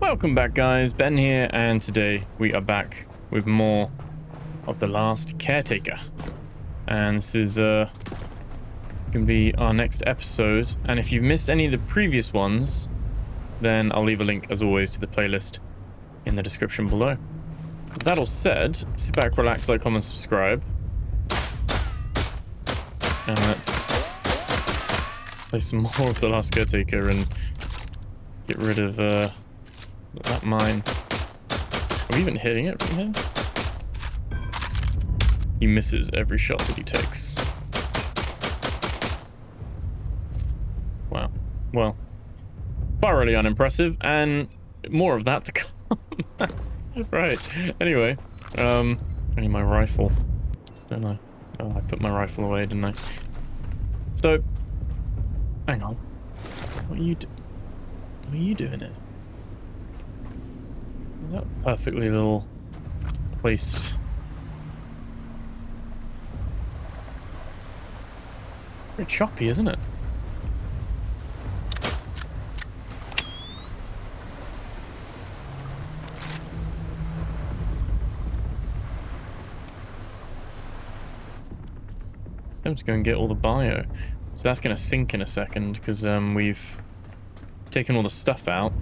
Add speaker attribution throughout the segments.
Speaker 1: Welcome back, guys. Ben here, and today we are back with more of The Last Caretaker. And this is gonna be our next episode. And if you've missed any of the previous ones, then I'll leave a link, as always, to the playlist in the description below. With that all said, sit back, relax, like, comment, subscribe. And let's play some more of The Last Caretaker and get rid of that mine. Are we even hitting it from here? He misses every shot that he takes. Wow. Well, thoroughly unimpressive, and more of that to come. Right. Anyway, I need my rifle. Don't I? Oh, I put my rifle away, didn't I? So, hang on. What are you doing here? That perfectly little placed. Very choppy, isn't it? I'm just going to get all the bio. So that's going to sink in a second because we've taken all the stuff out.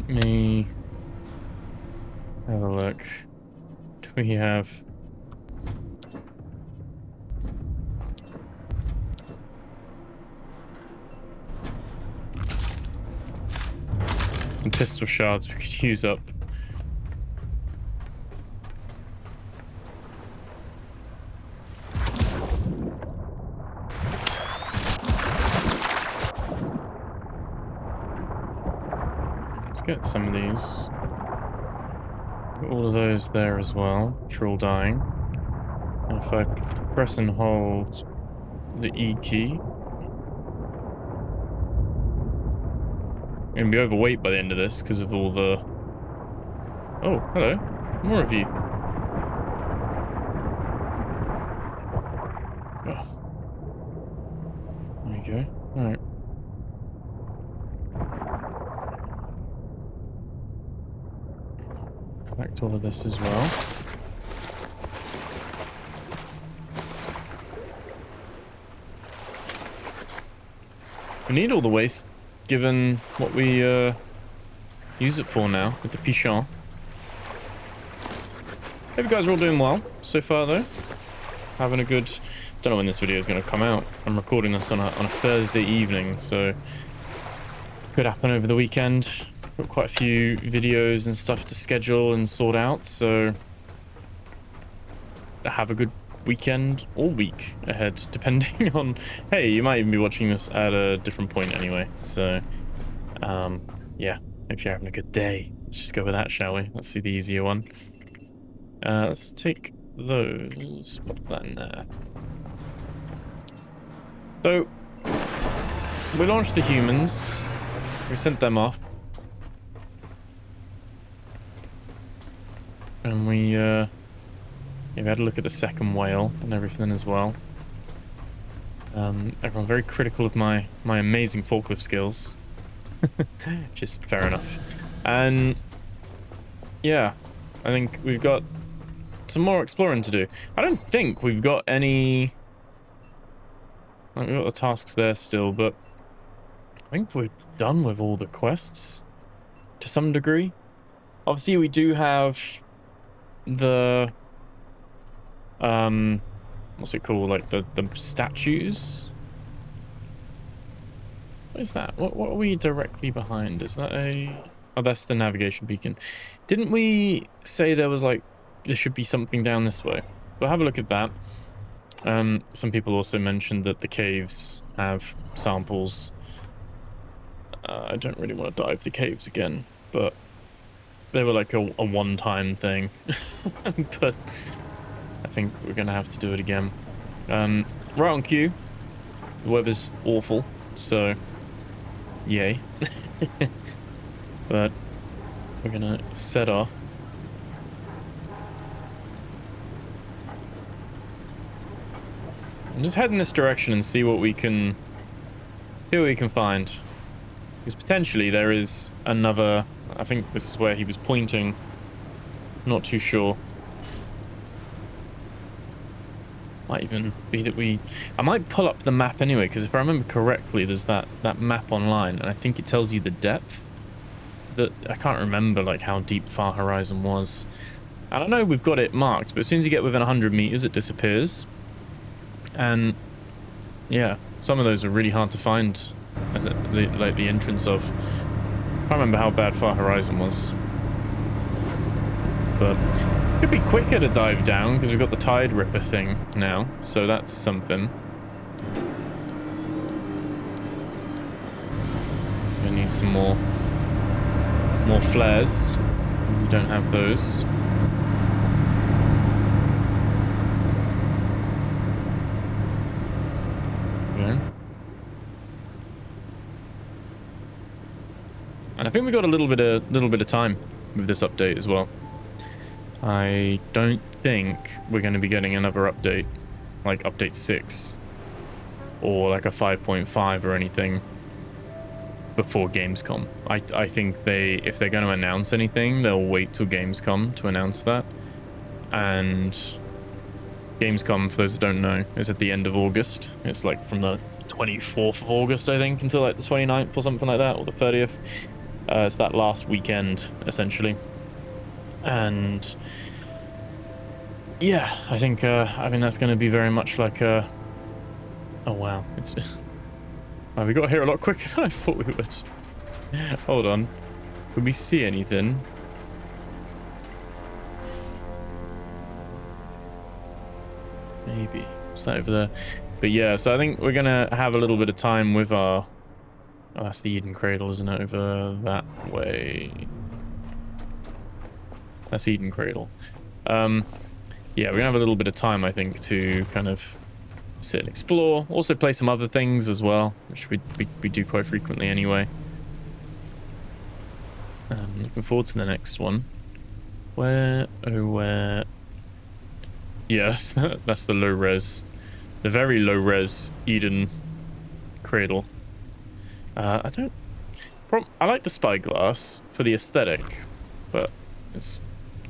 Speaker 1: Let me have a look. Do we have... some pistol shards we could use up. Get some of these. All of those there as well, which are all dying. And if I press and hold the E key, I'm gonna be overweight by the end of this because of all the... Oh, hello. More of you. Oh. There you go. Alright. Collect all of this as well. We need all the waste, given what we use it for now with the pichon. Hope you guys are all doing well so far, though. Having a good... Don't know when this video is going to come out. I'm recording this on a Thursday evening, so could happen over the weekend. Got quite a few videos and stuff to schedule and sort out, so have a good weekend or week ahead, depending on... Hey, you might even be watching this at a different point anyway, so yeah, hope you're having a good day. Let's just go with that, shall we? Let's see the easier one. Let's take those, put that in there. So we launched the humans, we sent them off. And we had a look at the second whale and everything as well. Everyone very critical of my amazing forklift skills. Which is fair enough. And yeah, I think we've got some more exploring to do. I don't think we've got any... We've got the tasks there still, but I think we're done with all the quests to some degree. Obviously, we do have the what's it called, like the statues. What is that? What are we directly behind? Is that a... Oh, that's the navigation beacon. Didn't we say there was like there should be something down this way? We'll have a look at that. Some people also mentioned that the caves have samples. I don't really want to dive the caves again, but they were like a one-time thing. But I think we're gonna have to do it again. Right on cue. The weather's awful, so yay. But we're gonna set off. And just head in this direction and see what we can See what we can find. Because potentially there is another... I think this is where he was pointing. Not too sure. Might even be that we... I might pull up the map anyway, because if I remember correctly, there's that map online, and I think it tells you the depth. That I can't remember, like, how deep Far Horizon was. And I know we've got it marked, but as soon as you get within 100 meters, it disappears. And, yeah, some of those are really hard to find as like the entrance of... I can't remember how bad Far Horizon was. But it could be quicker to dive down because we've got the Tide Ripper thing now, so that's something. We need some more flares. We don't have those. Okay. And I think we got a little bit of time with this update as well. I don't think we're going to be getting another update, like update 6 or like a 5.5 or anything before Gamescom. I think if they're going to announce anything, they'll wait till Gamescom to announce that. And Gamescom, for those that don't know, is at the end of August. It's like from the 24th of August, I think, until like the 29th or something like that, or the 30th. It's that last weekend, essentially. And yeah, I think that's going to be very much like a... Oh wow, it's... we got here a lot quicker than I thought we would. Hold on, can we see anything? Maybe. Is that over there? But yeah, so I think we're gonna have a little bit of time with our... Oh, that's the Eden Cradle, isn't it? Over that way. That's Eden Cradle. Yeah, we're gonna have a little bit of time, I think, to kind of sit and explore. Also play some other things as well, which we do quite frequently anyway. Looking forward to the next one. Where? Yes, that's the low res. The very low res Eden Cradle. I like the spyglass for the aesthetic, but it's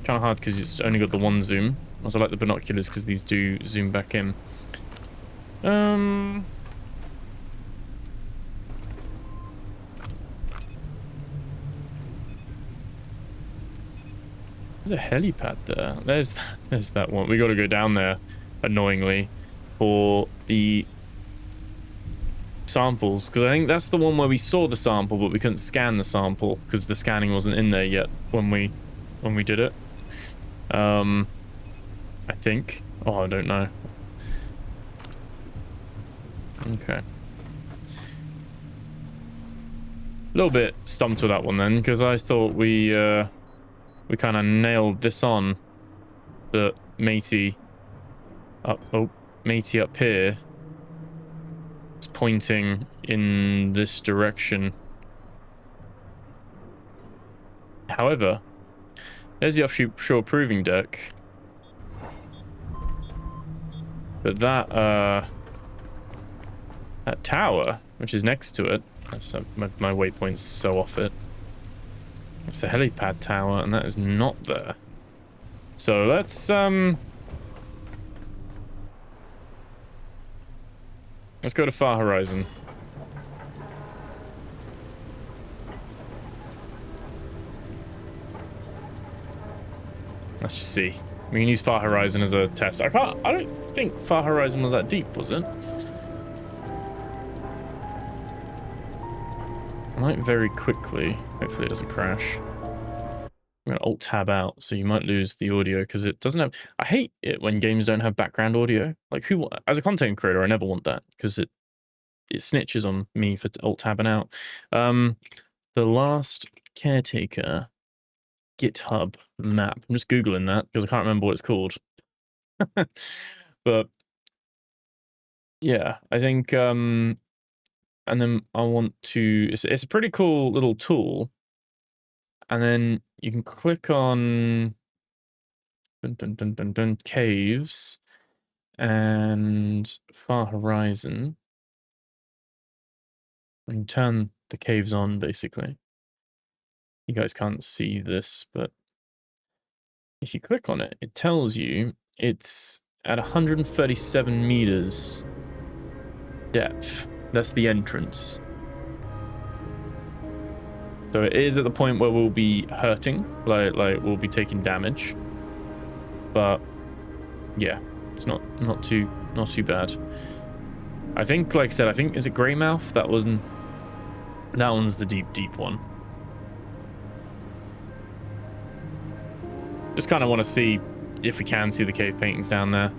Speaker 1: kind of hard because it's only got the one zoom. I also like the binoculars because these do zoom back in. There's a helipad there. There's that one. We got to go down there, annoyingly, for the samples, because I think that's the one where we saw the sample, but we couldn't scan the sample because the scanning wasn't in there yet when we did it. I think. Oh, I don't know. Okay. A little bit stumped with that one then, because I thought we kind of nailed this on. The matey up here is pointing in this direction. However, there's the offshore proving deck. But that tower, which is next to it, that's my waypoint's so off it. It's a helipad tower, and that is not there. So let's go to Far Horizon. Let's just see. We can use Far Horizon as a test. I don't think Far Horizon was that deep, was it? I might very quickly. Hopefully it doesn't crash. I'm going to Alt-Tab out, so you might lose the audio, because it doesn't have... I hate it when games don't have background audio. Like, as a content creator, I never want that, because it snitches on me for Alt-Tabbing out. The Last Caretaker GitHub map. I'm just Googling that, because I can't remember what it's called. But, yeah, I think... and then I want to... It's a pretty cool little tool. And then you can click on caves and Far Horizon. We can turn the caves on, basically. You guys can't see this, but if you click on it, it tells you it's at 137 meters depth. That's the entrance. So it is at the point where we'll be hurting, like we'll be taking damage. But yeah, it's not too bad. I think, like I said, I think, is it Greymouth? That one's the deep one. Just kind of want to see if we can see the cave paintings down there.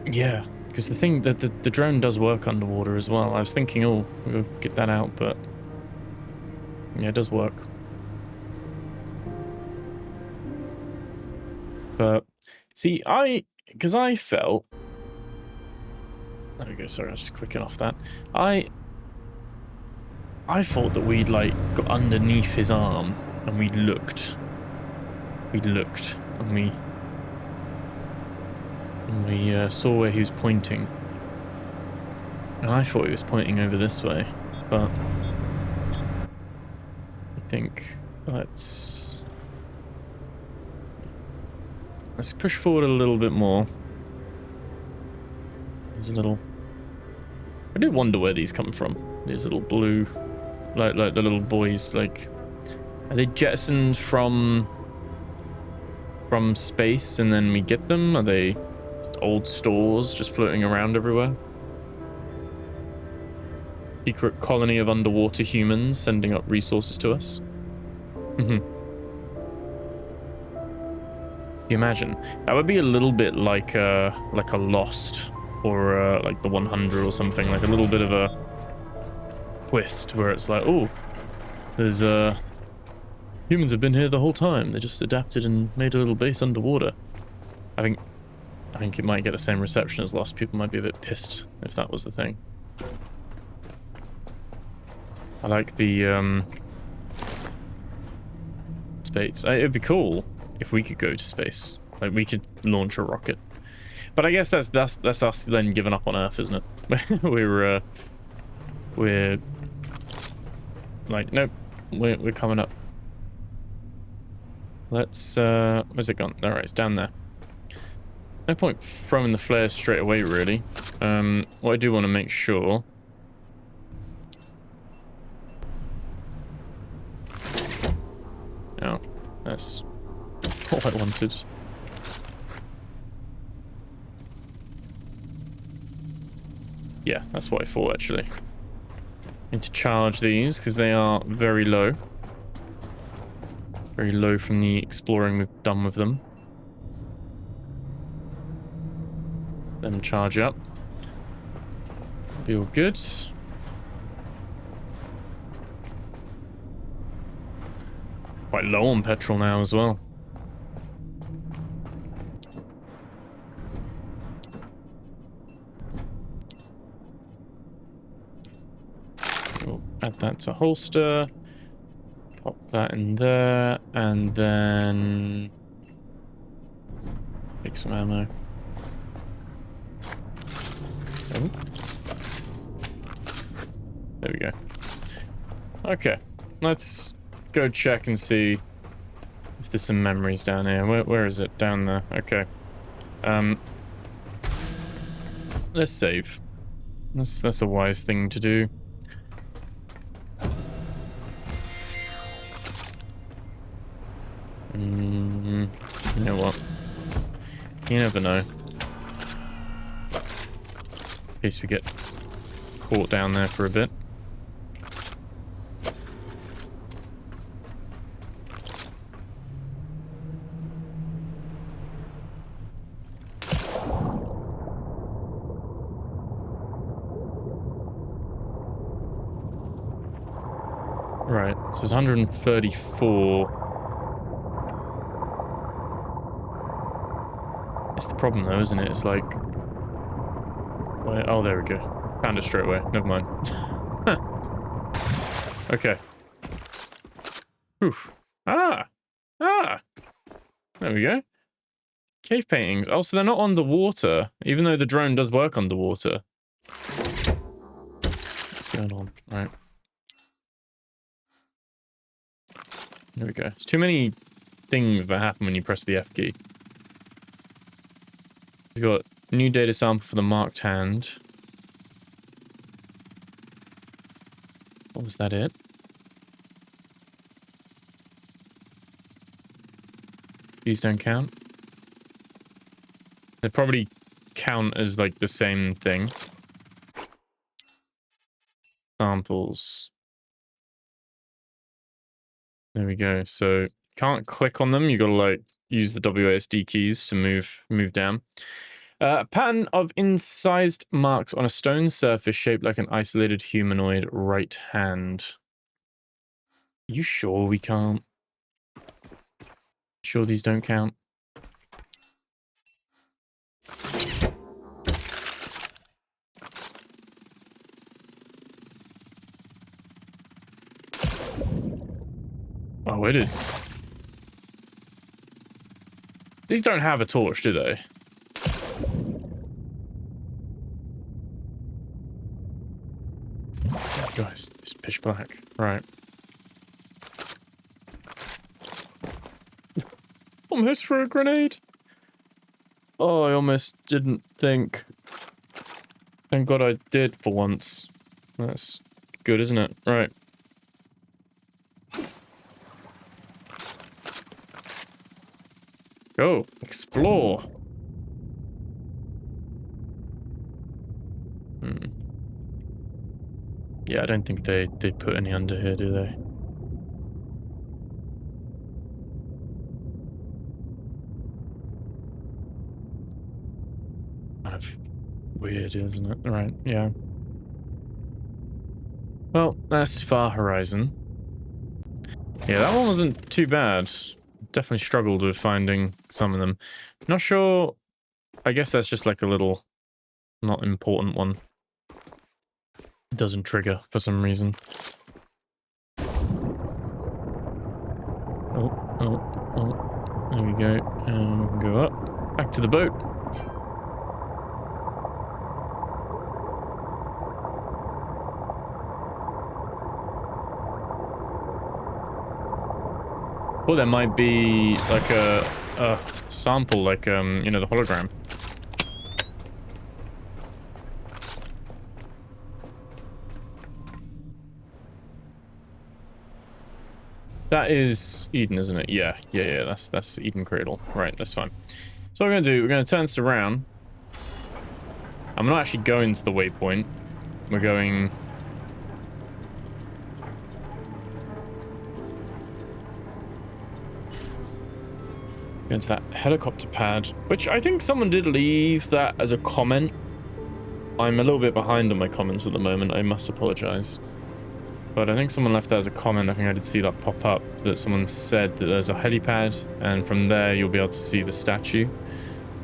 Speaker 1: Yeah, because the thing that the drone does work underwater as well. I was thinking, oh, we'll get that out, but yeah, it does work. But see, because I felt, there we go. Sorry, I was just clicking off that. I thought that we'd like got underneath his arm and we looked and we saw where he was pointing, and I thought he was pointing over this way, but I think let's push forward a little bit more. There's a little, I do wonder where these come from. These little blue, like the little boys, like, are they jettisoned from space and then we get them? Are they old stores just floating around everywhere? Secret colony of underwater humans sending up resources to us? Do you imagine? That would be a little bit like a Lost, or like the 100 or something, like a little bit of a twist where it's like, oh, there's humans have been here the whole time. They just adapted and made a little base underwater. I think it might get the same reception as Lost. People might be a bit pissed if that was the thing. I like the space. It'd be cool if we could go to space. Like, we could launch a rocket. But I guess that's us then giving up on Earth, isn't it? we're like, nope, we're coming up. Let's where's it gone? Alright, it's down there. No point throwing the flares straight away, really. What I do want to make sure, oh, that's what I wanted. Yeah, that's what I thought, actually. Need to charge these because they are very low. Very low from the exploring we've done with them. Let them charge up. Be all good. Quite low on petrol now as well. We'll add that to holster. Pop that in there, and then take some ammo. Oh. There we go. Okay, let's go check and see if there's some memories down here. Where is it? Down there. Okay. Let's save. That's a wise thing to do. You know what? You never know. In case we get caught down there for a bit. Right, so it's 134. It's the problem though, isn't it? It's like... oh, there we go. Found it straight away. Never mind. Okay. Oof. Ah! There we go. Cave paintings. Oh, so they're not underwater, even though the drone does work underwater. What's going on? Right. There we go. There's too many things that happen when you press the F key. We've got new data sample for the marked hand. What was that it? These don't count. They probably count as like the same thing. Samples. There we go. So can't click on them. You gotta like use the WASD keys to move down. A pattern of incised marks on a stone surface shaped like an isolated humanoid right hand. You sure we can't? Sure these don't count? Oh, it is. These don't have a torch, do they? Guys, it's pitch black. Right. Almost for a grenade. Oh, I almost didn't think. Thank God I did for once. That's good, isn't it? Right. Go. Explore. Yeah, I don't think they put any under here, do they? Kind of weird, isn't it? Right, yeah. Well, that's Far Horizon. Yeah, that one wasn't too bad. Definitely struggled with finding some of them. Not sure. I guess that's just like a little not important one. It doesn't trigger for some reason. Oh. There we go. We can go up. Back to the boat. Well, there might be like a sample, like, you know, the hologram. That is Eden, isn't it? Yeah, that's Eden Cradle. Right, that's fine. So what we're gonna do, we're gonna turn this around. I'm not actually going to the waypoint. We're going... into that helicopter pad, which I think someone did leave that as a comment. I'm a little bit behind on my comments at the moment. I must apologize. But I think someone left that as a comment. I think I did see that pop up, that someone said that there's a helipad, and from there you'll be able to see the statue.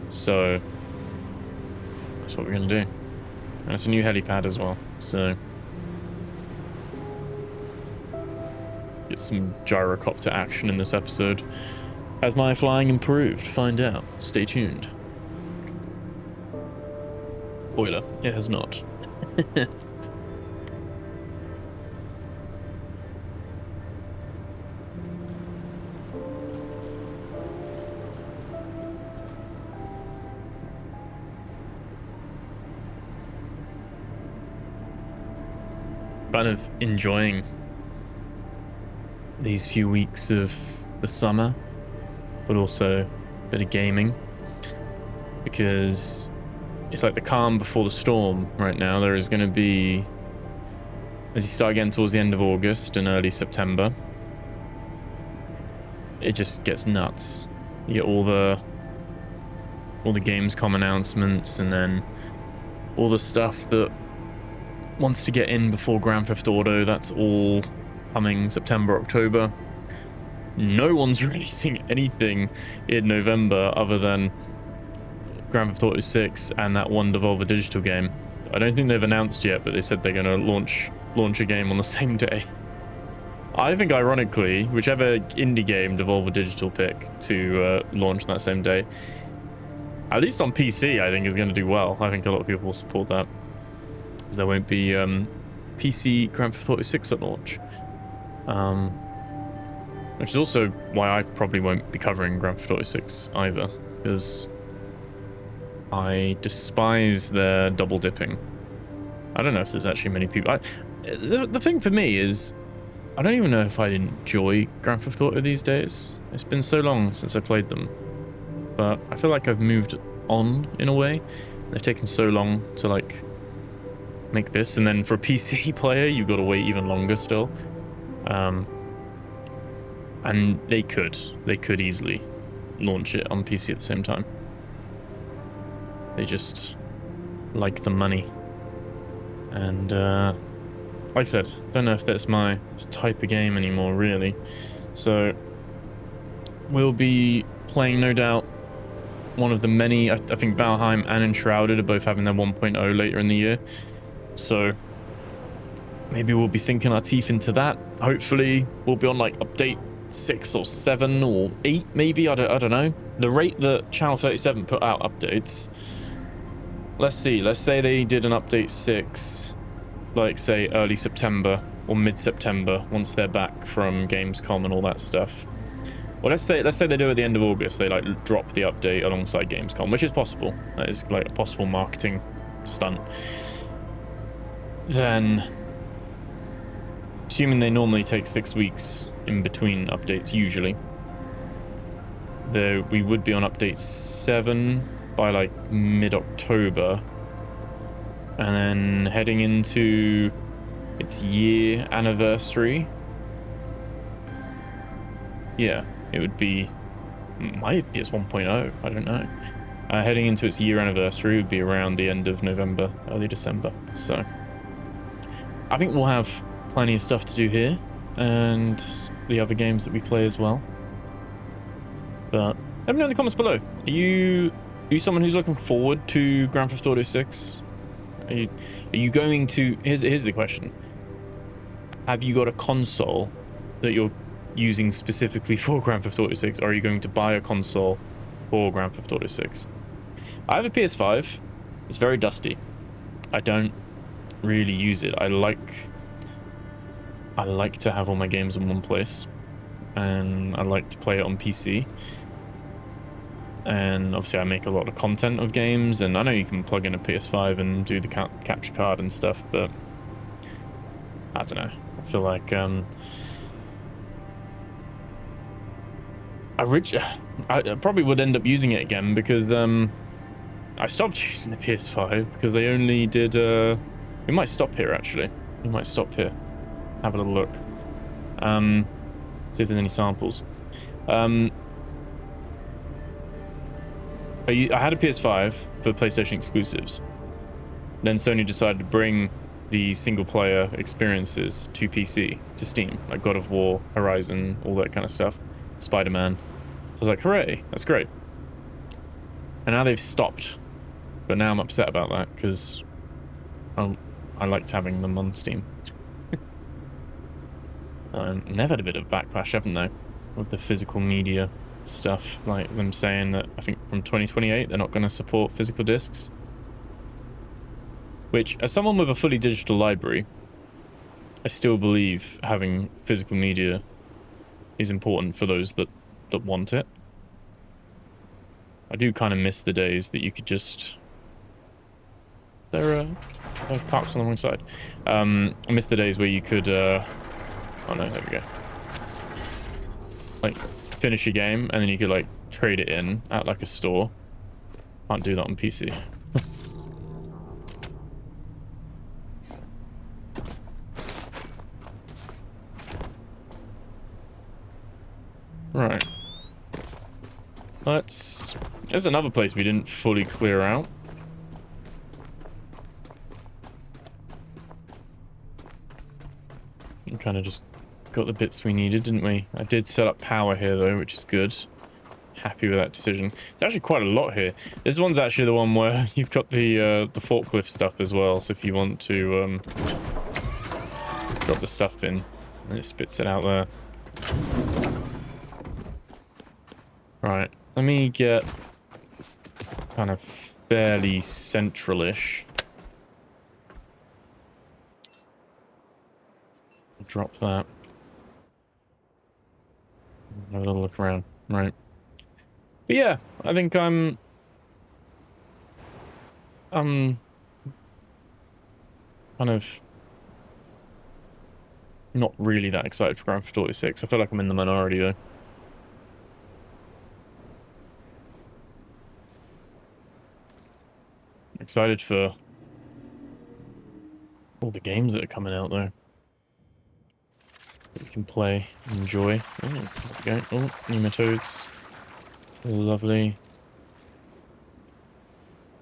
Speaker 1: So that's what we're going to do. And it's a new helipad as well. So get some gyrocopter action in this episode. Has my flying improved? Find out. Stay tuned. Spoiler, it has not. Kind of enjoying these few weeks of the summer, but also a bit of gaming, because it's like the calm before the storm right now. There is going to be, as you start getting towards the end of August and early September, it just gets nuts. You get all the Gamescom announcements, and then all the stuff that wants to get in before Grand Theft Auto. That's all coming September, October. No one's releasing anything in November other than Grand Theft Auto 6 and that one Devolver Digital game. I don't think they've announced yet, but they said they're going to launch a game on the same day. I think, ironically, whichever indie game Devolver Digital pick to launch on that same day, at least on PC, I think is going to do well. I think a lot of people will support that. Because there won't be PC Grand Theft Auto 6 at launch. Which is also why I probably won't be covering Grand Theft Auto 6 either. Because I despise their double dipping. I don't know if there's actually many people. The thing for me is, I don't even know if I enjoy Grand Theft Auto these days. It's been so long since I played them. But I feel like I've moved on in a way. They've taken so long to like make this, and then for a PC player, you've got to wait even longer still. And they could easily launch it on PC at the same time. They just like the money. And like I said, don't know if that's my type of game anymore, really. So we'll be playing, no doubt, one of the many. I think Valheim and Enshrouded are both having their 1.0 later in the year. So maybe we'll be sinking our teeth into that. Hopefully we'll be on like update 6 or 7 or 8 maybe. I don't know. The rate that Channel 37 put out updates. Let's see. Let's say they did an update 6, like say early September or mid-September, once they're back from Gamescom and all that stuff. Well, let's say they do it at the end of August. They like drop the update alongside Gamescom, which is possible. That is like a possible marketing stunt. Then, assuming they normally take 6 weeks in between updates, usually, though we would be on update 7 by like mid-October, and then heading into its year anniversary. Yeah, it would be, might be its 1.0, I don't know. Heading into its year anniversary would be around the end of November, early December. So I think we'll have plenty of stuff to do here, and the other games that we play as well. But let me know in the comments below. Are you someone who's looking forward to Grand Theft Auto 6? Are you going to... Here's the question. Have you got a console that you're using specifically for Grand Theft Auto 6, or are you going to buy a console for Grand Theft Auto 6? I have a PS5. It's very dusty. I don't really use it. I like to have all my games in one place, and I like to play it on PC. And obviously I make a lot of content of games, and I know you can plug in a PS5 and do the capture card and stuff, but I don't know. I feel like I probably would end up using it again, because I stopped using the PS5 because they only did we might stop here actually. We might stop here. Have a little look. See if there's any samples. I had a PS5 for PlayStation exclusives. Then Sony decided to bring the single-player experiences to PC, to Steam, like God of War, Horizon, all that kind of stuff, Spider-Man. I was like, hooray, that's great. And now they've stopped, but now I'm upset about that because I liked having them on Steam. They've had a bit of backlash, haven't they, with the physical media stuff, like them saying that I think from 2028 they're not going to support physical discs. Which, as someone with a fully digital library, I still believe having physical media is important for those that want it. I do kind of miss the days that you could just... They're parked on the wrong side. I miss the days where you could... Oh no, there we go. Like, finish your game, and then you could, like, trade it in at, like, a store. Can't do that on PC. Right. There's another place we didn't fully clear out. We kind of just got the bits we needed, didn't we? I did set up power here though, which is good. Happy with that decision. There's actually quite a lot here. This one's actually the one where you've got the forklift stuff as well. So if you want to drop the stuff in, and it spits it out there. Right, let me get kind of fairly central-ish. Drop that. Have a little look around. Right. But yeah, I think I'm kind of not really that excited for Grand Theft Auto 6. I feel like I'm in the minority though. Excited for all the games that are coming out though. That we can play and enjoy. Oh, there we go. Oh, nematodes. Lovely.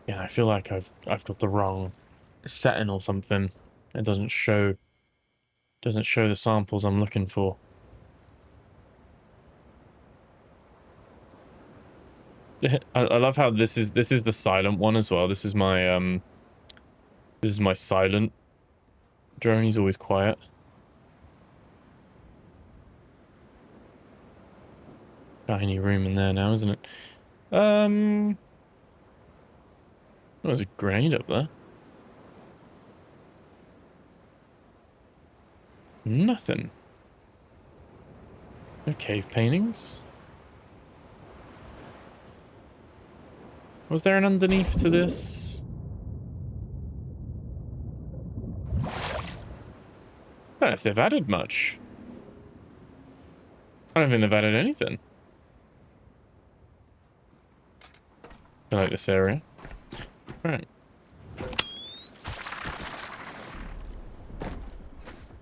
Speaker 1: Yeah, I feel like I've got the wrong setting or something. It doesn't show the samples I'm looking for. I love how this is the silent one as well. This is my silent drone. He's always quiet. Tiny room in there now, isn't it? There's a grenade up there. Nothing. No cave paintings. Was there an underneath to this? I don't know if they've added much. I don't think they've added anything. I like this area. Right.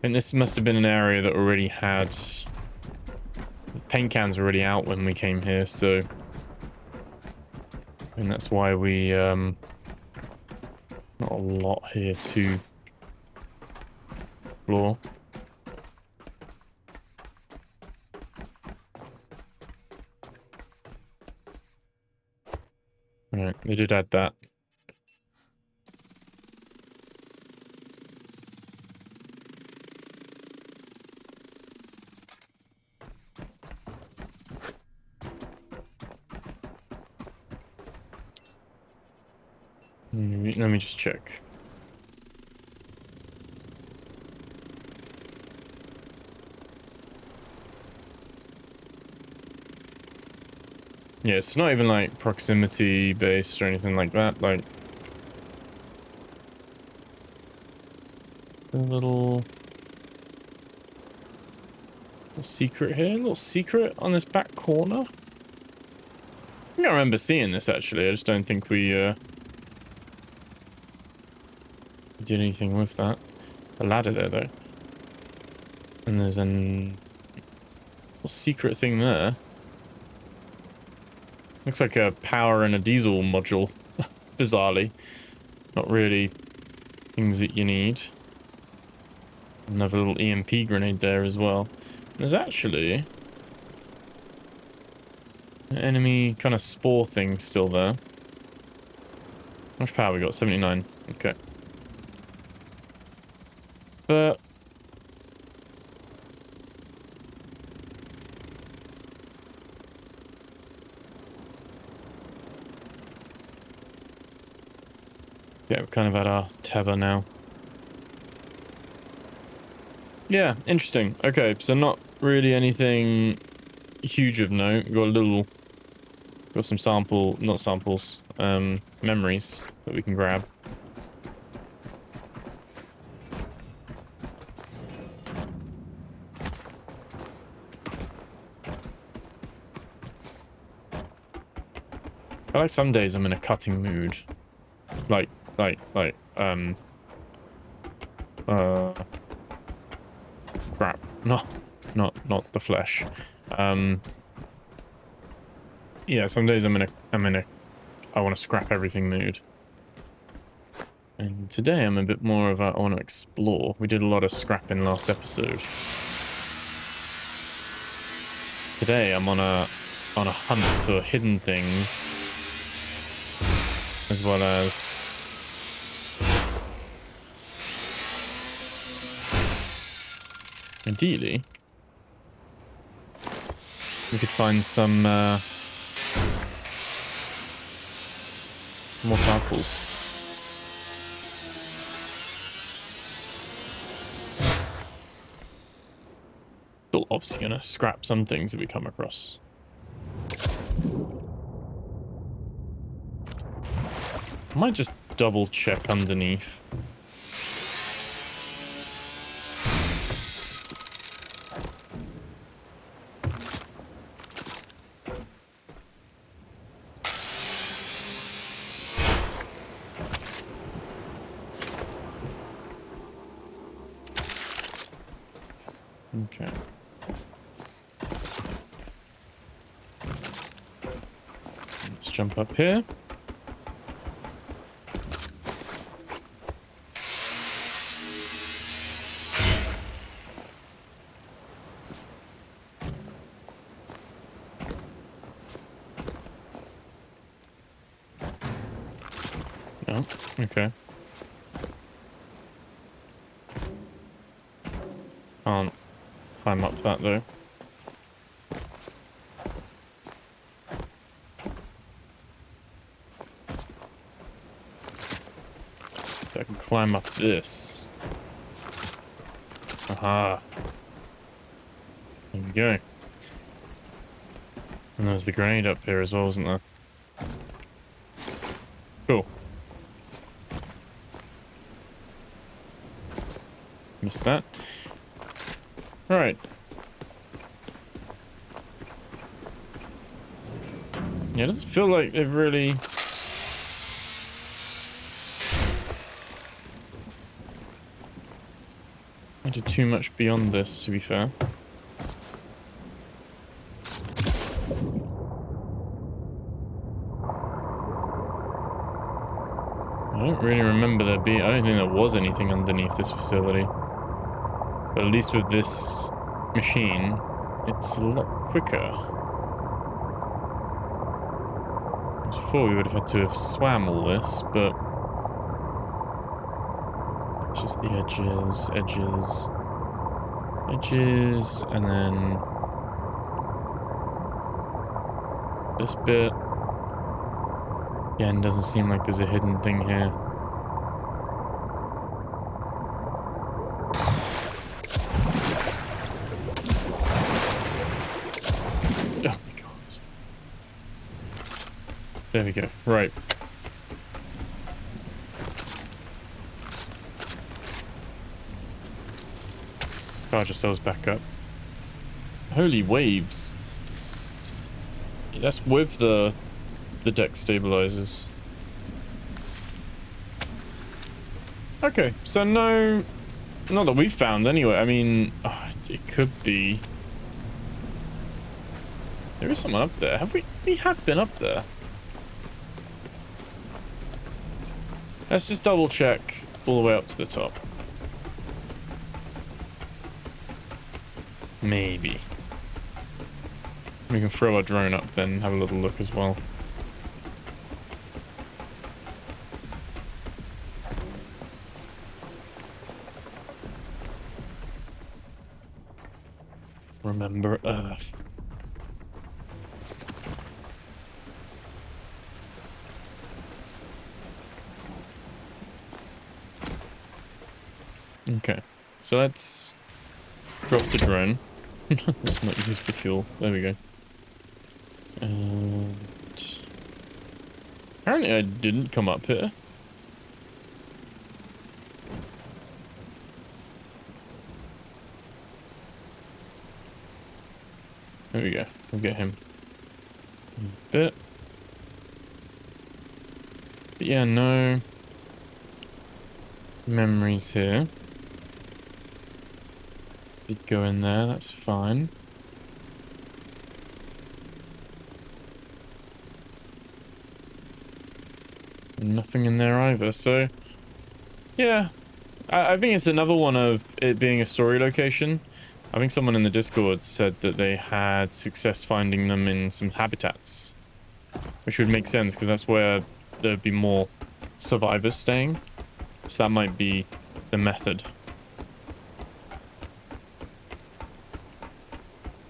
Speaker 1: And this must have been an area that already had... The paint cans were already out when we came here, so... And that's why we, not a lot here to explore. Alright, they did add that. Let me just check. Yeah, it's not even like proximity based or anything like that. Like a little secret here, a little secret on this back corner. I think I remember seeing this actually. I just don't think we did anything with that. A ladder there though, and there's an little secret thing there. Looks like a power and a diesel module, bizarrely. Not really things that you need. Another little EMP grenade there as well. There's actually an enemy kind of spore thing still there. How much power we got? 79. Okay. But yeah, we're kind of at our tether now. Yeah, interesting. Okay, so not really anything huge of note. Got some not samples, memories that we can grab. I like some days I'm in a cutting mood. Like, crap. No, not the flesh. Yeah, some days I'm in a I want to scrap everything mood. And today I'm a bit more of a I want to explore. We did a lot of scrapping last episode. Today I'm on a hunt for hidden things, as well as ideally we could find some More samples. Still obviously gonna scrap some things that we come across. I might just double check underneath. Okay. Let's jump up here. Oh, okay. Can't climb up that though. I can climb up this. Aha. There we go. And there's the grenade up here as well, wasn't there? Cool. Missed that. Alright. Yeah, it doesn't feel like they've really... I did too much beyond this, to be fair. I don't really remember there being... I don't think there was anything underneath this facility. But at least with this machine, it's a lot quicker. Before we would have had to have swam all this, but... It's just the edges, and then... this bit. Again, doesn't seem like there's a hidden thing here. Oh my god. There we go. Right. Charge ourselves back up. Holy waves. That's with the deck stabilizers. Okay, so no, not that we've found anyway. I mean, it could be. There is someone up there. Have we? We have been up there. Let's just double check all the way up to the top. Maybe. We can throw our drone up then and have a little look as well. Remember Earth. Okay, so let's drop the drone. Let's not use the fuel. There we go. And apparently I didn't come up here. There we go. We'll get him. A bit. But yeah, no memories here. Did go in there, that's fine. Nothing in there either, so yeah. I think it's another one of it being a story location. I think someone in the Discord said that they had success finding them in some habitats, which would make sense because that's where there'd be more survivors staying. So that might be the method.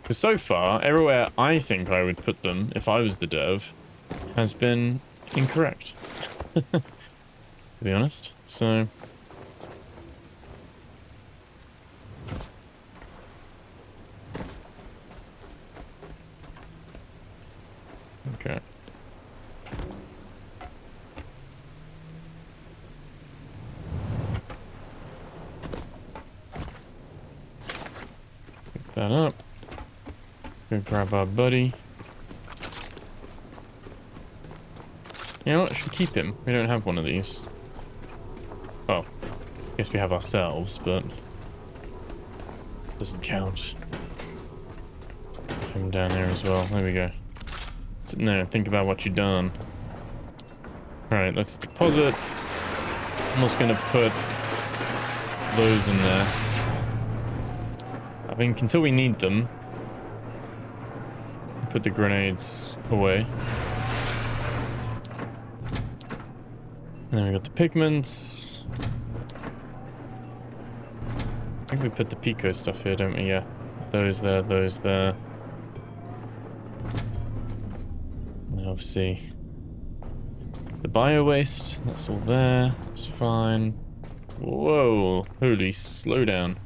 Speaker 1: Because so far, everywhere I think I would put them, if I was the dev, has been incorrect. to be honest. So okay. Pick that up. Go grab our buddy. You know what? Should keep him. We don't have one of these. Oh, guess we have ourselves, but doesn't count. Put him down there as well. There we go. No, think about what you've done. Alright, let's deposit. I'm also going to put those in there. I think until we need them, put the grenades away. And then we got the pigments. I think we put the Pico stuff here, don't we? Yeah. Those there, those there. And obviously the bio waste, that's all there. That's fine. Whoa, holy, slow down.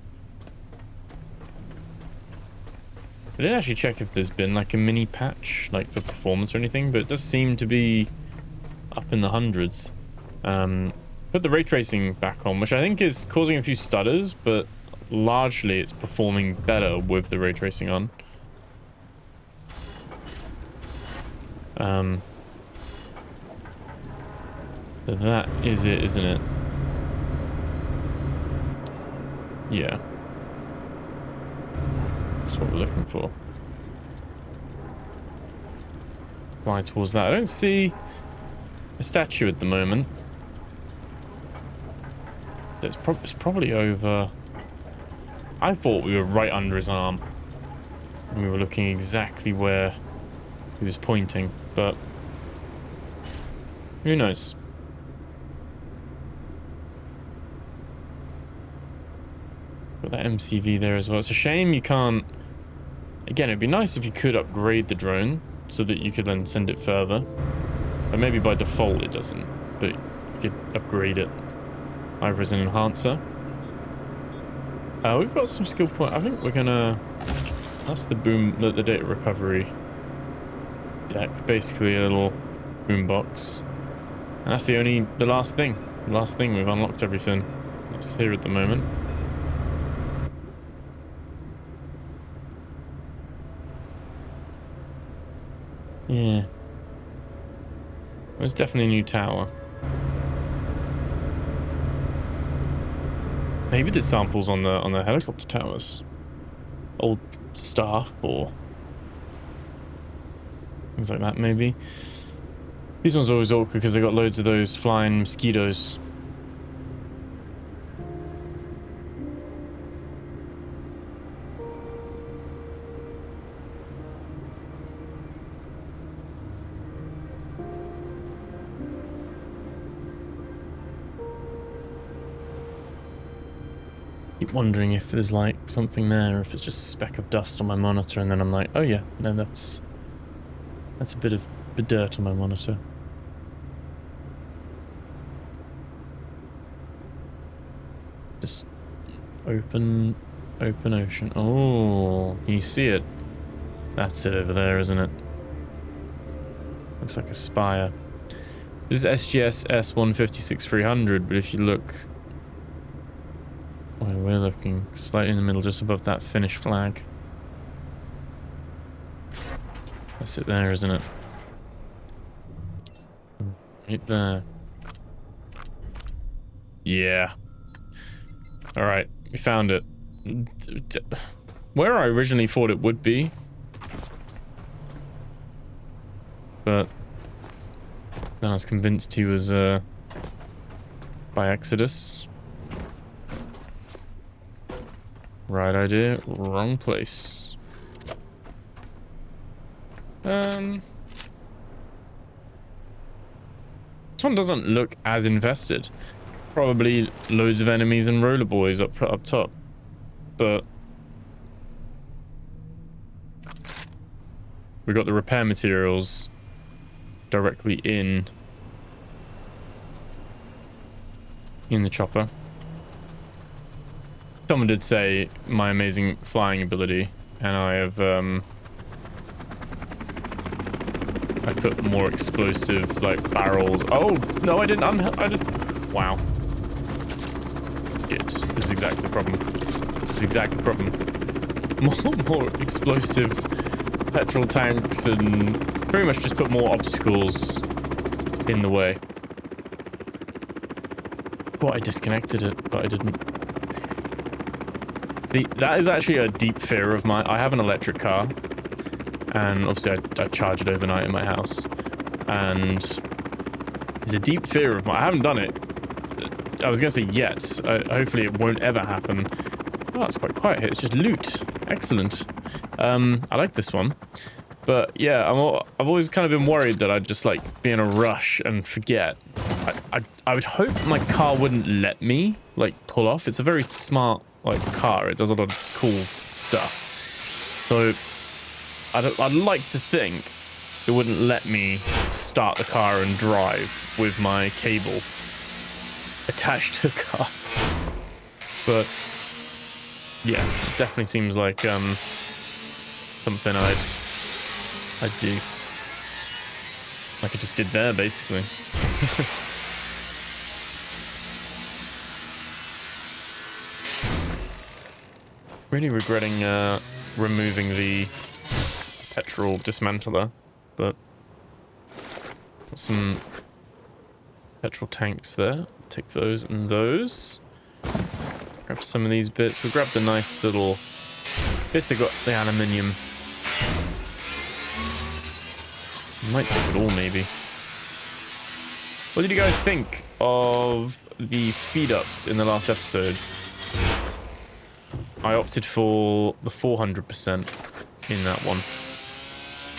Speaker 1: I didn't actually check if there's been like a mini patch, like for performance or anything, but it does seem to be up in the hundreds. Put the ray tracing back on, which I think is causing a few stutters, but largely it's performing better with the ray tracing on. So that is it, isn't it? Yeah. That's what we're looking for. Fly towards that. I don't see a statue at the moment. It's probably over. I thought we were right under his arm. And we were looking exactly where he was pointing, but who knows? Got that MCV there as well. It's a shame you can't. Again, it'd be nice if you could upgrade the drone so that you could then send it further. But maybe by default it doesn't. But you could upgrade it either as an enhancer. We've got some skill point. I think we're gonna. That's the the data recovery deck. Basically a little boom box. And that's the last thing. The last thing, we've unlocked everything that's here at the moment. Yeah. There's definitely a new tower. Maybe there's samples on the helicopter towers. Old Star or things like that, maybe. These ones are always awkward because they got loads of those flying mosquitoes. Keep wondering if there's like something there, or if it's just a speck of dust on my monitor, and then I'm like, oh yeah, no, that's a bit of dirt on my monitor. Just open ocean. Oh, can you see it? That's it over there, isn't it? Looks like a spire. This is SGS S156300, but if you look where we're looking, slightly in the middle, just above that Finnish flag. That's it there, isn't it? Right there. Yeah. Alright, we found it. Where I originally thought it would be. But then I was convinced he was by Exodus. Right idea, wrong place. This one doesn't look as infested. Probably loads of enemies and roller boys up top. But we got the repair materials directly in in the chopper. Someone did say my amazing flying ability, and I have I put more explosive like barrels. Oh no, I didn't. I did. Wow. Good. This is exactly the problem. This is exactly the problem. More explosive petrol tanks, and pretty much just put more obstacles in the way. Well, I disconnected it, but I didn't. That is actually a deep fear of mine. I have an electric car, and obviously I charge it overnight in my house, and it's a deep fear of mine. I haven't done it. I was going to say yet. Hopefully it won't ever happen. Oh, it's quite quiet here. It's just loot. Excellent. I like this one. But yeah, I've always kind of been worried that I'd just like be in a rush and forget. I would hope my car wouldn't let me like pull off. It's a very smart like car. It does a lot of cool stuff. So I'd like to think it wouldn't let me start the car and drive with my cable attached to the car. But yeah, it definitely seems like something I'd do. Like I just did there, basically. Really regretting removing the petrol dismantler, but some petrol tanks there. Take those and those. Grab some of these bits. We grabbed the nice little bits that got the aluminium. Might take it all, maybe. What did you guys think of the speed ups in the last episode? I opted for the 400% in that one.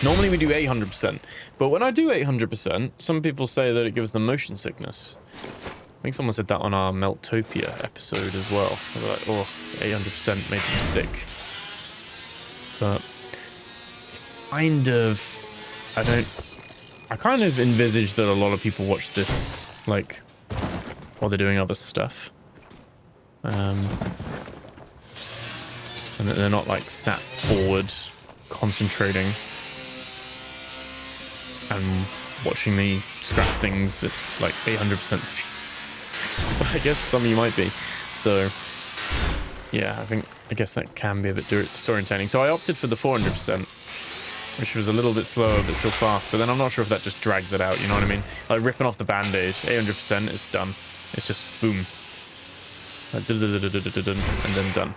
Speaker 1: Normally we do 800%, but when I do 800%, some people say that it gives them motion sickness. I think someone said that on our Meltopia episode as well. They were like, oh, 800% made them sick. But I kind of envisage that a lot of people watch this, like, while they're doing other stuff. And that they're not, like, sat forward, concentrating, and watching me scrap things at, like, 800% speed. But I guess some of you might be. So, yeah, I guess that can be a bit disorientating. So I opted for the 400%, which was a little bit slower, but still fast. But then I'm not sure if that just drags it out, you know what I mean? Like ripping off the band-aid, 800%, it's done. It's just boom. And then done.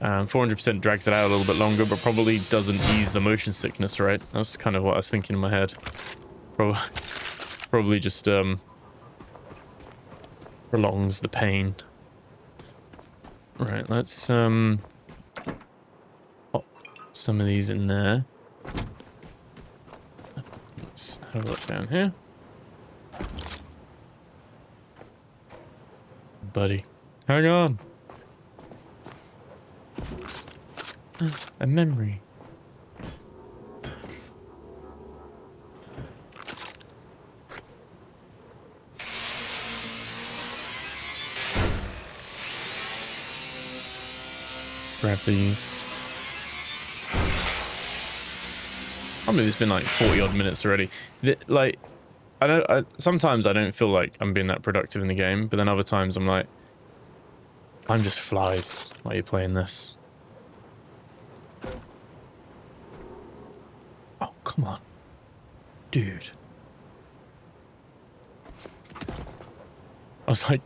Speaker 1: 400% drags it out a little bit longer, but probably doesn't ease the motion sickness, right? That's kind of what I was thinking in my head. Probably just prolongs the pain. Right, let's pop some of these in there. Let's have a look down here. Buddy, hang on. A memory. Grab these. I mean, it's been like 40 odd minutes already. Like, sometimes I don't feel like I'm being that productive in the game, but then other times I'm like, time just flies while you're playing this. Oh, come on. Dude. I was like,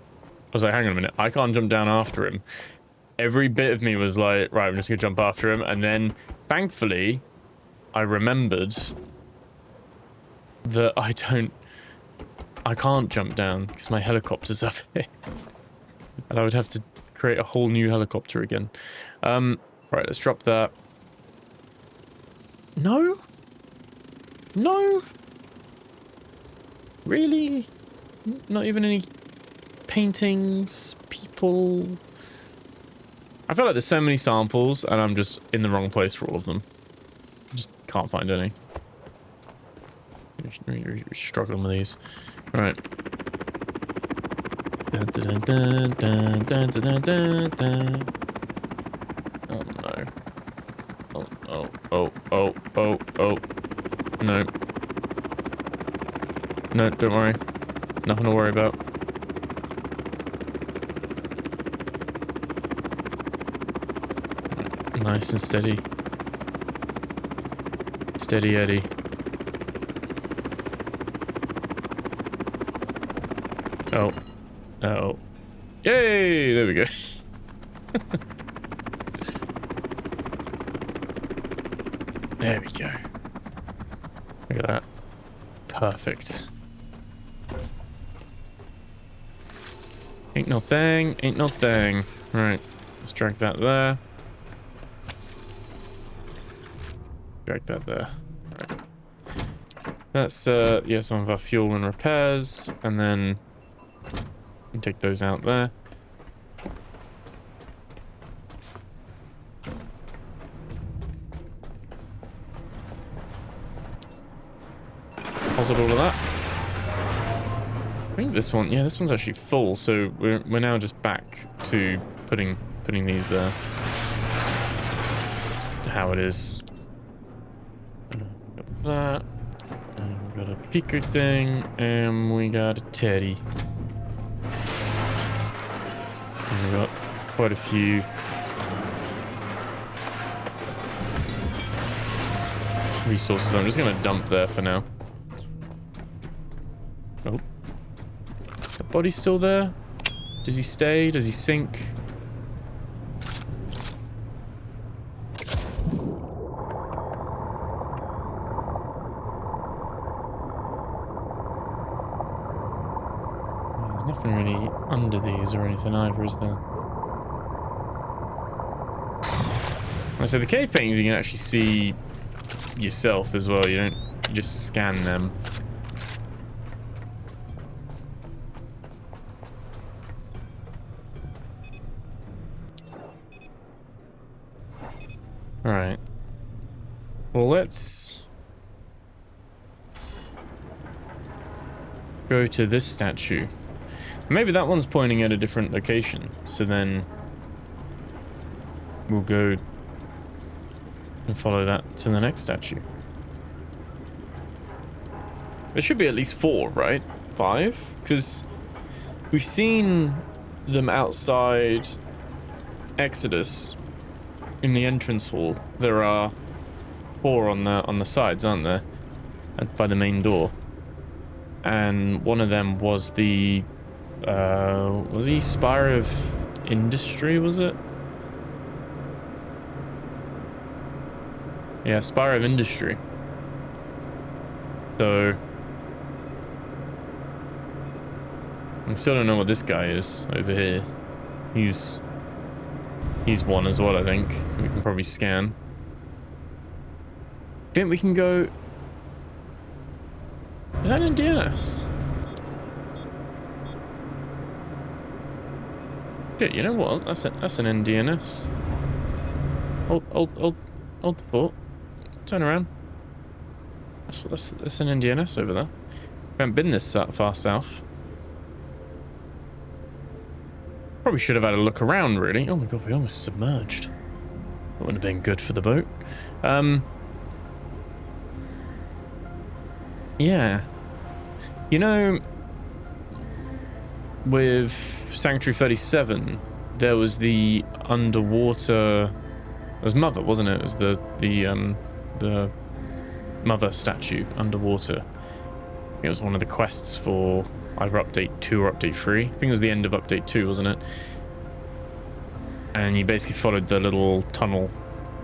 Speaker 1: hang on a minute. I can't jump down after him. Every bit of me was like, right, I'm just gonna jump after him. And then, thankfully, I remembered that I can't jump down because my helicopter's up here. And I would have to create a whole new helicopter again. Right, let's drop that. No? No? Really? Not even any paintings, people? I feel like there's so many samples and I'm just in the wrong place for all of them. I just can't find any. You're struggling with these. Right. Dun, dun, dun, dun, dun, dun, dun, dun. Oh no. Oh, oh, oh, oh, oh, oh. No. No, don't worry. Nothing to worry about. Nice and steady. Steady Eddie. Oh. Oh. Yay! There we go. There we go. Look at that. Perfect. Ain't no thing. Ain't no thing. Right. Let's drag that there. Drag that there. Right. That's, yeah, some of our fuel and repairs. And then take those out there. Deposit all of that. I think this one, yeah, this one's actually full, so we're now just back to putting these there. Just how it is. Got that. And we got a pico thing, and we got a teddy. And we got quite a few. Resources that I'm just gonna dump there for now. Oh. The body's still there? Does he stay? Does he sink? There's nothing really under these or anything either, is there? So the cave paintings you can actually see yourself as well. You just scan them. Alright. Well, let's go to this statue. Maybe that one's pointing at a different location. So then we'll go and follow that to the next statue. There should be at least 4, right? 5? Because we've seen them outside Exodus in the entrance hall. There are 4 on the sides, aren't there? By the main door. And one of them was the was he Spire of Industry, was it? Yeah, Spire of Industry. So I still don't know what this guy is over here. He's one as well, I think. We can probably scan. Think we can go. Is that an DNS? Shit, you know what? That's an NDNS. Hold the fort. Turn around. That's an NDNS over there. We haven't been this far south. Probably should have had a look around, really. Oh my god, we almost submerged. That wouldn't have been good for the boat. Yeah. You know, with Sanctuary 37, there was the underwater. It was Mother, wasn't it? It was the Mother statue underwater. It was one of the quests for either update 2 or update 3. I think it was the end of update 2, wasn't it? And you basically followed the little tunnel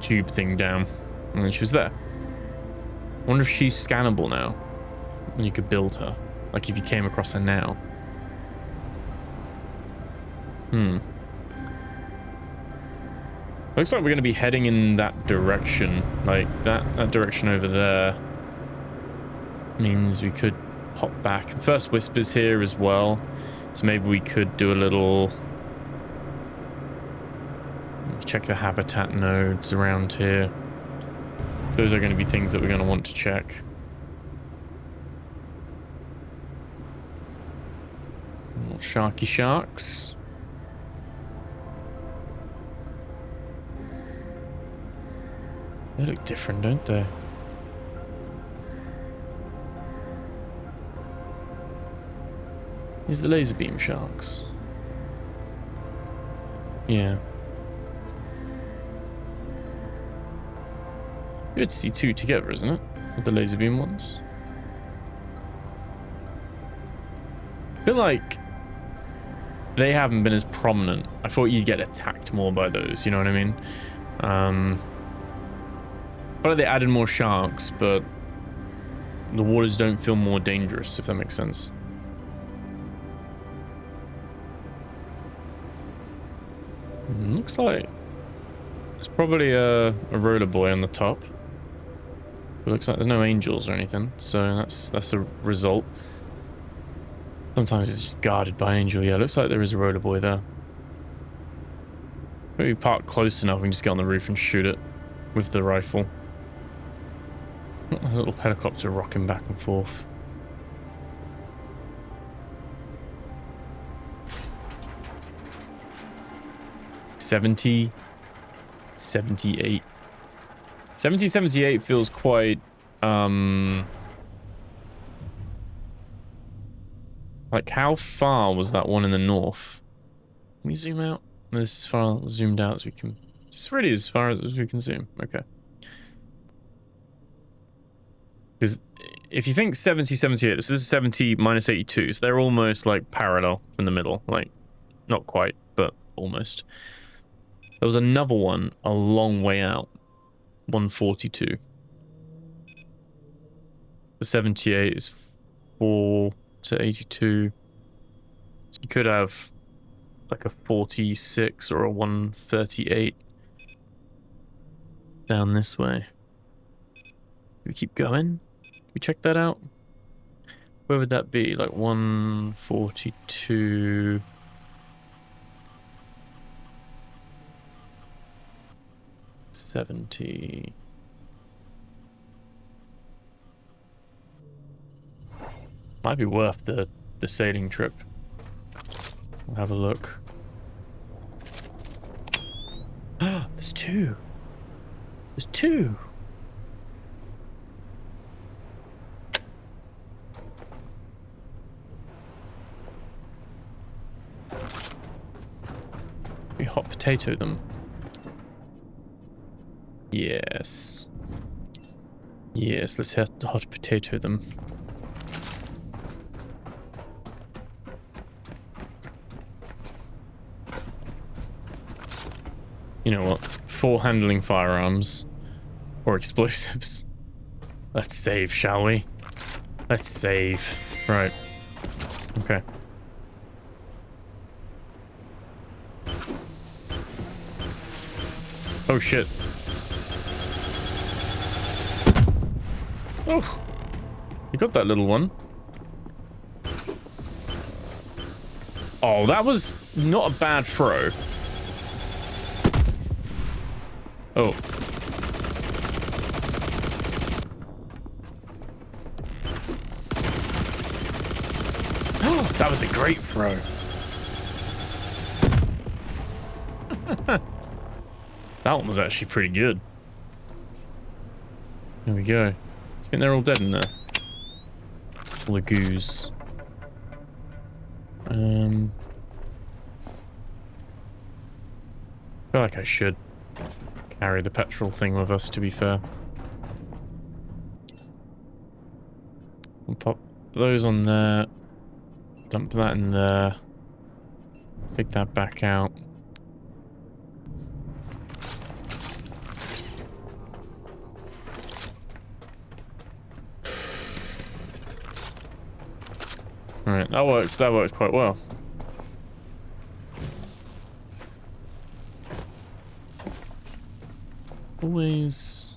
Speaker 1: tube thing down, and then she was there. I wonder if she's scannable now, and you could build her. Like if you came across her now. Looks like we're going to be heading in that direction. Like that direction over there means we could hop back. First Whisper's here as well, so maybe we could do a little check the habitat nodes around here. Those are going to be things that we're going to want to check. Sharky sharks. They look different, don't they? Here's the laser beam sharks. Yeah. Good to see two together, isn't it? With the laser beam ones. I feel like they haven't been as prominent. I thought you'd get attacked more by those, you know what I mean? But they added more sharks, but the waters don't feel more dangerous, if that makes sense. Looks like it's probably a roller boy on the top. It looks like there's no angels or anything, so that's a result. Sometimes it's just guarded by an angel. Yeah, it looks like there is a roller boy there. Maybe park close enough, we can just get on the roof and shoot it with the rifle. A little helicopter rocking back and forth. $70, 78. 7078 feels quite like, how far was that one in the north? Can we zoom out? As far zoomed out as we can. It's really as far as we can zoom. Okay. Because if you think 70, 78, this is 70 minus 82, so they're almost like parallel in the middle. Like, not quite, but almost. There was another one a long way out. 142. The 78 is 4 to 82. So you could have like a 46 or a 138 down this way. Do we keep going? We check that out? Where would that be? Like 142... 70... Might be worth the sailing trip. We'll have a look. There's two. There's two. We hot potato them. Yes. Yes, let's hot potato them. You know what? For handling firearms or explosives. Let's save, shall we? Let's save. Right. Okay. Oh shit. Oh. You got that little one. Oh, that was not a bad throw. Oh. That was a great throw. That one was actually pretty good. There we go. I think they're all dead in there. All the goose. I feel like I should carry the petrol thing with us, to be fair. We'll pop those on there. Dump that in there. Pick that back out. Alright, that worked quite well. Always...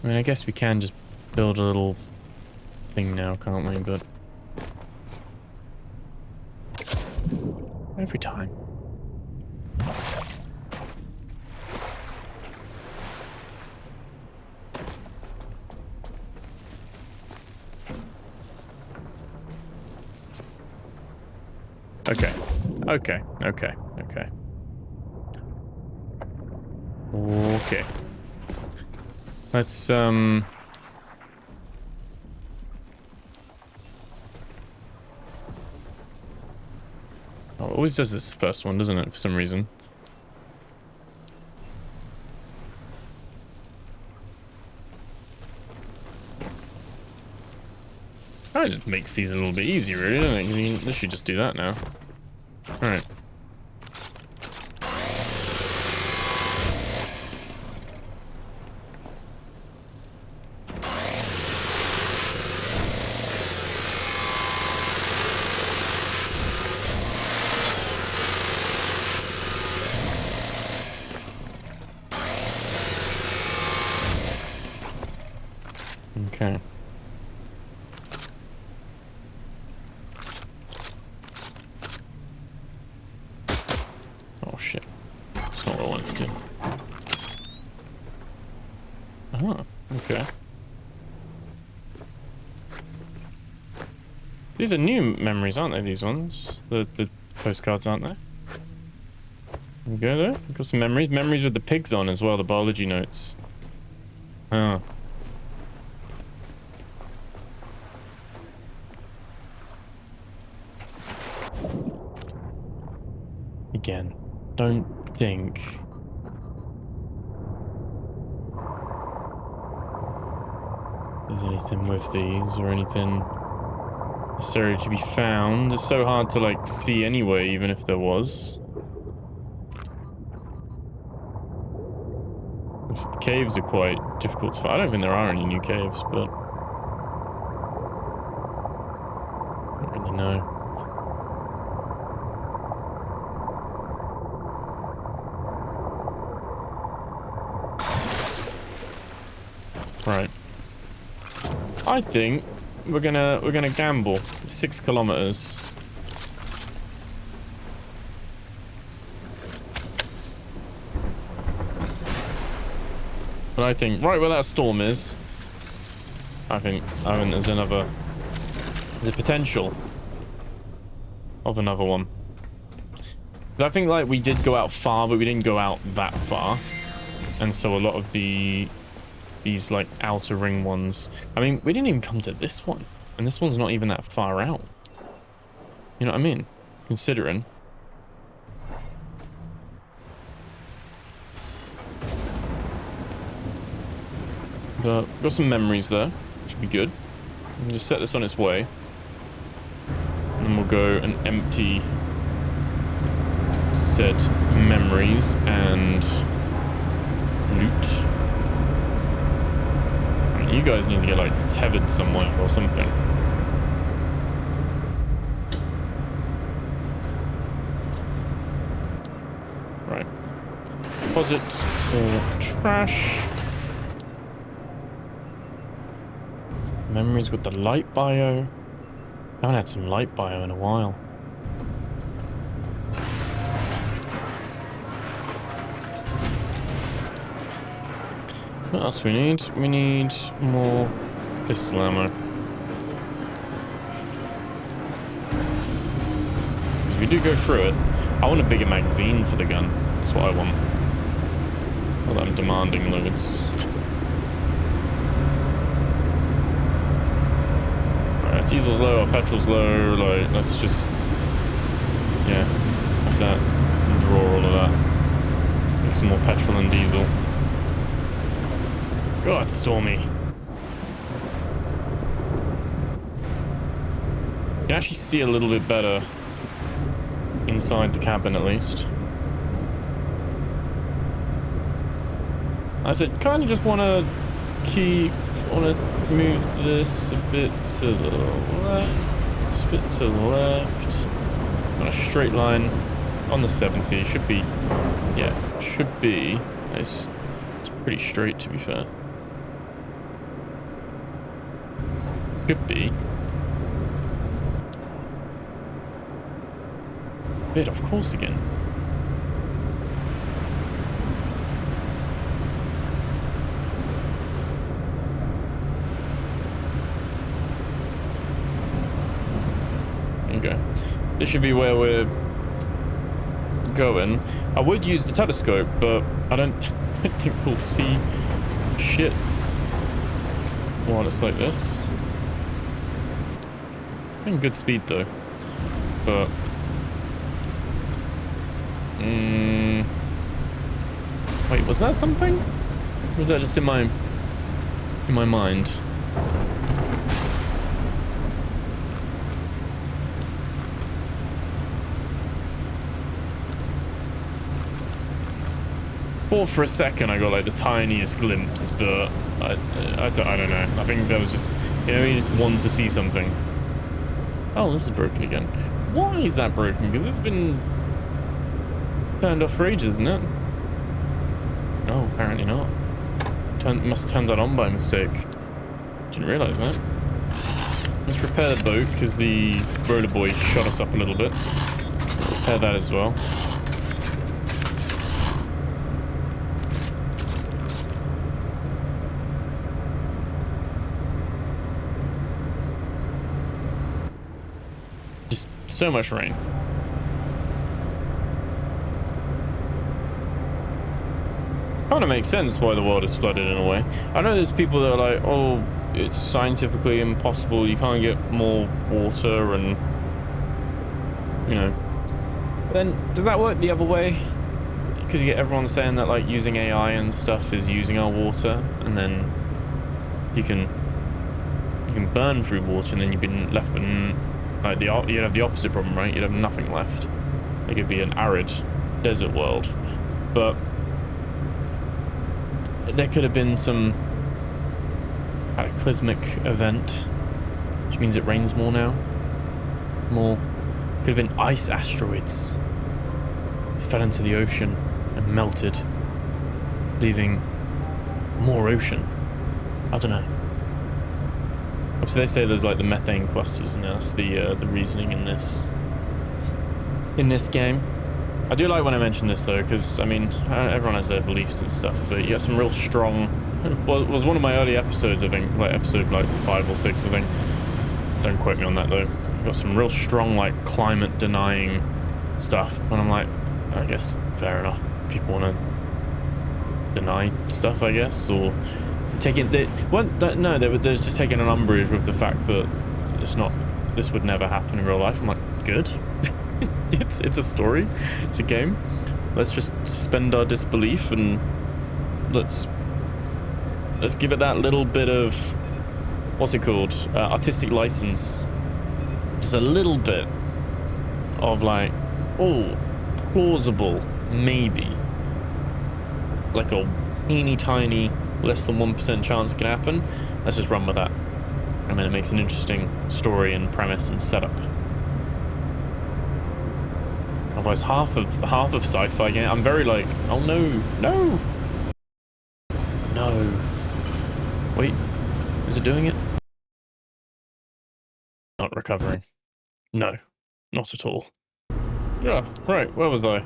Speaker 1: I mean, I guess we can just build a little thing now, can't we? But... every time. Okay. Okay. Okay. Okay. Okay. Let's, Oh, it always does this first one, doesn't it, for some reason? That just makes these a little bit easier, really, doesn't it? 'Cause you can literally just do that now. Alright. Okay. Oh shit. That's not what I wanted to do. Oh, okay. These are new memories, aren't they, these ones? The postcards, aren't they? There we go there. We've got some memories. Memories with the pigs on as well, the biology notes. Oh. Again, don't think there's anything with these or anything necessary to be found. It's so hard to like see anyway, even if there was. The caves are quite difficult to find. I don't think there are any new caves, but I don't really know. Right. I think we're gonna gamble. 6 kilometers. But I think right where that storm is, I think there's a potential of another one. I think like we did go out far, but we didn't go out that far, and so a lot of these like outer ring ones. I mean, we didn't even come to this one, and this one's not even that far out. You know what I mean? Considering. But got some memories there, which should be good. We can just set this on its way, and then we'll go and empty said memories and loot. I mean, you guys need to get like tethered somewhere or something. Right. Deposit or trash. Memories with the light bio. I haven't had some light bio in a while. What else we need? We need more pistol ammo. Because we do go through it. I want a bigger magazine for the gun. That's what I want. Not that I'm demanding loads. Alright, diesel's low, our petrol's low. Like, let's just, yeah, have that and draw all of that. Make some more petrol and diesel. God, it's stormy. You can actually see a little bit better inside the cabin, at least. I said, kind of just want to move this a bit to the left, a bit to the left. On a straight line on the 70. Should be, yeah, should be. It's pretty straight, to be fair. Could be. Bit off course again. There you go. This should be where we're going. I would use the telescope, but I don't think we'll see shit while it's like this. In good speed though, but wait, was that something? Or was that just in my mind? Thought for a second I got like the tiniest glimpse, but I don't know. I think that was just, you know, you just wanted to see something. Oh, this is broken again. Why is that broken? Because it's been turned off for ages, isn't it? No, apparently not. Must have turned that on by mistake. Didn't realise that. Let's repair the boat, because the roller boy shot us up a little bit. Repair that as well. Just so much rain. Kind of makes sense why the world is flooded in a way. I know there's people that are like, oh, it's scientifically impossible, you can't get more water, and you know. But then does that work the other way? Because you get everyone saying that like using AI and stuff is using our water, and then you can burn through water, and then you've been left with like you'd have the opposite problem, right? You'd have nothing left. It could be an arid desert world. But there could have been some cataclysmic event, which means it rains more now. Could have been ice asteroids fell into the ocean and melted, leaving more ocean. I don't know. Obviously, they say there's like the methane clusters, and that's the reasoning in this game. I do like when I mention this though, because I mean, everyone has their beliefs and stuff, but you got some real strong. Well, it was one of my early episodes, I think, like episode like 5 or 6, I think. Don't quote me on that though. You got some real strong like climate denying stuff, and I'm like, I guess fair enough. People want to deny stuff, I guess, or taking they no, they're just taking an umbrage with the fact that this would never happen in real life. I'm like, good. It's a story, it's a game. Let's just suspend our disbelief and let's give it that little bit of, what's it called, artistic license. Just a little bit of like, oh, plausible, maybe, like a teeny tiny, less than 1% chance it can happen. Let's just run with that. I mean, it makes an interesting story and premise and setup. Otherwise, half of sci-fi game, I'm very like, oh no. Wait, is it doing it? Not recovering. No, not at all. Yeah, right, where was I?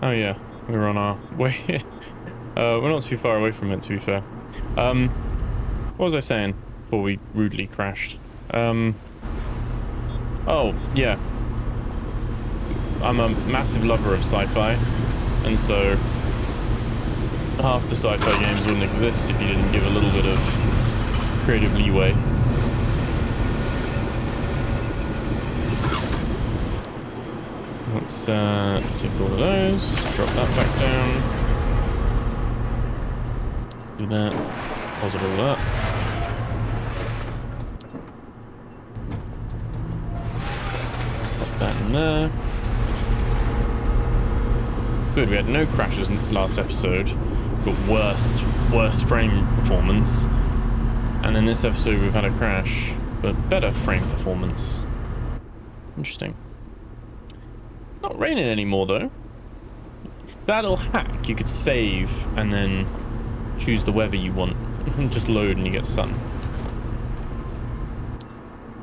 Speaker 1: Oh yeah, we were on our way. We're not too far away from it, to be fair. What was I saying before we rudely crashed? Oh, yeah. I'm a massive lover of sci-fi, and so half the sci-fi games wouldn't exist if you didn't give a little bit of creative leeway. Let's take all of those, drop that back down, do that, deposit all that. Pop that in there. Good, we had no crashes in last episode, but worst frame performance. And in this episode we've had a crash, but better frame performance. Interesting. Not raining anymore though. That little hack, you could save and then choose the weather you want. Just load and you get sun.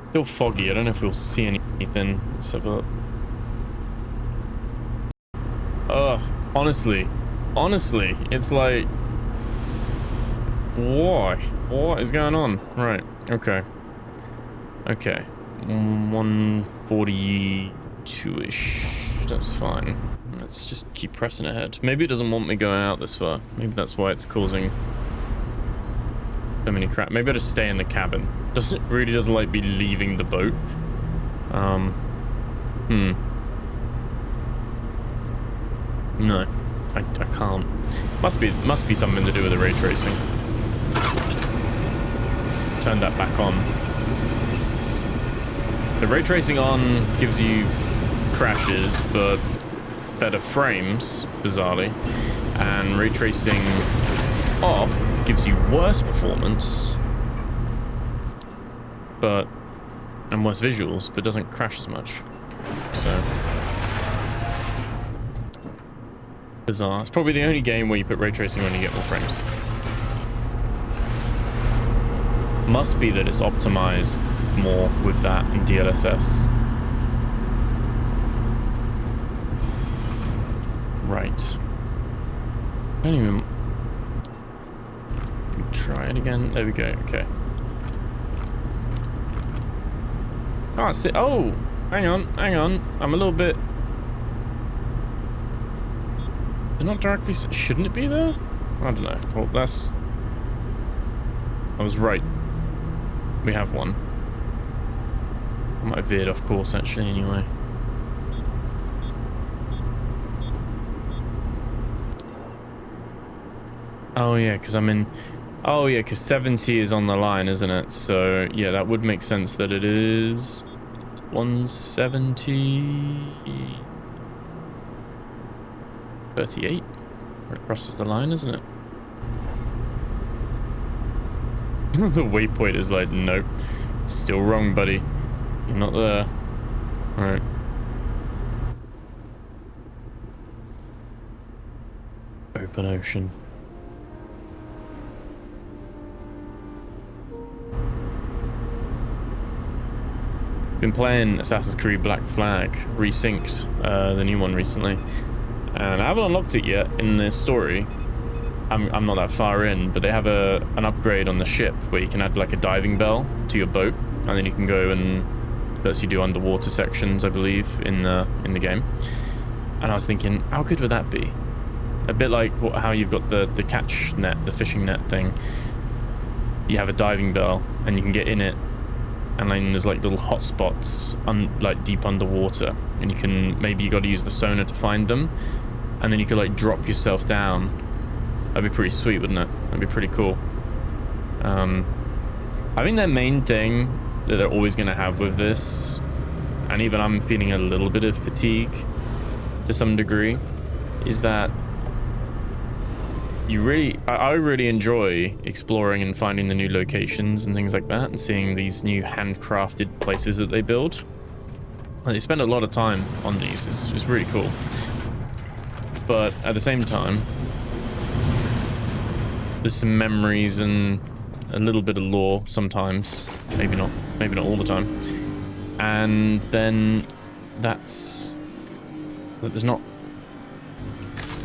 Speaker 1: Still foggy, I don't know if we'll see anything. Let's have a look. Ugh, honestly, it's like, why? What is going on? Right, okay. 142-ish. That's fine. Let's just keep pressing ahead. Maybe it doesn't want me going out this far. Maybe that's why it's causing so many crap. Maybe I'll just stay in the cabin. Really doesn't like me leaving the boat. No, I can't. Must be something to do with the ray tracing. Turn that back on. The ray tracing on gives you crashes, but better frames, bizarrely. And ray tracing off gives you worse performance, and worse visuals, but doesn't crash as much. So bizarre. It's probably the only game where you put ray tracing on and you get more frames. Must be that it's optimized more with that in DLSS. Right. I don't even... Try it again. There we go. Okay. Oh, see. Oh, hang on. I'm a little bit... They're not directly... Shouldn't it be there? I don't know. Well, that's... I was right. We have one. I might have veered off course, actually, anyway. Oh, yeah, because I'm in... Oh, yeah, because 70 is on the line, isn't it? So, yeah, that would make sense that it is 170... 38? Where it crosses the line, isn't it? The waypoint is like, nope. Still wrong, buddy. You're not there. Alright. Open ocean. Been playing Assassin's Creed Black Flag, resynced the new one recently, and I haven't unlocked it yet in the story. I'm not that far in, but they have an upgrade on the ship where you can add like a diving bell to your boat, and then you can go and lets you do underwater sections, I believe, in the game. And I was thinking, how good would that be? A bit like how you've got the catch net, the fishing net thing. You have a diving bell, and you can get in it, and then there's like little hot spots like deep underwater, and you can, maybe you got to use the sonar to find them, and then you could like drop yourself down. That'd be pretty sweet, wouldn't it? That'd be pretty cool. I think their main thing that they're always going to have with this, and even I'm feeling a little bit of fatigue to some degree, is that I really enjoy exploring and finding the new locations and things like that, and seeing these new handcrafted places that they build. And they spend a lot of time on these. It's really cool. But at the same time, there's some memories and a little bit of lore sometimes. Maybe not all the time. And then there's not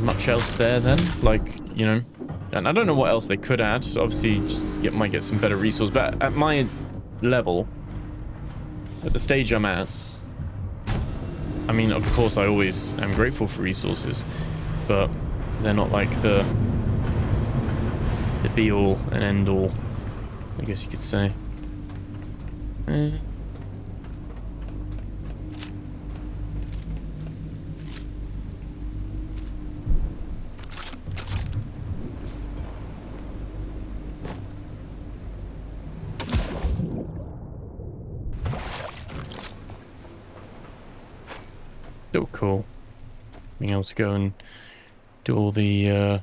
Speaker 1: much else there then, like, you know. And I don't know what else they could add. So obviously might get some better resources, but at my level, at the stage I'm at, I mean, of course I always am grateful for resources, but they're not like the be all and end all, I guess you could say. Still cool being able to go and do all the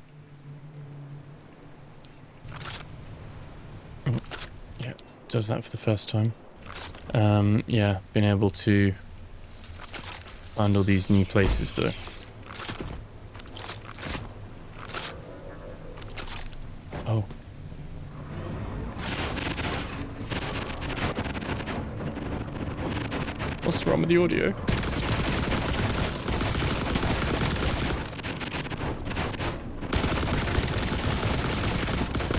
Speaker 1: yeah, does that for the first time. Yeah, being able to find all these new places though. Oh. What's wrong with the audio?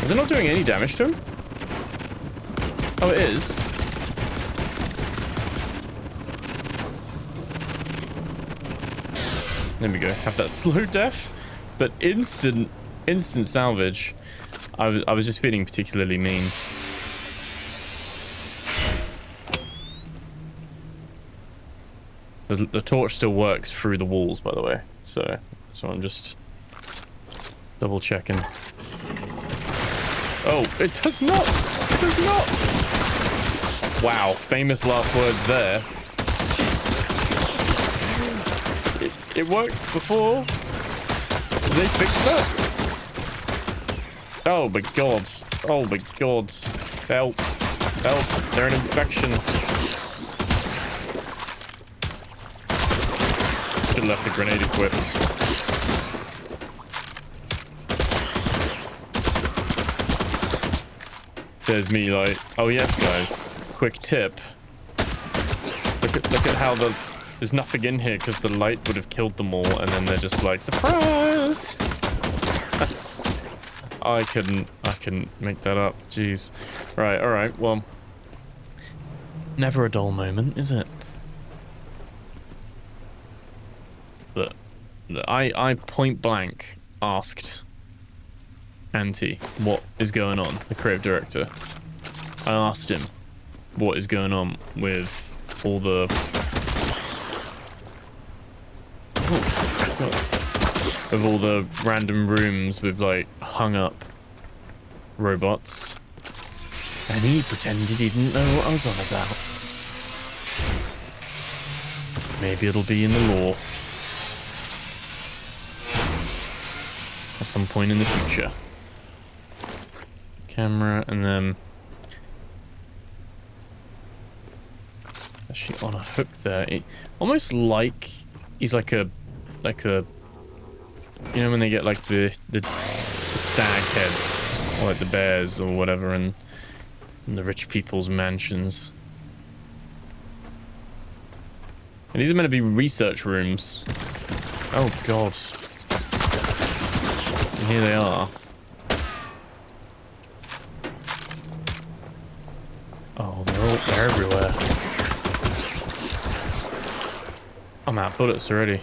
Speaker 1: Is it not doing any damage to him? Oh, it is. There we go. Have that slow death, but instant salvage. I was just feeling particularly mean. The torch still works through the walls, by the way. So I'm just double checking. Oh, it does not. It does not. Wow, famous last words there. It worked before. They fixed that. Oh my god. Oh my god. Help. Help. They're an infection. Should have left the grenade equipped. There's me like, oh yes guys, quick tip. Look at how there's nothing in here because the light would have killed them all, and then they're just like, surprise! I couldn't make that up. Jeez. Right, alright, well. Never a dull moment, is it? But I point blank asked Anti what is going on, the creative director. I asked him what is going on with all the of all the random rooms with like hung up robots, and he pretended he didn't know what I was on about. Maybe it'll be in the lore at some point in the future. Camera, and then actually on a hook there. It, almost like he's like a you know when they get like the stag heads, or like the bears or whatever in the rich people's mansions. And these are meant to be research rooms. Oh god. And here they are. Oh, they're everywhere. I'm out of bullets already.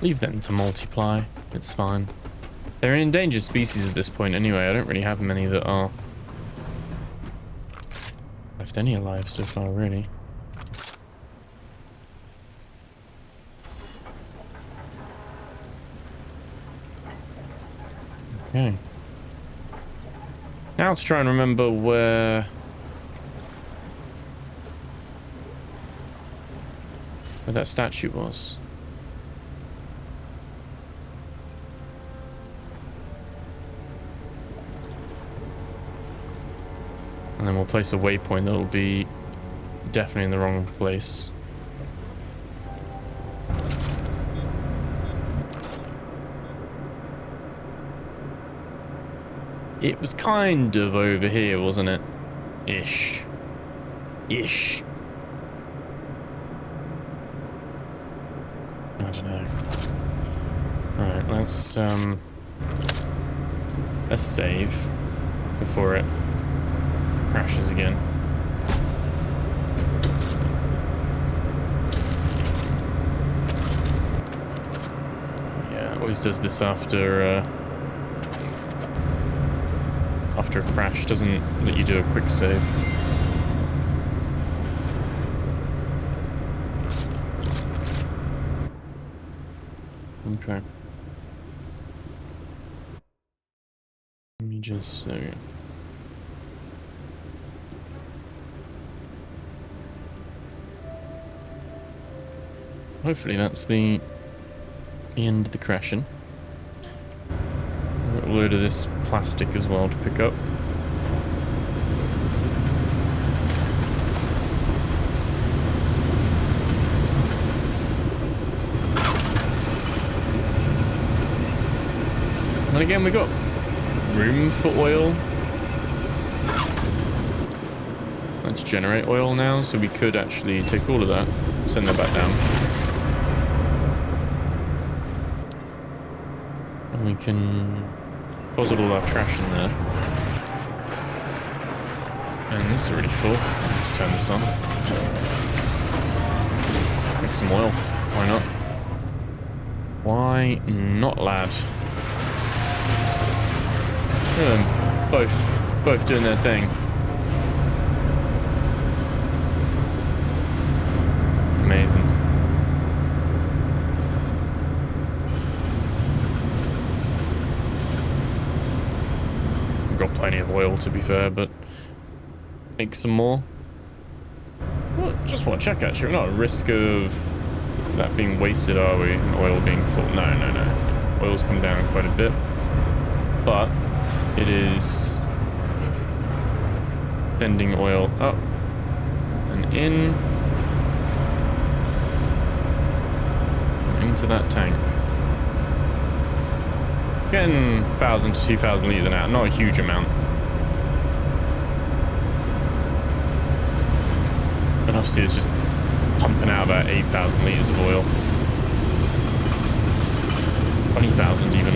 Speaker 1: Leave them to multiply. It's fine. They're an endangered species at this point anyway. I don't really have many that are left any alive so far, really. Okay. Now to try and remember where that statue was. And then we'll place a waypoint that'll be definitely in the wrong place. It was kind of over here, wasn't it? Ish. Ish. I don't know. Alright, let's save before it crashes again. Yeah, it always does this after a crash, doesn't let you do a quick save. Okay. Let me just there we go. Hopefully that's the end of the crashing. I've got a load of this plastic as well to pick up. And again, we got room for oil. Let's generate oil now, so we could actually take all of that, send that back down. And we can deposit all our trash in there. And this is already full. Just turn this on. Make some oil. Why not? Why not, lad? Both doing their thing. Amazing. Got plenty of oil, to be fair, but make some more. Well, just want to check, actually. We're not at risk of that being wasted, are we? And oil being full. No. Oil's come down quite a bit. But it is sending oil up and in into that tank. Getting 1,000 to 2,000 litres now, not a huge amount. And obviously it's just pumping out about 8,000 litres of oil. 20,000 even.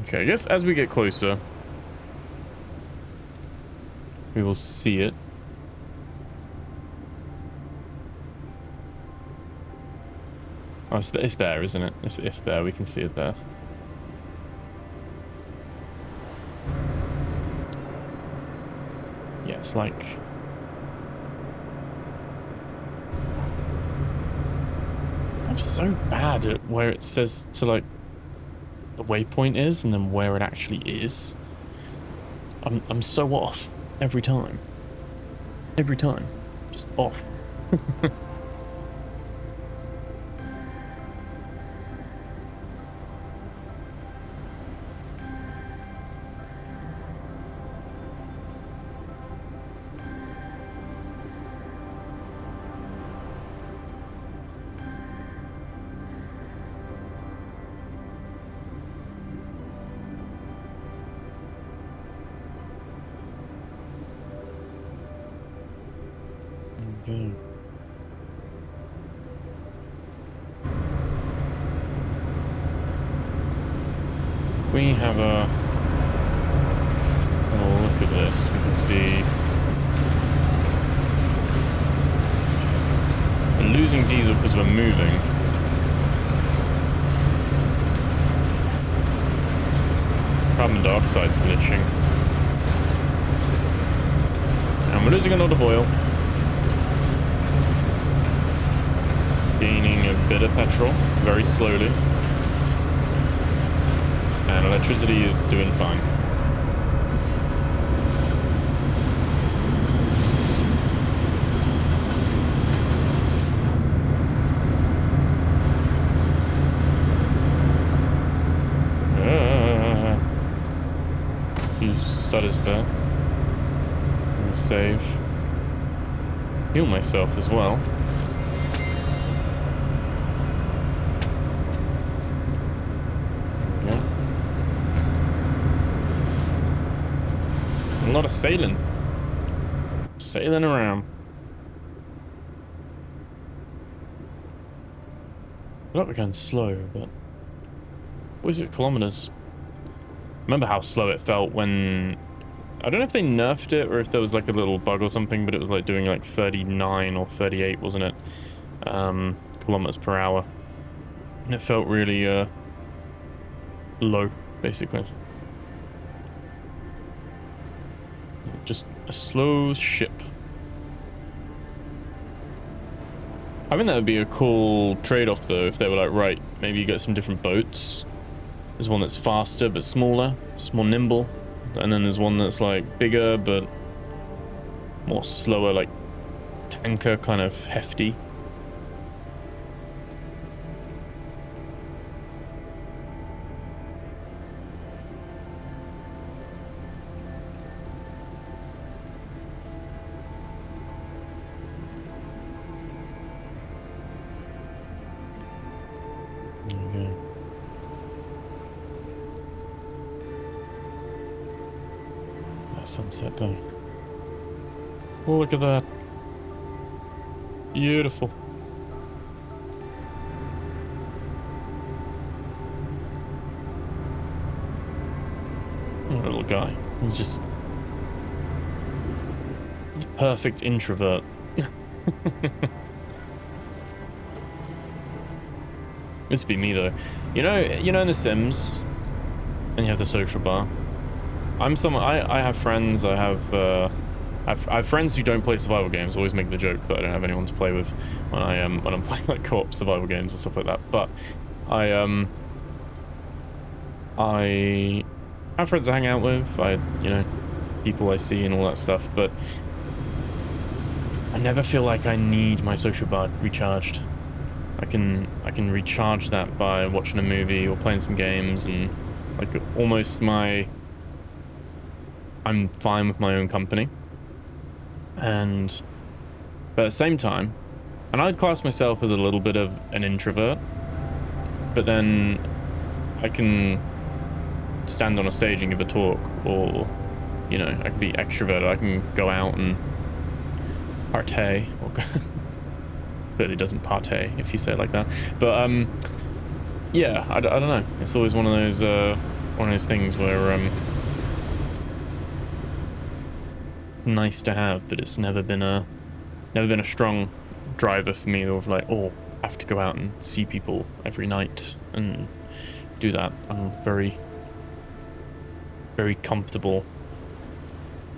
Speaker 1: Okay, I guess as we get closer, we will see it. Oh, it's there, isn't it? It's there. We can see it there. Yeah, it's like... I'm so bad at where it says to, like, the waypoint is and then where it actually is. I'm so off every time. Every time. Just off. Okay. We have a... Oh, look at this. We can see... We're losing diesel because we're moving. Carbon dioxide's glitching. And we're losing a lot of oil. Gaining a bit of petrol, very slowly. And electricity is doing fine. Few stutters there. I'm gonna save. Heal myself as well. A lot of sailing around. I feel like we're going slow, but what is it, kilometers? Remember how slow it felt when I don't know if they nerfed it or if there was like a little bug or something, but it was like doing like 39 or 38, wasn't it? Kilometers per hour, and it felt really low, basically. Just a slow ship. I think that would be a cool trade-off, though, if they were like, right, maybe you get some different boats. There's one that's faster but smaller, just more nimble. And then there's one that's like bigger but more slower, like tanker, kind of hefty. Sunset though. Oh, look at that. Beautiful. Oh, little guy. He's just the perfect introvert. This would be me though. You know in The Sims, and you have the social bar. I'm someone. I have friends. I have friends who don't play survival games. Always make the joke that I don't have anyone to play with when I'm playing like co-op survival games and stuff like that. But I have friends I hang out with. People I see and all that stuff. But I never feel like I need my social bar recharged. I can recharge that by watching a movie or playing some games, and like almost I'm fine with my own company. But at the same time, and I'd class myself as a little bit of an introvert, but then I can stand on a stage and give a talk, or I can be extroverted. I can go out and partay, or clearly doesn't partay if you say it like that, but yeah, I don't know. It's always one of those things where nice to have, but it's never been a strong driver for me of like, oh, I have to go out and see people every night and do that. I'm very, very comfortable,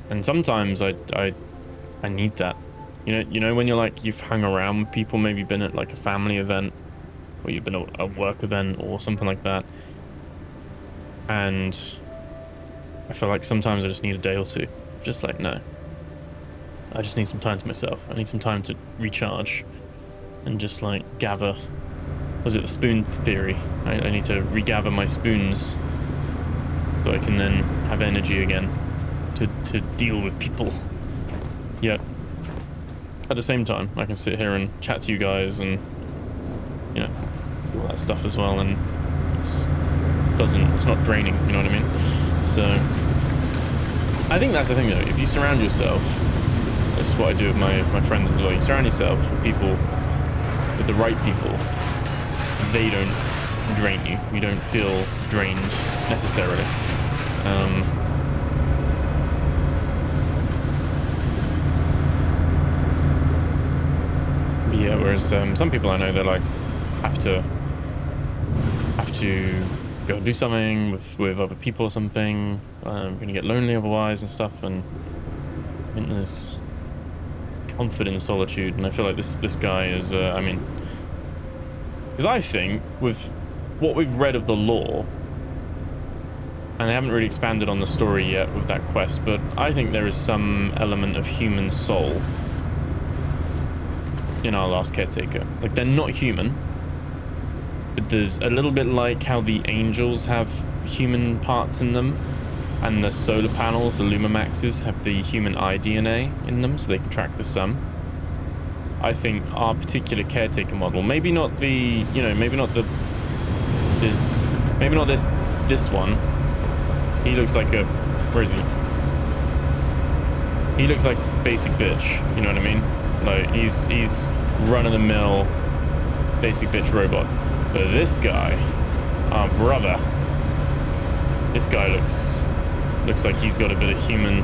Speaker 1: and sometimes I need that. You know when you're like, you've hung around with people, maybe been at like a family event, or you've been at a work event or something like that, and I feel like sometimes I just need a day or two. Just like, no, I just need some time to myself. I need some time to recharge and just like gather. Was it the spoon theory? I need to regather my spoons so I can then have energy again to deal with people. Yet at the same time, I can sit here and chat to you guys and do all that stuff as well, and it's not draining. You know what I mean? So I think that's the thing though. If you surround yourself, this is what I do with my friends as well. You surround yourself with people, with the right people. They don't drain you. You don't feel drained necessarily. Yeah, whereas some people I know, they're like have to go do something with other people or something. Gonna get lonely otherwise and stuff. And I think there's comfort in solitude, and I feel like this guy is. Because I think with what we've read of the lore, and they haven't really expanded on the story yet with that quest, but I think there is some element of human soul in our Last Caretaker. Like, they're not human, but there's a little bit like how the angels have human parts in them, and the solar panels, the Lumamaxes, have the human iDNA in them, so they can track the sun. I think our particular caretaker model, maybe not the, maybe not this one. He looks like a, where is he? He looks like basic bitch, you know what I mean? Like, he's run-of-the-mill basic bitch robot. But this guy, our brother, this guy looks like he's got a bit of human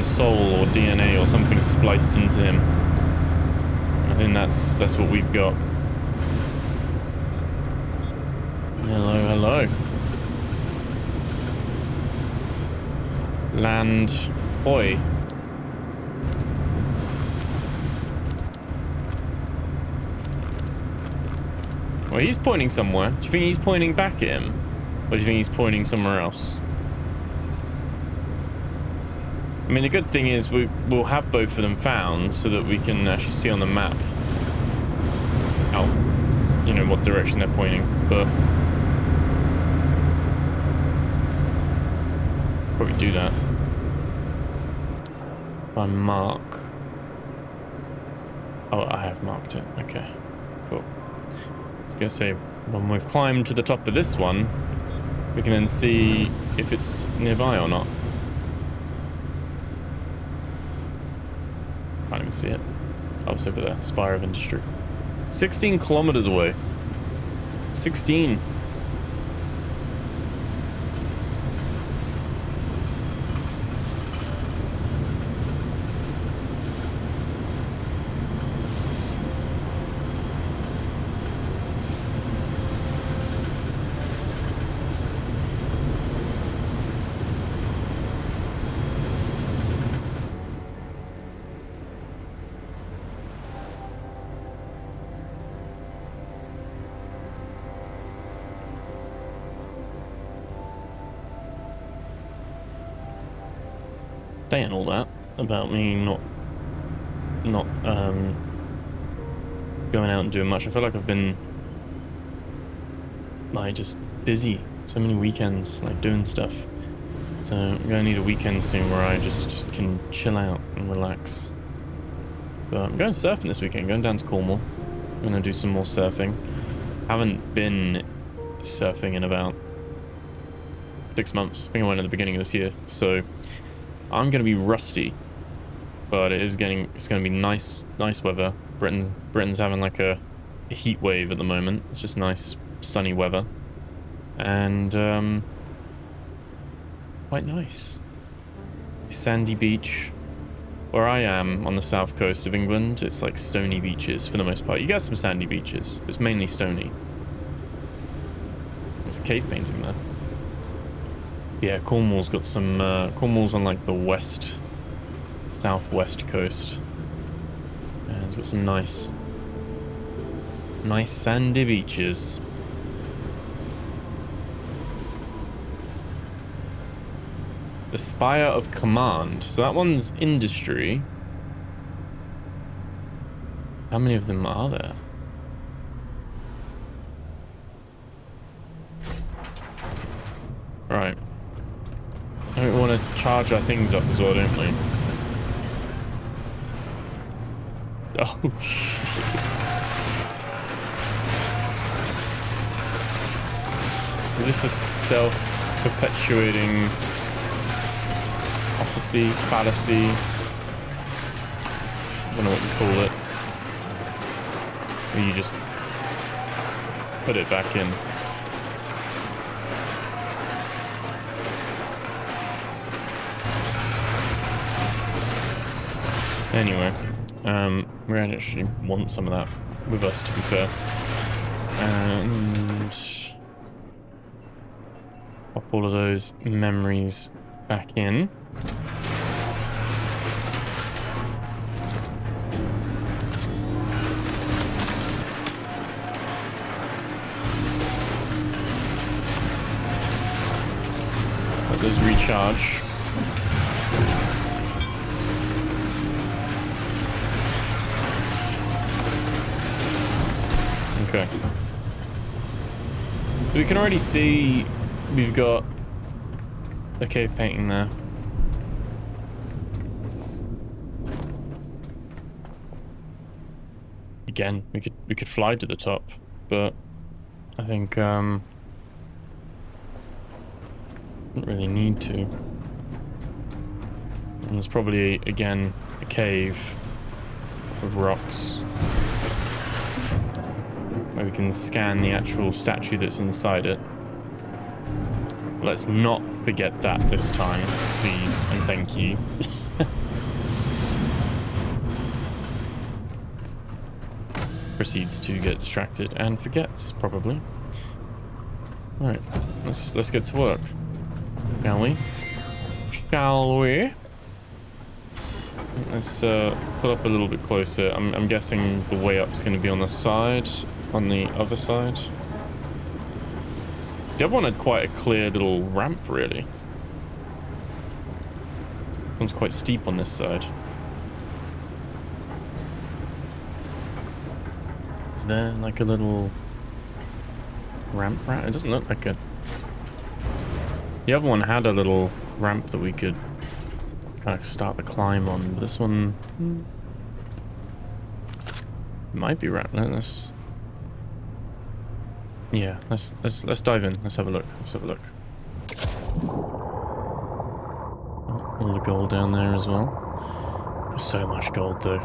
Speaker 1: soul or DNA or something spliced into him. I think that's what we've got. Hello. Land, oi. Well, he's pointing somewhere. Do you think he's pointing back at him? Or do you think he's pointing somewhere else? I mean, the good thing is we'll have both of them found so that we can actually see on the map what direction they're pointing, but probably do that by mark. Oh, I have marked it. Okay, cool. I was gonna say, when we've climbed to the top of this one, we can then see if it's nearby or not. Can't even see it. Oh, it's over there. Spire of Industry. 16 kilometers away. 16. Saying all that about me not going out and doing much. I feel like I've been like just busy. So many weekends, like doing stuff. So I'm gonna need a weekend soon where I just can chill out and relax. But I'm going surfing this weekend. Going down to Cornwall. I'm gonna do some more surfing. Haven't been surfing in about 6 months. I think I went at the beginning of this year. So I'm gonna be rusty, but it's gonna be nice weather. Britain's having like a heat wave at the moment. It's just nice sunny weather, and quite nice. Sandy beach. Where I am on the south coast of England, it's like stony beaches for the most part. You get some sandy beaches, but it's mainly stony. There's a cave painting there. Yeah, Cornwall's got some, Cornwall's on like the southwest coast. And it's got some nice sandy beaches. The Spire of Command. So that one's industry. How many of them are there? Right. We want to charge our things up as well, don't we? Oh, shit. Is this a self-perpetuating prophecy, fallacy? I don't know what you call it. Or you just put it back in. Anyway, we actually want some of that with us, to be fair. And pop all of those memories back in. Let those recharge. Okay. We can already see we've got a cave painting there. Again, we could fly to the top, but I think don't really need to. And there's probably again a cave of rocks. Where we can scan the actual statue that's inside it. Let's not forget that this time, please, and thank you. Proceeds to get distracted and forgets, probably. Alright, let's get to work. Shall we? Shall we? Let's pull up a little bit closer. I'm guessing the way up's going to be on the side. On the other side. The other one had quite a clear little ramp, really. One's quite steep on this side. Is there like a little ramp? It doesn't look like a... The other one had a little ramp that we could kind of start the climb on. But this one might be rampless. Yeah, let's dive in. Let's have a look. Let's have a look. Oh, all the gold down there as well. Got so much gold though.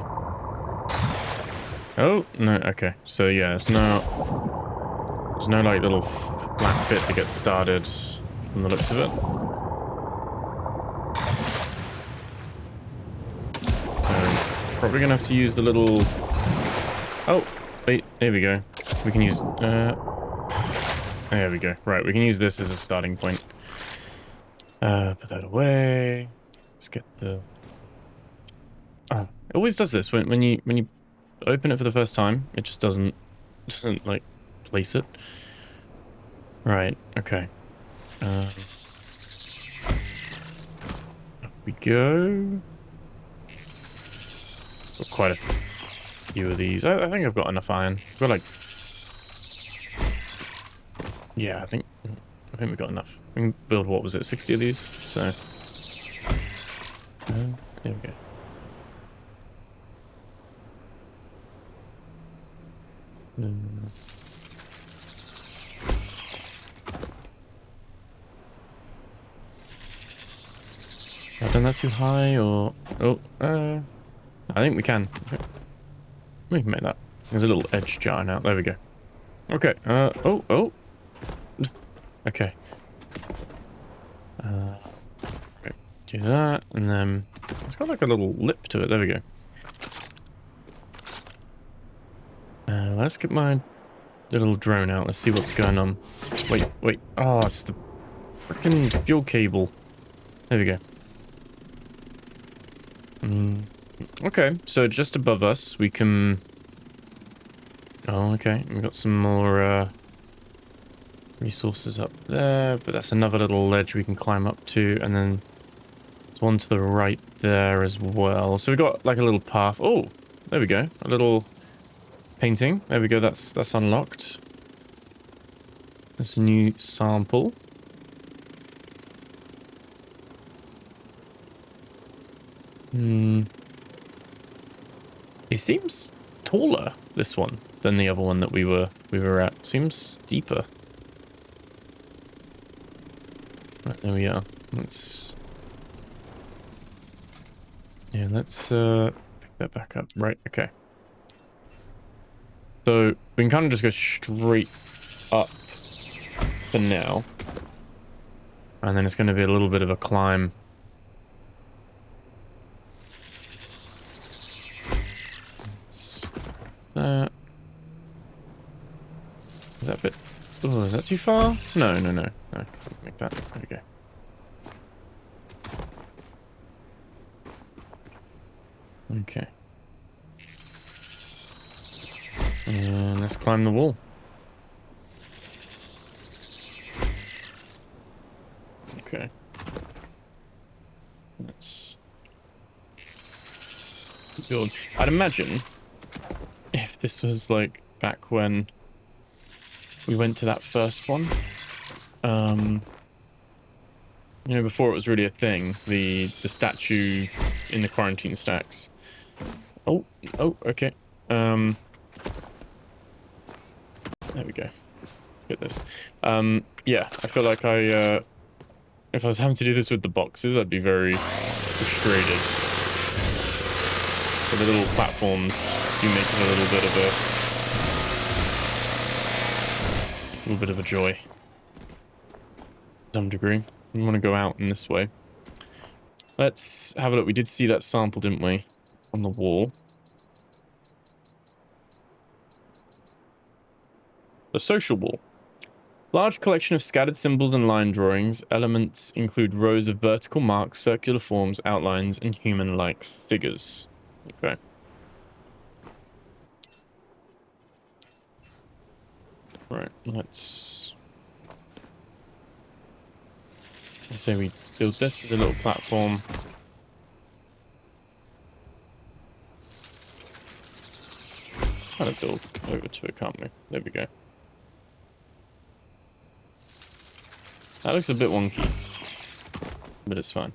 Speaker 1: Oh, no, okay. So yeah, there's no like little flat bit to get started from the looks of it. Probably gonna have to use the little... Oh, wait, there we go. We can use... There we go. Right, we can use this as a starting point. Put that away. Let's get the... Oh, it always does this when you open it for the first time. It just doesn't like place it. Right. Okay. Up we go. Got quite a few of these. I think I've got enough iron. I've got like... Yeah, I think we've got enough. We can build, what was it, 60 of these? So... there we go. Have I done that too high, or... Oh, I think we can. We can make that. There's a little edge jar now. There we go. Okay, oh! Okay. Do that, and then... It's got like a little lip to it. There we go. Let's get my little drone out. Let's see what's going on. Wait. Oh, it's the freaking fuel cable. There we go. Okay, so just above us, we can... Oh, okay. We've got some more resources up there, but that's another little ledge we can climb up to, and then there's one to the right there as well. So we've got like a little path. Oh, there we go. A little painting. There we go. That's unlocked. There's a new sample. It seems taller, this one, than the other one that we were at. Seems deeper. Right, there we are. Let's pick that back up. Right, okay. So we can kind of just go straight up for now. And then it's going to be a little bit of a climb. That. Is that a bit... Oh, is that too far? No. Make that. There we go. Okay. And let's climb the wall. Okay. Let's build. I'd imagine if this was like back when we went to that first one, you know, before it was really a thing, the statue in the quarantine stacks. Oh, okay. There we go. Let's get this. Yeah, I feel like if I was having to do this with the boxes, I'd be very frustrated. But the little platforms do make it a little bit of a joy. To some degree. We want to go out in this way. Let's have a look. We did see that sample, didn't we? On the wall. The social wall. Large collection of scattered symbols and line drawings. Elements include rows of vertical marks, circular forms, outlines, and human-like figures. Okay. Right, let's say we build this as a little platform. Kind of build over to it, can't we? There we go. That looks a bit wonky, but it's fine.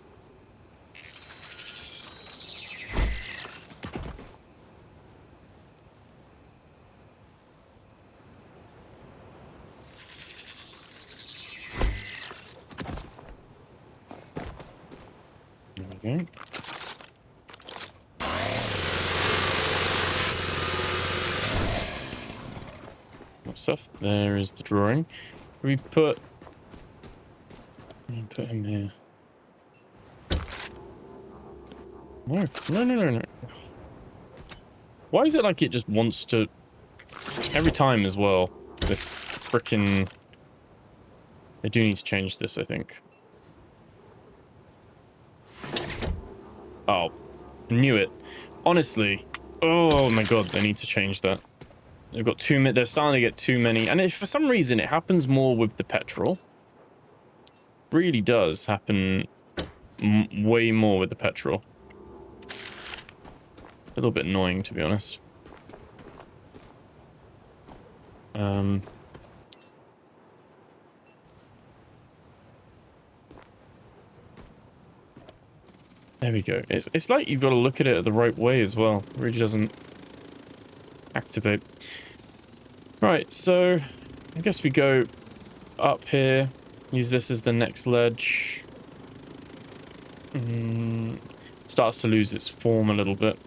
Speaker 1: There we go. stuff. There is the drawing. We put him here. No. Why is it like it just wants to every time as well? This frickin'. I do need to change this, I think. Oh, knew it. Honestly, oh my god, I need to change that. They've got they're starting to get too many, and for some reason it happens more with the petrol. Really does happen way more with the petrol. A little bit annoying, to be honest. There we go. It's like you've got to look at it the right way as well. It really doesn't activate. Right, so I guess we go up here. Use this as the next ledge. Starts to lose its form a little bit.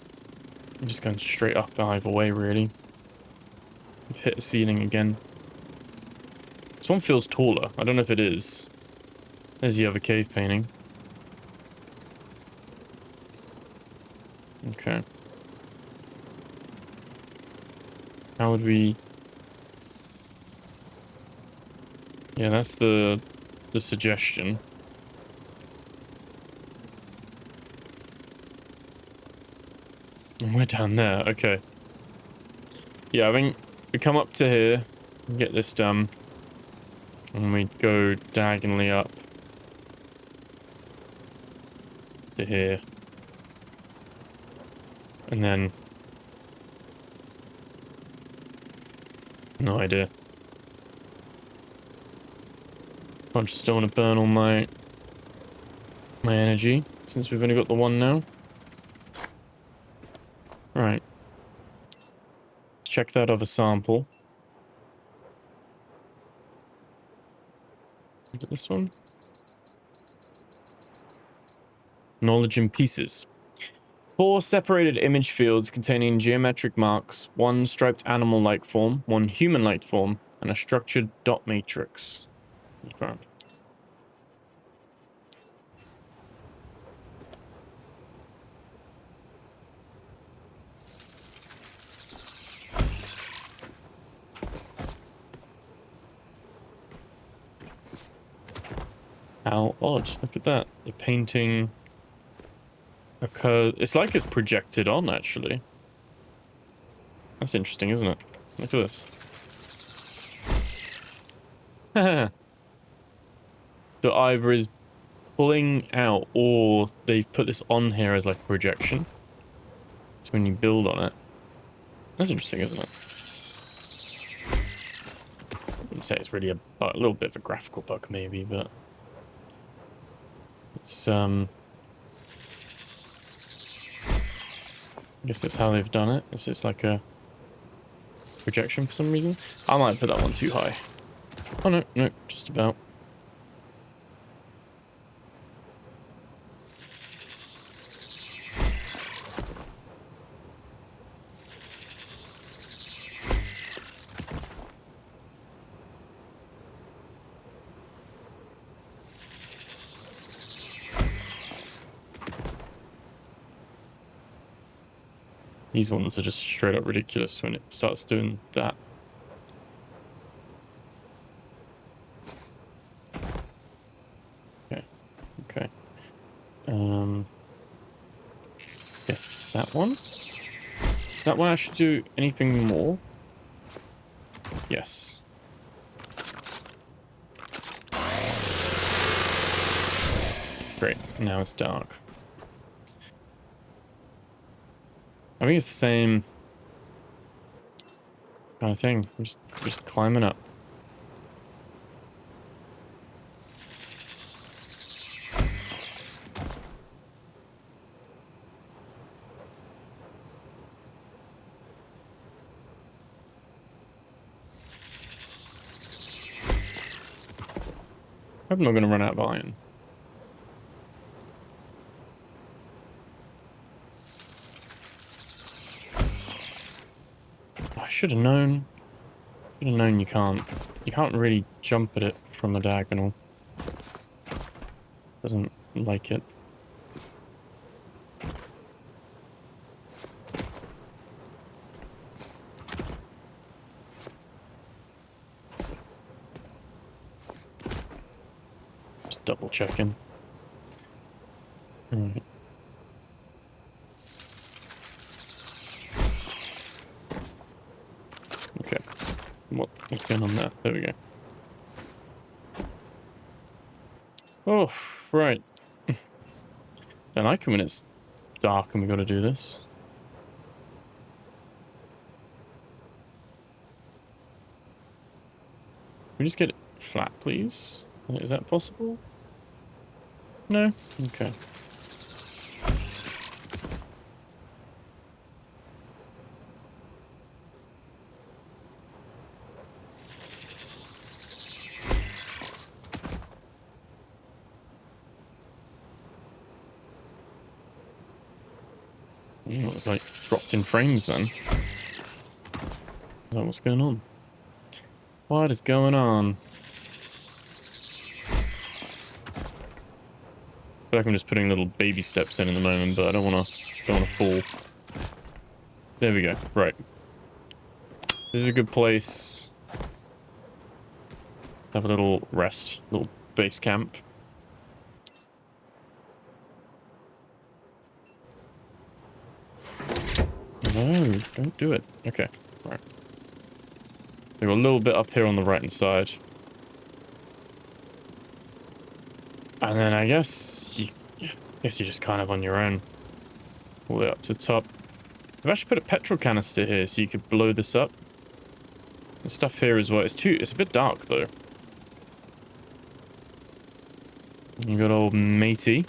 Speaker 1: I'm just going straight up either way, really. Hit the ceiling again. This one feels taller. I don't know if it is. There's the other cave painting. Okay. How would we... Yeah, that's the suggestion. We're down there, okay. Yeah, I think we come up to here, get this done, and we go diagonally up to here. And then... No idea. I just don't want to burn all my energy, since we've only got the one now. Right. Check that other sample. Is it this one? Knowledge in pieces. 4 separated image fields containing geometric marks, 1 striped animal-like form, 1 human-like form, and a structured dot matrix. Okay. How odd. Look at that. The painting occurs. It's like it's projected on, actually. That's interesting, isn't it? Look at this. So either is pulling out, or they've put this on here as like a projection. So when you build on it. That's interesting, isn't it? I wouldn't say it's really a little bit of a graphical bug, maybe, but... It's, I guess that's how they've done it. It's just like a projection for some reason. I might put that one too high. Oh, no, just about. These ones are just straight up ridiculous when it starts doing that. Okay. Yes, that one. Does that one actually do anything more? Yes. Great, now it's dark. I think it's the same kind of thing. I'm just climbing up. I'm not going to run out of iron. I should have known. Should have known you can't. You can't really jump at it from a diagonal. Doesn't like it. Just double checking. Alright. Okay. What's going on there? There we go. Oh, right. Don't like it when it's dark and we gotta do this. Can we just get it flat, please? Is that possible? No? Okay. Oh, it's like dropped in frames then. Is that what's going on? What is going on? I feel like I'm just putting little baby steps in the moment, but I don't wanna fall. There we go. Right. This is a good place. Have a little rest, little base camp. No, don't do it. Okay, right. We got a little bit up here on the right-hand side. And then I guess you're just kind of on your own. All the way up to the top. I've actually put a petrol canister here so you could blow this up. The stuff here as well. It's a bit dark though. You got old matey.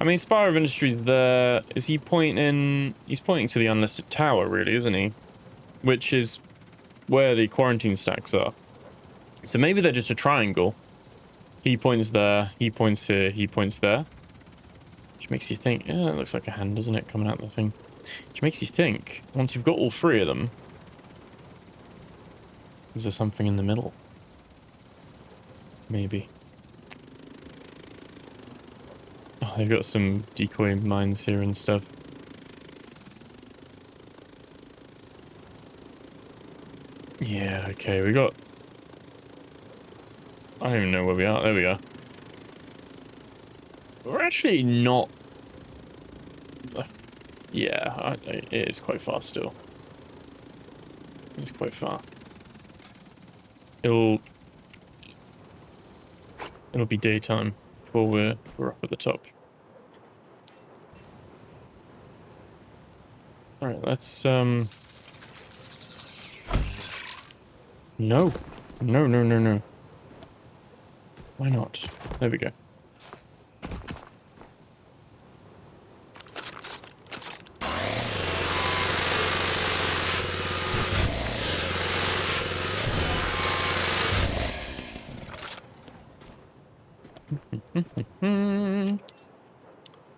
Speaker 1: I mean, Spire of Industry's there. Is he pointing? He's pointing to the unlisted tower, really, isn't he? Which is where the quarantine stacks are. So maybe they're just a triangle. He points there, he points here, he points there. Which makes you think, yeah, it looks like a hand, doesn't it, coming out of the thing? Which makes you think, once you've got all three of them, is there something in the middle? Maybe. Oh, they've got some decoy mines here and stuff. Yeah, okay, we got... I don't even know where we are. There we are. We're actually not... Yeah, it is quite far still. It's quite far. It'll be daytime before we're up at the top. Alright, let's No. No. Why not? There we go.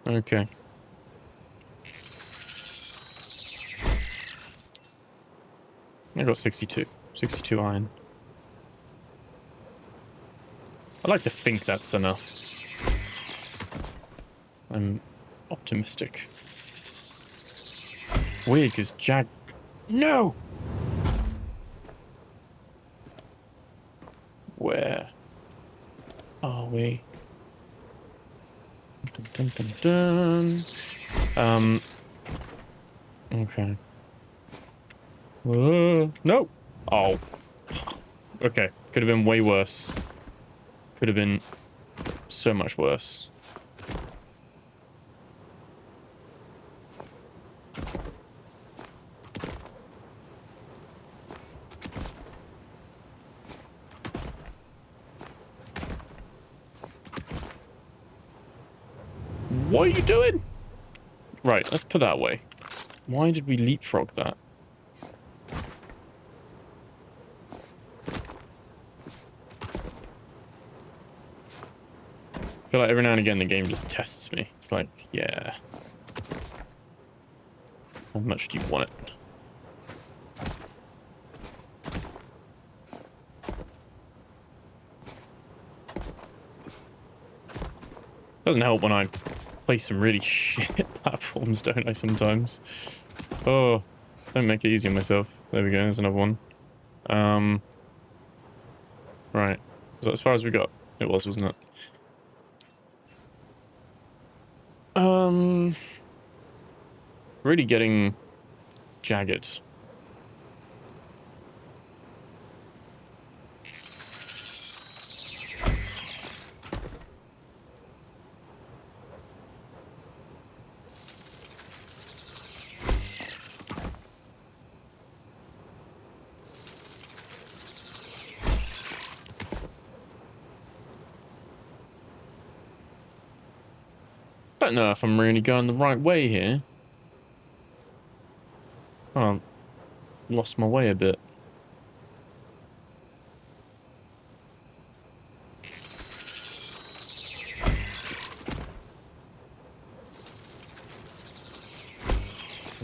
Speaker 1: Okay. I got 62. 62 iron. I'd like to think that's enough. I'm optimistic. Weird, because No! Where are we? Dun, dun, dun, dun. Okay. No! Oh. Okay. Could have been way worse. Could have been so much worse. What are you doing? Right, let's put that away. Why did we leapfrog that? I feel like every now and again the game just tests me. It's like, yeah. How much do you want it? Doesn't help when I place some really shit platforms, don't I, sometimes? Oh, don't make it easy on myself. There we go, there's another one. Right. Was that as far as we got? It was, wasn't it? Really getting jagged. Don't know if I'm really going the right way here. Oh, lost my way a bit.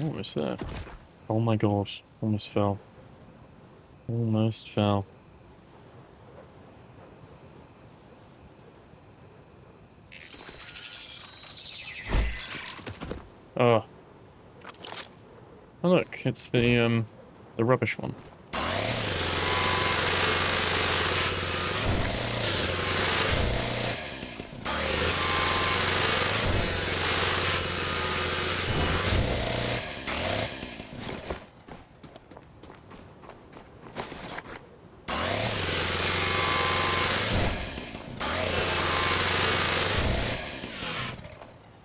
Speaker 1: Almost there. Oh my god, almost fell. Almost fell. Oh. Oh look, it's the rubbish one.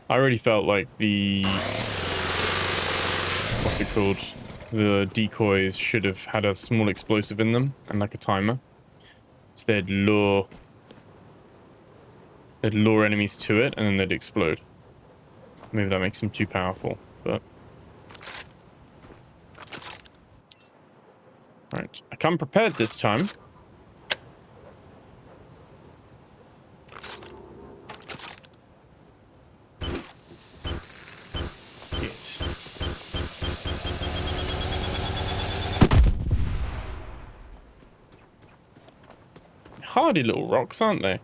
Speaker 1: I already felt like the... what's it called? The decoys should have had a small explosive in them and like a timer. So they'd lure enemies to it and then they'd explode. Maybe that makes them too powerful, but... Alright, I come prepared this time. Hardy little rocks, aren't they?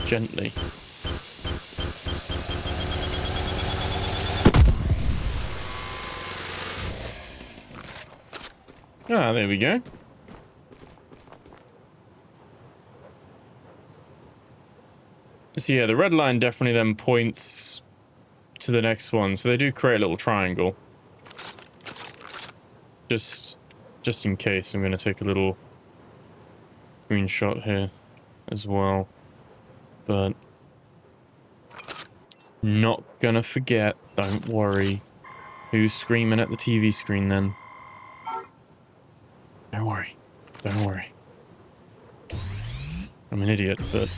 Speaker 1: Gently. Ah, there we go. So yeah, the red line definitely then points to the next one. So they do create a little triangle. Just in case, I'm going to take a little screenshot here as well. But not gonna forget, don't worry. Who's screaming at the TV screen then? Don't worry. Don't worry. I'm an idiot, but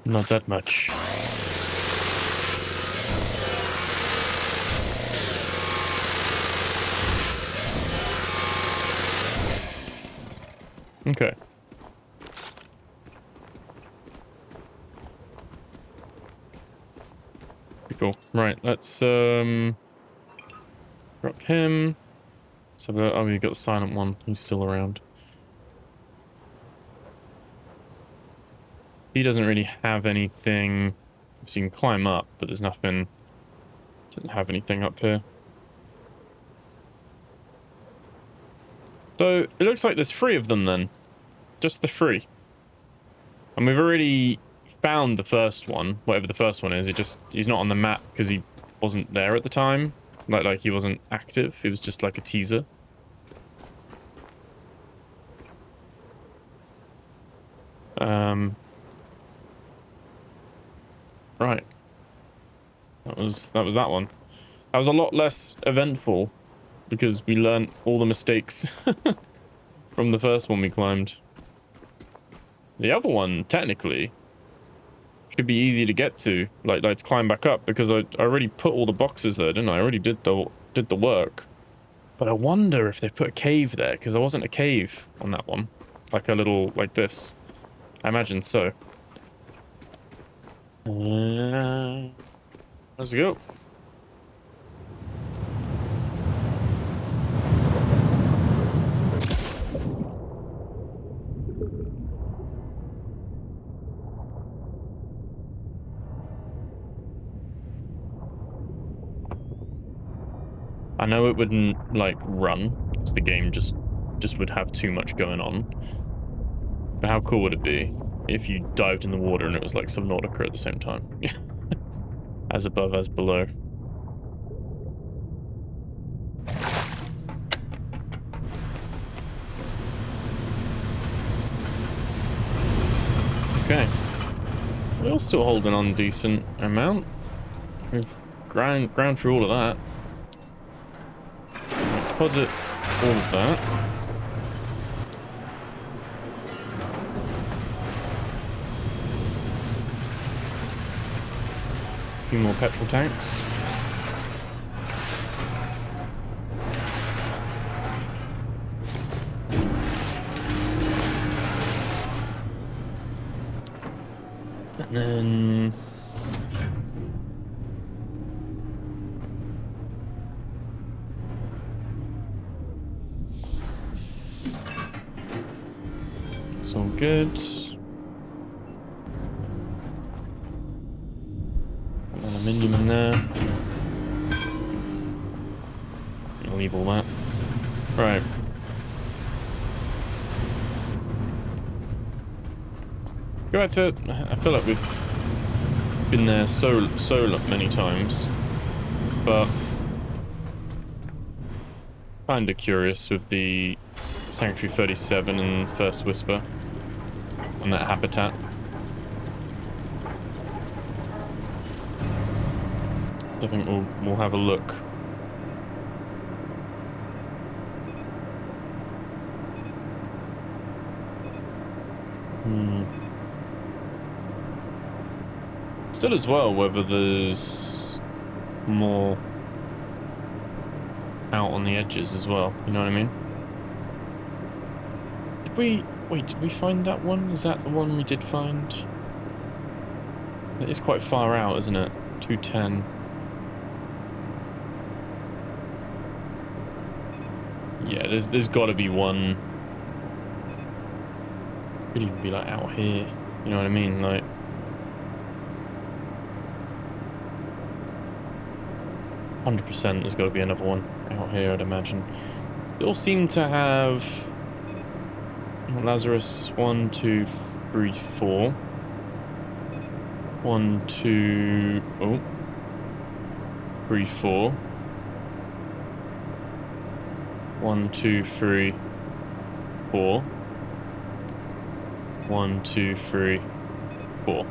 Speaker 1: not that much. Okay. Cool. Right, let's drop him. So oh, we got the silent one. He's still around. He doesn't really have anything. So you can climb up, but there's nothing. Doesn't have anything up here. So it looks like there's 3 of them then. Just the 3. And we've already found the first one, whatever the first one is. He's not on the map because he wasn't there at the time. Like he wasn't active. It was just like a teaser. Right. That was that one. That was a lot less eventful because we learned all the mistakes from the first one we climbed. The other one, technically, should be easy to get to, like to climb back up, because I already put all the boxes there, didn't I? I already did the work. But I wonder if they put a cave there, because there wasn't a cave on that one. Like a little, like this. I imagine so. Let's go. I know it wouldn't, like, run, because the game just would have too much going on. But how cool would it be if you dived in the water and it was like Subnautica at the same time? As above, as below. Okay. We're all still holding on decent amount. We've ground through all of that. Deposit all of that. A few more petrol tanks. And then it's all good. Aluminium in there. I'll leave all that. Right. Go back to. I feel like we've been there so many times, but kinda curious with the Sanctuary 37 and First Whisper and that habitat. I think we'll have a look. Still as well, whether there's more out on the edges as well, you know what I mean? Did we find that one? Is that the one we did find? It is quite far out, isn't it? 210. Yeah, there's got to be one. Could even be like out here. You know what I mean? Like, %. There's got to be another one out here, I'd imagine. They all seem to have Lazarus 1, 2, 3, 4. 1, 2. Oh, 3, 4. 1, 2, 3, 4. 1, 2, 3, 4.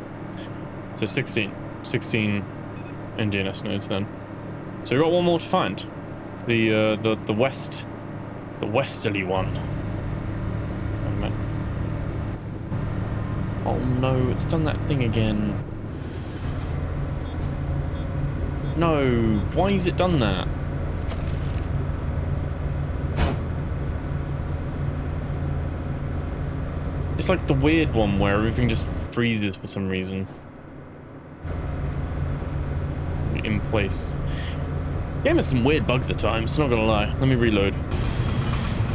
Speaker 1: So 16 NDNS nodes then. So we've got one more to find. The westerly one. Oh no, it's done that thing again. No, why has it done that? It's like the weird one where everything just freezes for some reason. In place. Game has some weird bugs at times, not gonna lie. Let me reload.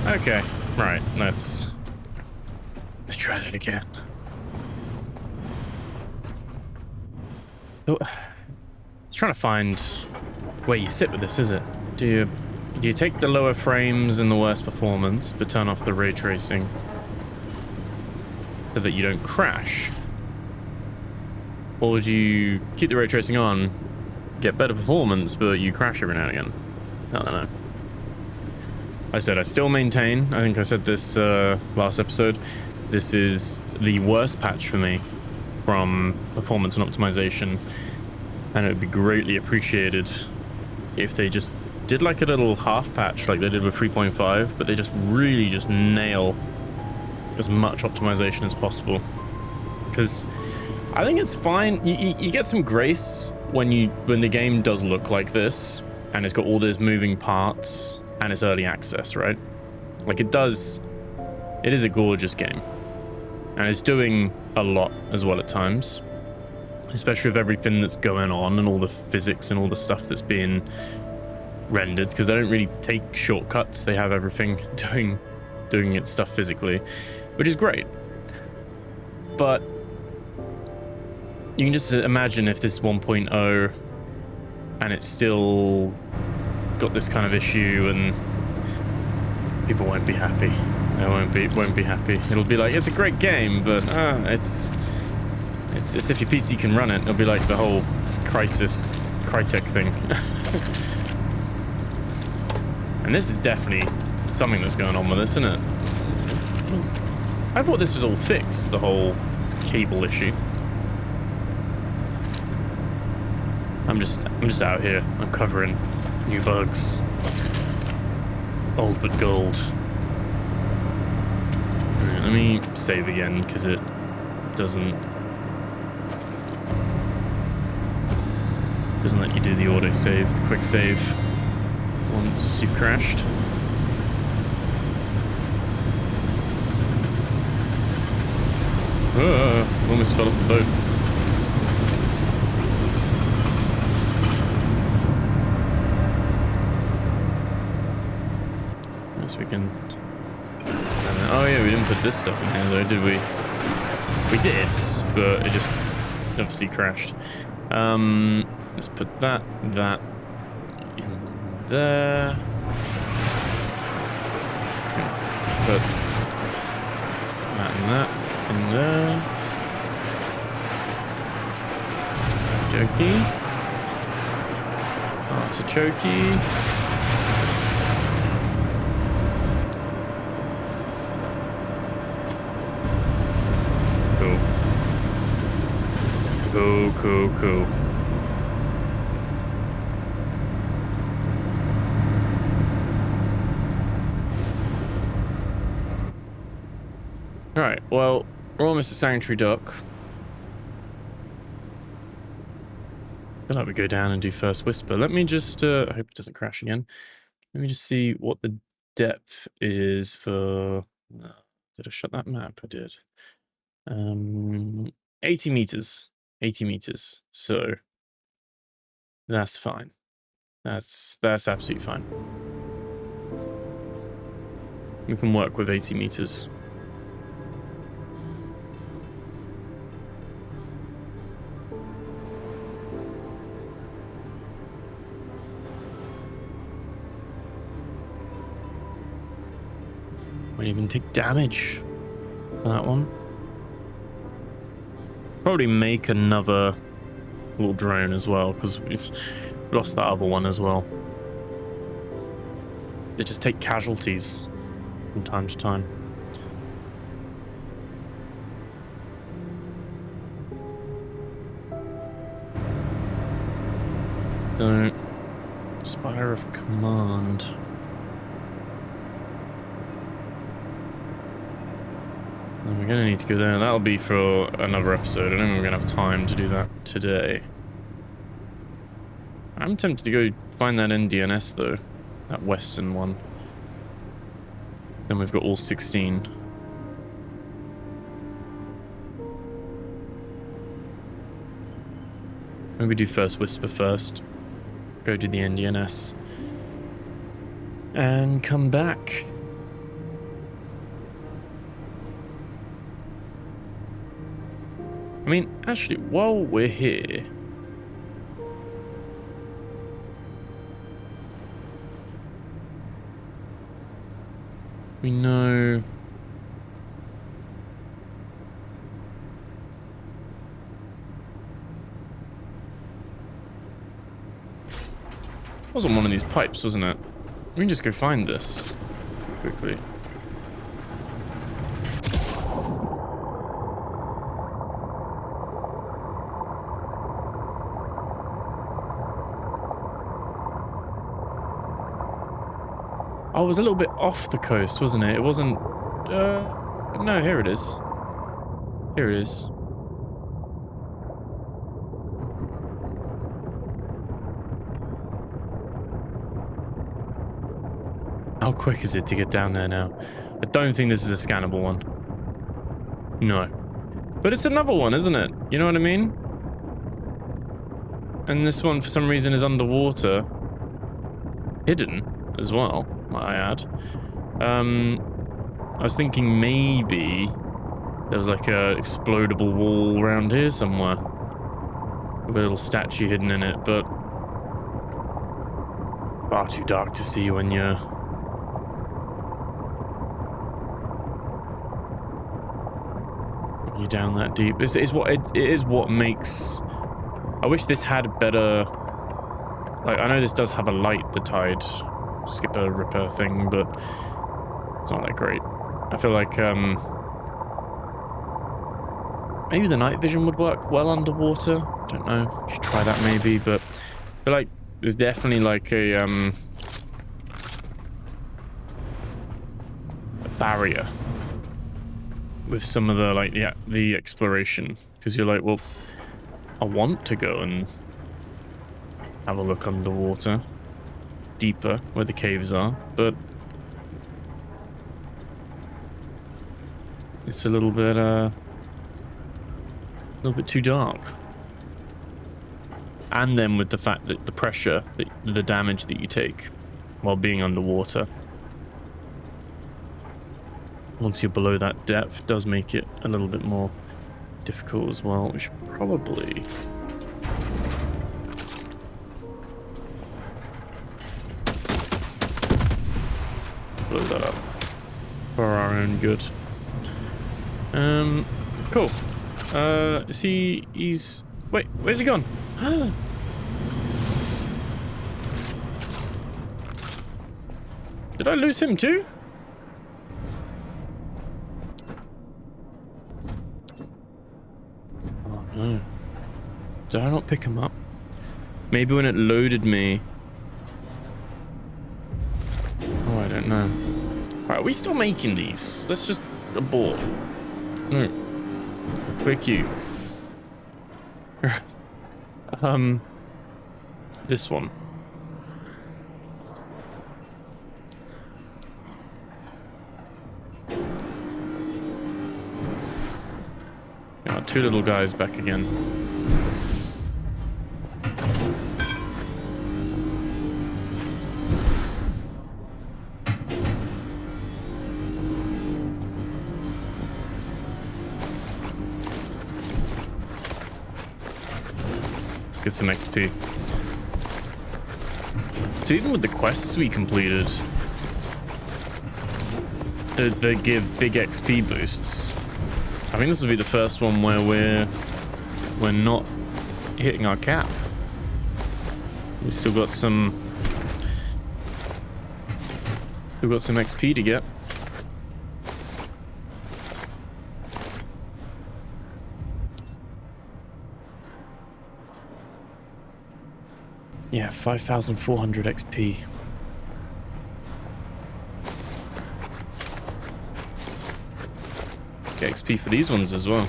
Speaker 1: Okay, right, let's try that again. So, it's trying to find where you sit with this, is it? Do you take the lower frames and the worst performance, but turn off the ray tracing so that you don't crash? Or would you keep the ray tracing on, get better performance, but you crash every now and again? I don't know. I said I still maintain, I think I said this last episode, this is the worst patch for me from performance and optimization, and it would be greatly appreciated if they just did like a little half patch like they did with 3.5, but they just really just nail as much optimization as possible. Because I think it's fine. You get some grace when the game does look like this, and it's got all those moving parts, and it's early access, right? Like it is a gorgeous game, and it's doing a lot as well at times, especially with everything that's going on and all the physics and all the stuff that's being rendered, because they don't really take shortcuts. They have everything doing its stuff physically, which is great. But you can just imagine if this is 1.0 and it's still got this kind of issue, and people won't be happy. They won't be happy. It'll be like, it's a great game, but it's if your PC can run it. It'll be like the whole Crytek thing. And this is definitely something that's going on with this, isn't it? I thought this was all fixed, the whole cable issue. I'm just out here uncovering new bugs. Old but gold. Right, let me save again, because it doesn't let you do the auto save, the quick save, once you've crashed. Almost fell off the boat. Yes, we can. Oh yeah, we didn't put this stuff in here though, did we? We did, but it just obviously crashed. Let's put that in there. Put that and that in there. Jokey. Artichoke. Cool. Alright, well, we're almost at Sanctuary Dock. I feel like we go down and do first whisper. Let me just, I hope it doesn't crash again. Let me just see what the depth is for... did I shut that map? I did. 80 meters. 80 meters. So that's fine. That's absolutely fine. We can work with 80 meters. Won't even take damage for that one. Probably make another little drone as well, because we've lost that other one as well. They just take casualties from time to time. So, Spire of Command. And we're gonna need to go there. That'll be for another episode. I don't think we're gonna have time to do that today. I'm tempted to go find that NDNS though, that western one. Then we've got all 16. Maybe do first whisper first. Go to the NDNS. And come back. I mean, actually, while we're here... we know... it wasn't one of these pipes, wasn't it? We can just go find this quickly. Oh, it was a little bit off the coast, wasn't it? It wasn't... no, here it is. Here it is. How quick is it to get down there now? I don't think this is a scannable one. No. But it's another one, isn't it? You know what I mean? And this one, for some reason, is underwater. Hidden as well, might I add. I was thinking maybe there was like a explodable wall around here somewhere with a little statue hidden in it, but far too dark to see when you're down that deep. It is what makes. I wish this had better. Like, I know this does have a light, the tide skipper ripper thing, but it's not that great. I feel like maybe the night vision would work well underwater. Don't know. Should try that maybe, but I feel like there's definitely like a barrier with some of the like the exploration, because you're like, well, I want to go and have a look underwater, deeper where the caves are, but it's a little bit too dark. And then with the fact that the pressure, the damage that you take while being underwater, once you're below that depth, does make it a little bit more difficult as well. We should probably blow that up for our own good. Cool. He's wait, where's he gone? Did I lose him too? Oh no. Did I not pick him up? Maybe when it loaded me. Oh, I don't know. Alright, are we still making these? Let's just abort. No. Quick you. This one. Got two little guys back again. Get some XP. So even with the quests we completed, they give big XP boosts. I think this will be the first one where we're not hitting our cap. We still got some XP to get. Yeah, 5,400 XP. Get XP for these ones as well.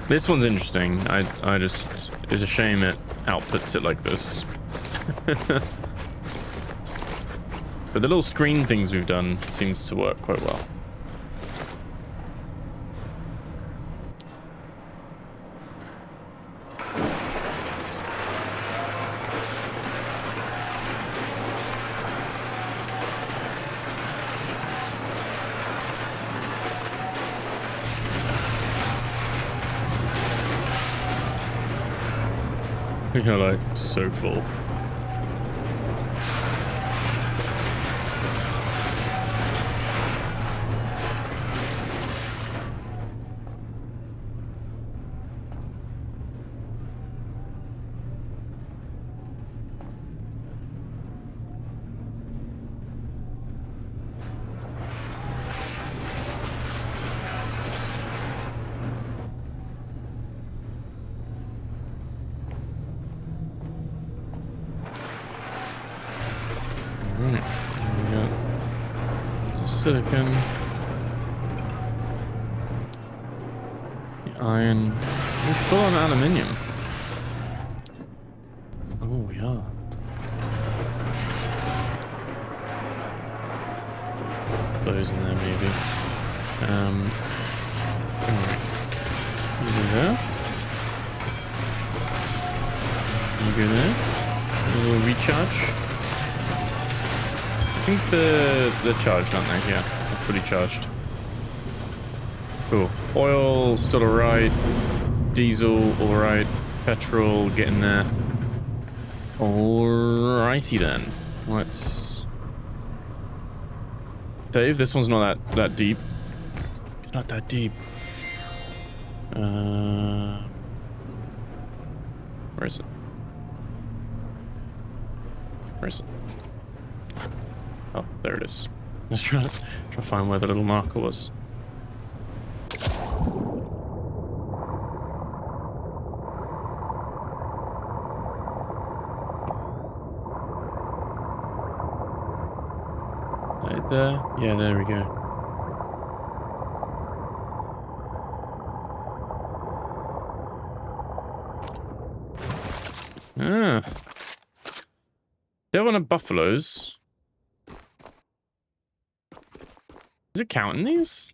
Speaker 1: This one's interesting. I just, it's a shame it outputs it like this. But the little screen things we've done seems to work quite well. You're like so full. Silicon. iron. We're full on aluminium. Oh, we are. Those in there, maybe. Alright. You go there. You go there. A little recharge. I think they're charged, aren't they? Yeah, they're fully charged. Cool. Oil, still alright. Diesel, alright. Petrol, getting there. Alrighty then. Let's save. This one's not that deep. It's not that deep. Where is it? Where is it? Oh, there it is. Let's try to find where the little marker was. Right there? Yeah, there we go. Ah. They're one of buffaloes. Is it counting these?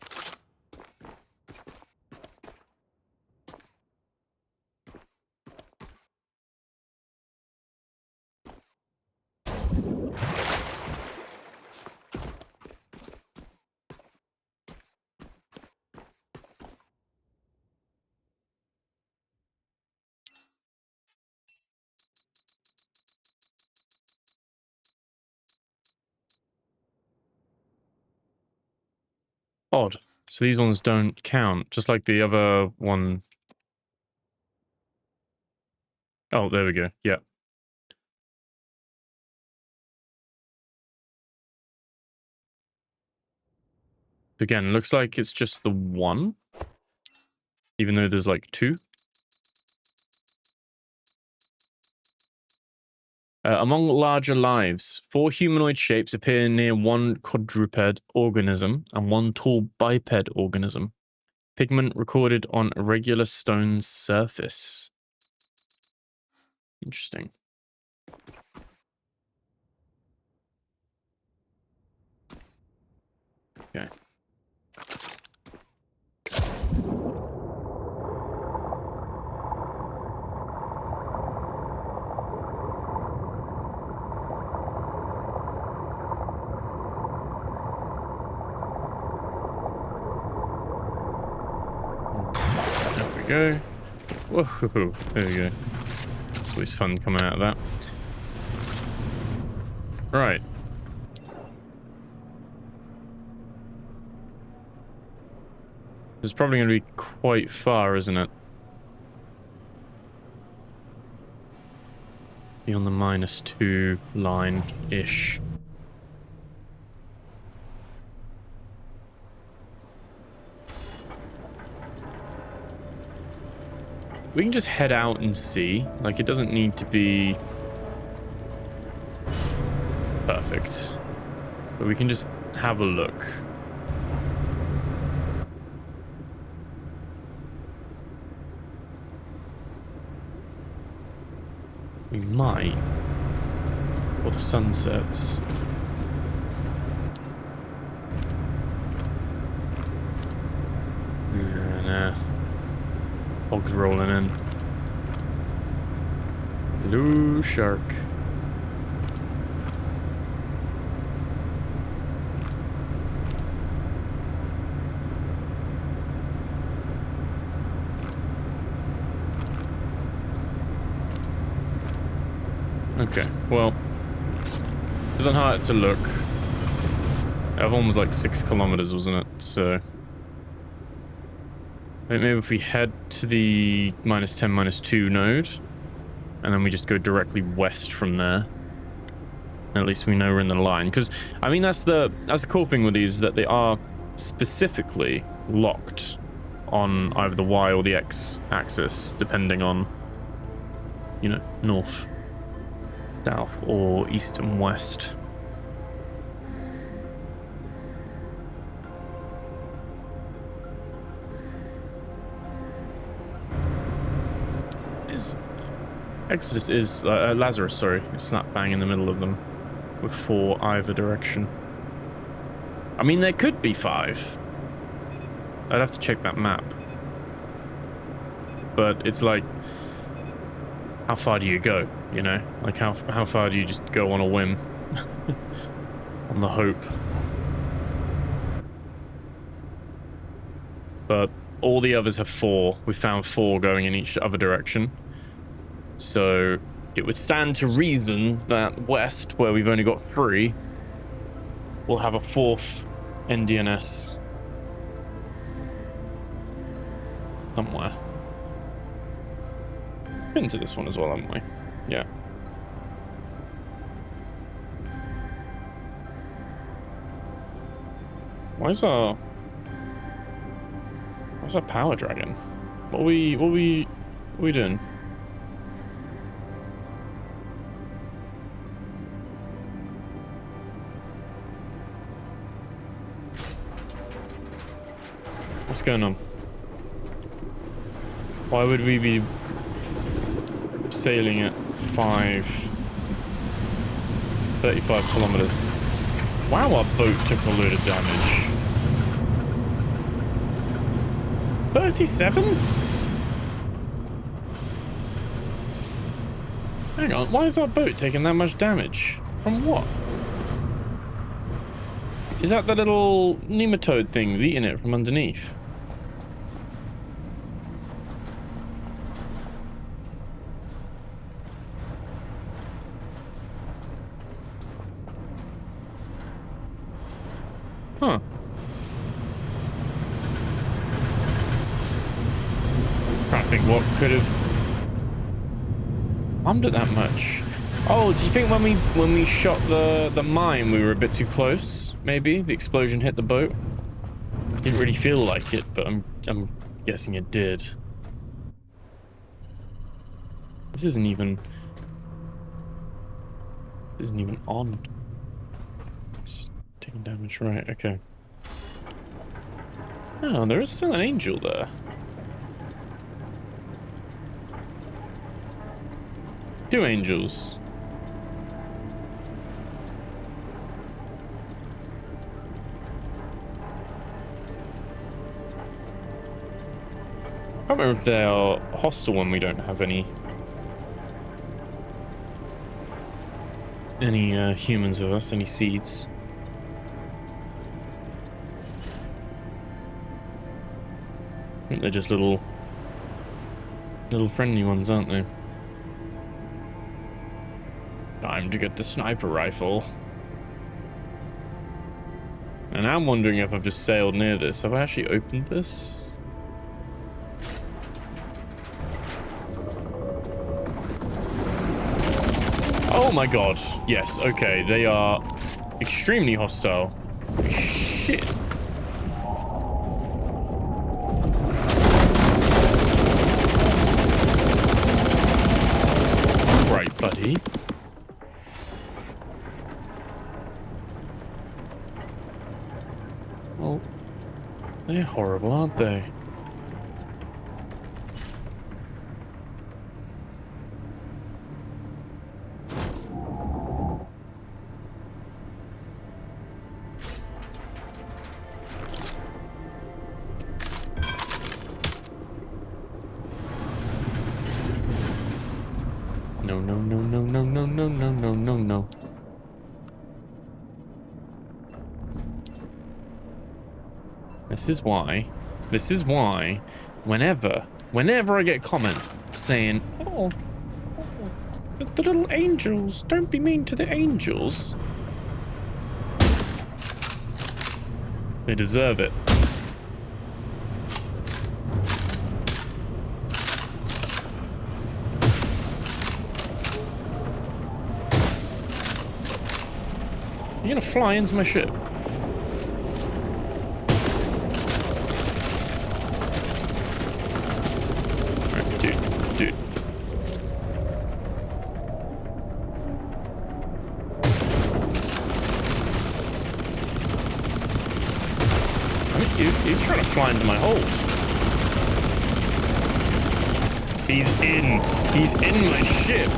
Speaker 1: Odd. So these ones don't count, just like the other one. Oh, there we go. Yeah. Again, looks like it's just the one, even though there's like two. Among larger lives, 4 humanoid shapes appear near one quadruped organism and one tall biped organism. Pigment recorded on a regular stone surface. Interesting. Okay. Go. Whoa, there we go. It's always fun coming out of that. Right. It's probably going to be quite far, isn't it? Be on the -2 line-ish. We can just head out and see. Like, it doesn't need to be perfect. But we can just have a look. We might. Or the sun sets. Nah. Hogs rolling in. Blue shark. Okay, well, it isn't hard to look. That one was like 6 kilometers, wasn't it? So maybe if we head to the -10, -2 node, and then we just go directly west from there. At least we know we're in the line. Because, I mean, that's the cool thing with these, that they are specifically locked on either the Y or the X axis, depending on, you know, north, south, or east and west. is Exodus is Lazarus, sorry, is slap bang in the middle of them with 4 either direction. I mean, there could be 5. I'd have to check that map. But it's like, how far do you go, you know? Like, how far do you just go on a whim? On the hope. But all the others have 4. We found 4 going in each other direction. So it would stand to reason that west, where we've only got 3, will have a 4th NDNS somewhere. Been to this one as well, haven't we? Yeah. Where's our power dragon? What are we doing? What's going on? Why would we be sailing at 35 kilometers? Wow, our boat took a load of damage. 37? Hang on, why is our boat taking that much damage? From what? Is that the little nematode things eating it from underneath? Huh. Trying to think what could have harmed it that much. Oh, do you think when we shot the mine we were a bit too close? Maybe the explosion hit the boat. Didn't really feel like it, but I'm guessing it did. This isn't even on. It's taking damage, right? Okay. Oh, there is still an angel there. Two angels. I can't remember if they are hostile when we don't have any humans with us, any seeds. I think they're just little friendly ones, aren't they? Time to get the sniper rifle. And now I'm wondering if I've just sailed near this. Have I actually opened this? Oh my god. Yes, okay. They are extremely hostile. Shit. Right, buddy. Well, they're horrible, aren't they? No. This is why, whenever I get a comment saying, oh, the little angels, don't be mean to the angels. They deserve it. You're gonna fly into my ship. Right, dude. I mean, he's trying to fly into my holes. He's in. He's in my ship.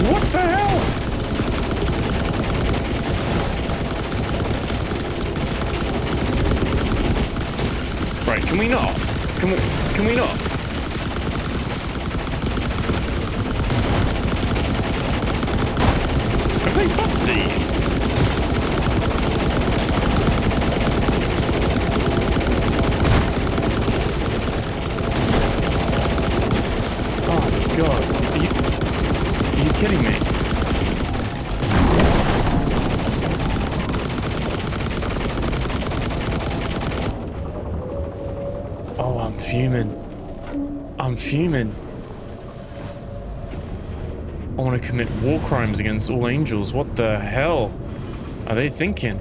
Speaker 1: What the hell? Right, can we not? Can we not? Have they buffed these? God, are you kidding me? Oh, I'm fuming. I'm fuming. I want to commit war crimes against all angels. What the hell are they thinking?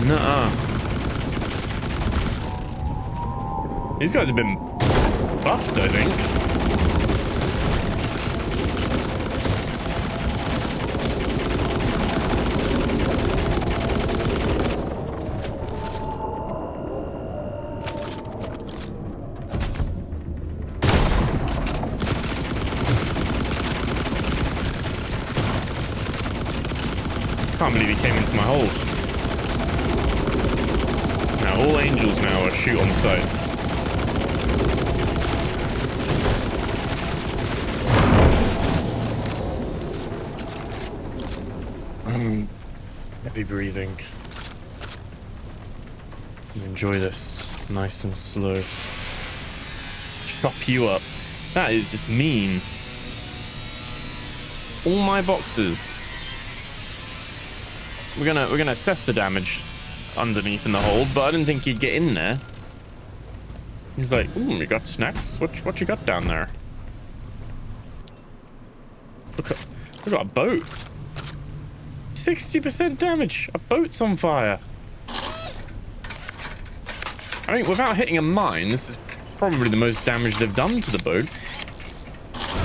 Speaker 1: Nuh-uh. These guys have been buffed, I think. Can't believe he came into my hold. All angels now are shoot on the side. Heavy breathing. Enjoy this nice and slow. Chop you up. That is just mean. All my boxes. We're gonna assess the damage underneath in the hold, but I didn't think he'd get in there. He's like, ooh, you got snacks? What you got down there? Look at a boat. 60% damage. A boat's on fire. I mean, without hitting a mine, this is probably the most damage they've done to the boat.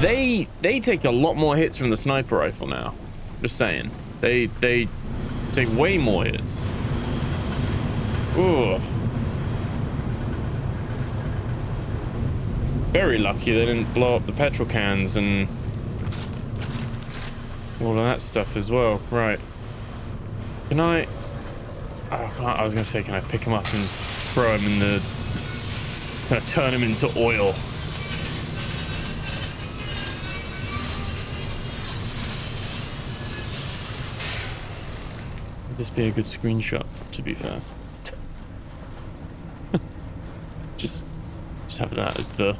Speaker 1: They take a lot more hits from the sniper rifle now. Just saying. They take way more hits. Ooh. Very lucky they didn't blow up the petrol cans and all of that stuff as well. Right. Can I... Oh, I was going to say, can I pick him up and throw him in the... Kind of turn him into oil? Would this be a good screenshot, to be fair? Just have that as the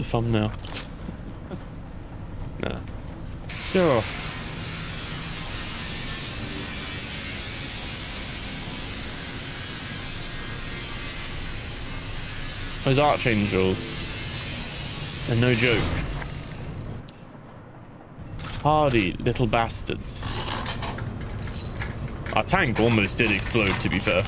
Speaker 1: thumbnail. Nah. Oh. Those archangels are no joke. Hardy little bastards. Our tank almost did explode, to be fair.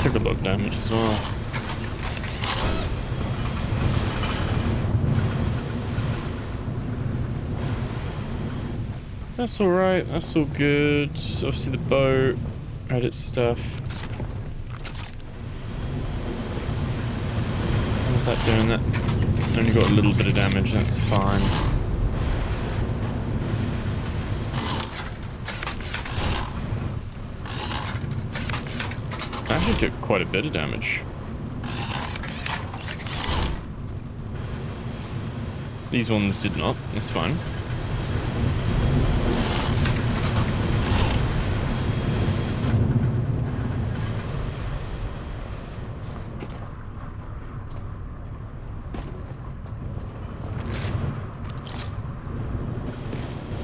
Speaker 1: Took a lot of damage as well. That's alright, that's all good. Obviously the boat had its stuff. How's that doing? That only got a little bit of damage, that's fine. Actually took quite a bit of damage. These ones did not. That's fine.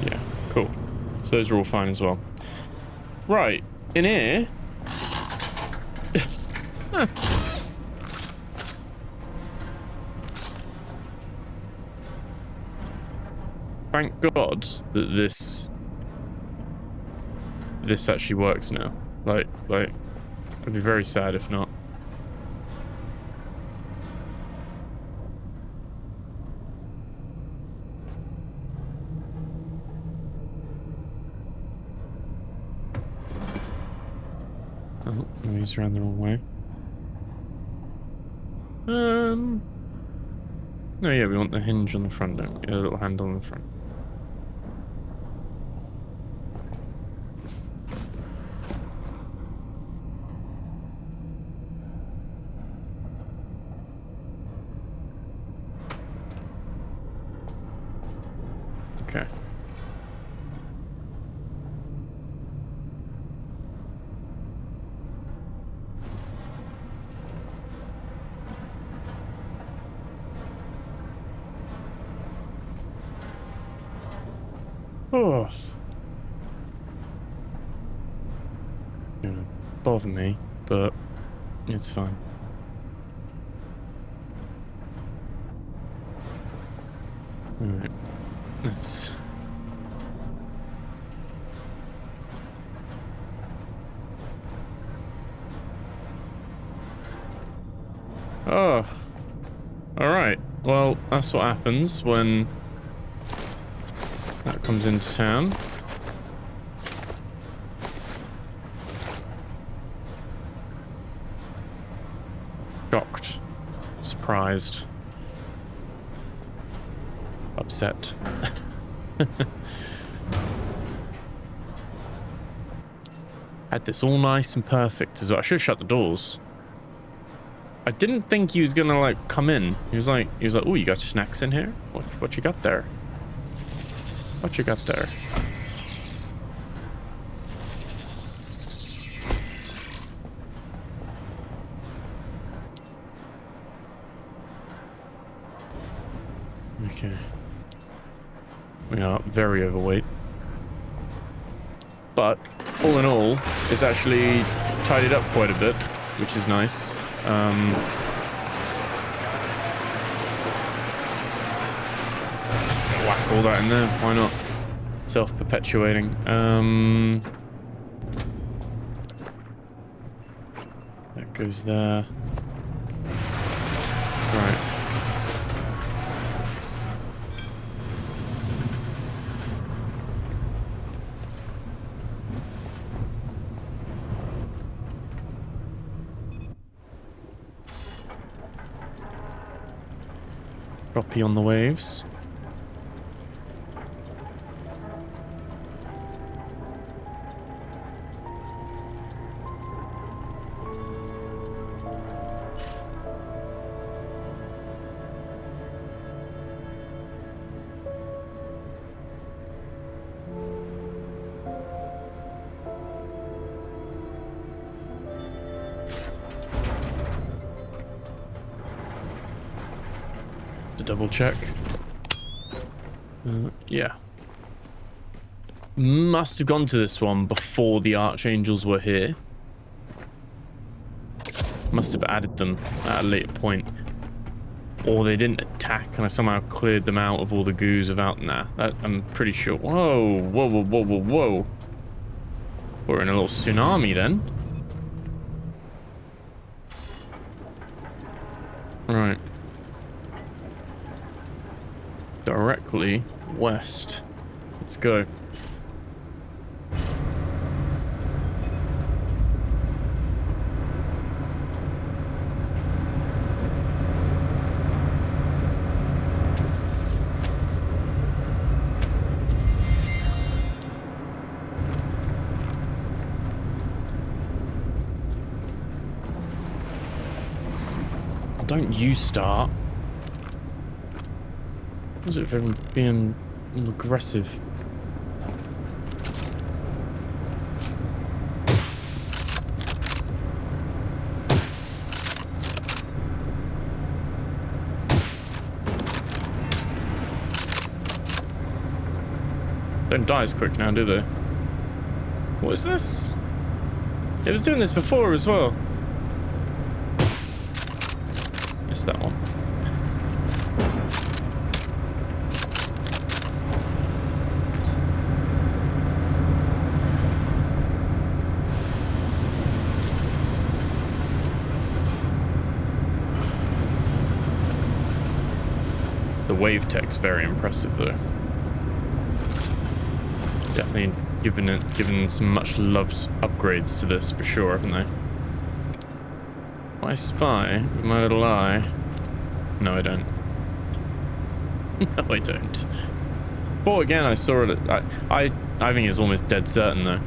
Speaker 1: Yeah, cool. So those are all fine as well. Right, in here. Thank God that this actually works now. Like, I'd be very sad if not. Oh, no, he's around the wrong way. No, yeah, we want the hinge on the front, don't we? A little handle on the front. Okay. Oh. Gonna bother me, but it's fine. Alright. Let's... Oh. Alright. Well, that's what happens when that comes into town. Shocked. Surprised. Upset. Had this all nice and perfect as well. I should have shut the doors. I didn't think he was gonna like come in. He was like, oh, you got snacks in here? What you got there? What you got there? Okay. We are very overweight. But all in all, it's actually tidied up quite a bit, which is nice. Whack all that in there, why not? Self-perpetuating. That goes there. Right. Droppy on the waves. Double check. Yeah. Must have gone to this one before the archangels were here. Must have added them at a later point. Or they didn't attack and I somehow cleared them out of all the goos without... Nah, I'm pretty sure. Whoa, whoa, whoa, whoa, whoa, whoa. We're in a little tsunami then. Right. Directly west. Let's go. Don't you start. Was it from being aggressive? Don't die as quick now, do they? What is this? It was doing this before as well. Missed that one. The wave tech's very impressive though. Definitely given some much loved upgrades to this for sure, haven't they? I spy with my little eye. No, I don't. No, I don't. But again, I saw it. I think it's almost dead certain though.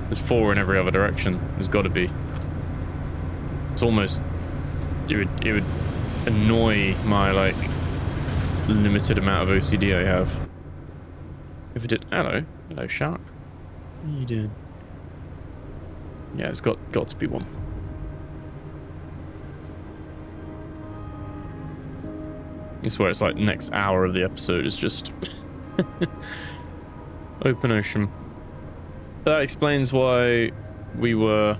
Speaker 1: There's 4 in every other direction. There's got to be. It's almost. It would annoy my like limited amount of OCD I have. If it did. Hello shark. What are you doing? Yeah, it's got to be one. I swear it's like next hour of the episode is just open ocean. That explains why we were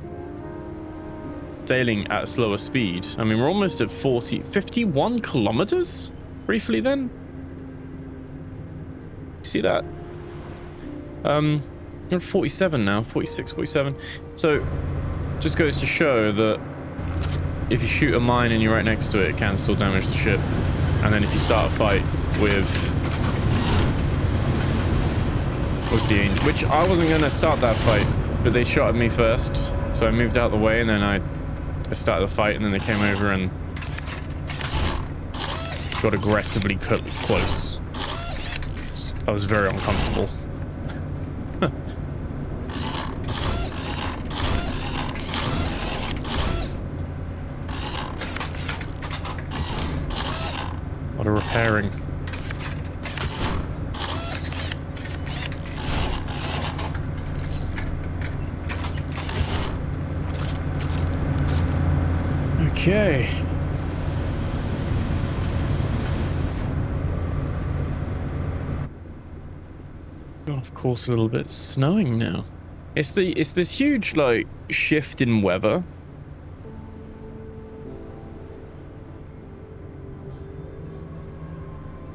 Speaker 1: sailing at a slower speed. I mean, we're almost at 51 kilometers briefly then. See that? We're at 47 now, 46, 47. So just goes to show that if you shoot a mine and you're right next to it, it can still damage the ship. And then if you start a fight with the Angel, which I wasn't going to start that fight, but they shot at me first, so I moved out of the way, and then I started the fight, and then they came over and got aggressively close. I was very uncomfortable. A lot of repairing. Okay. Of course, a little bit snowing now. It's this huge like shift in weather.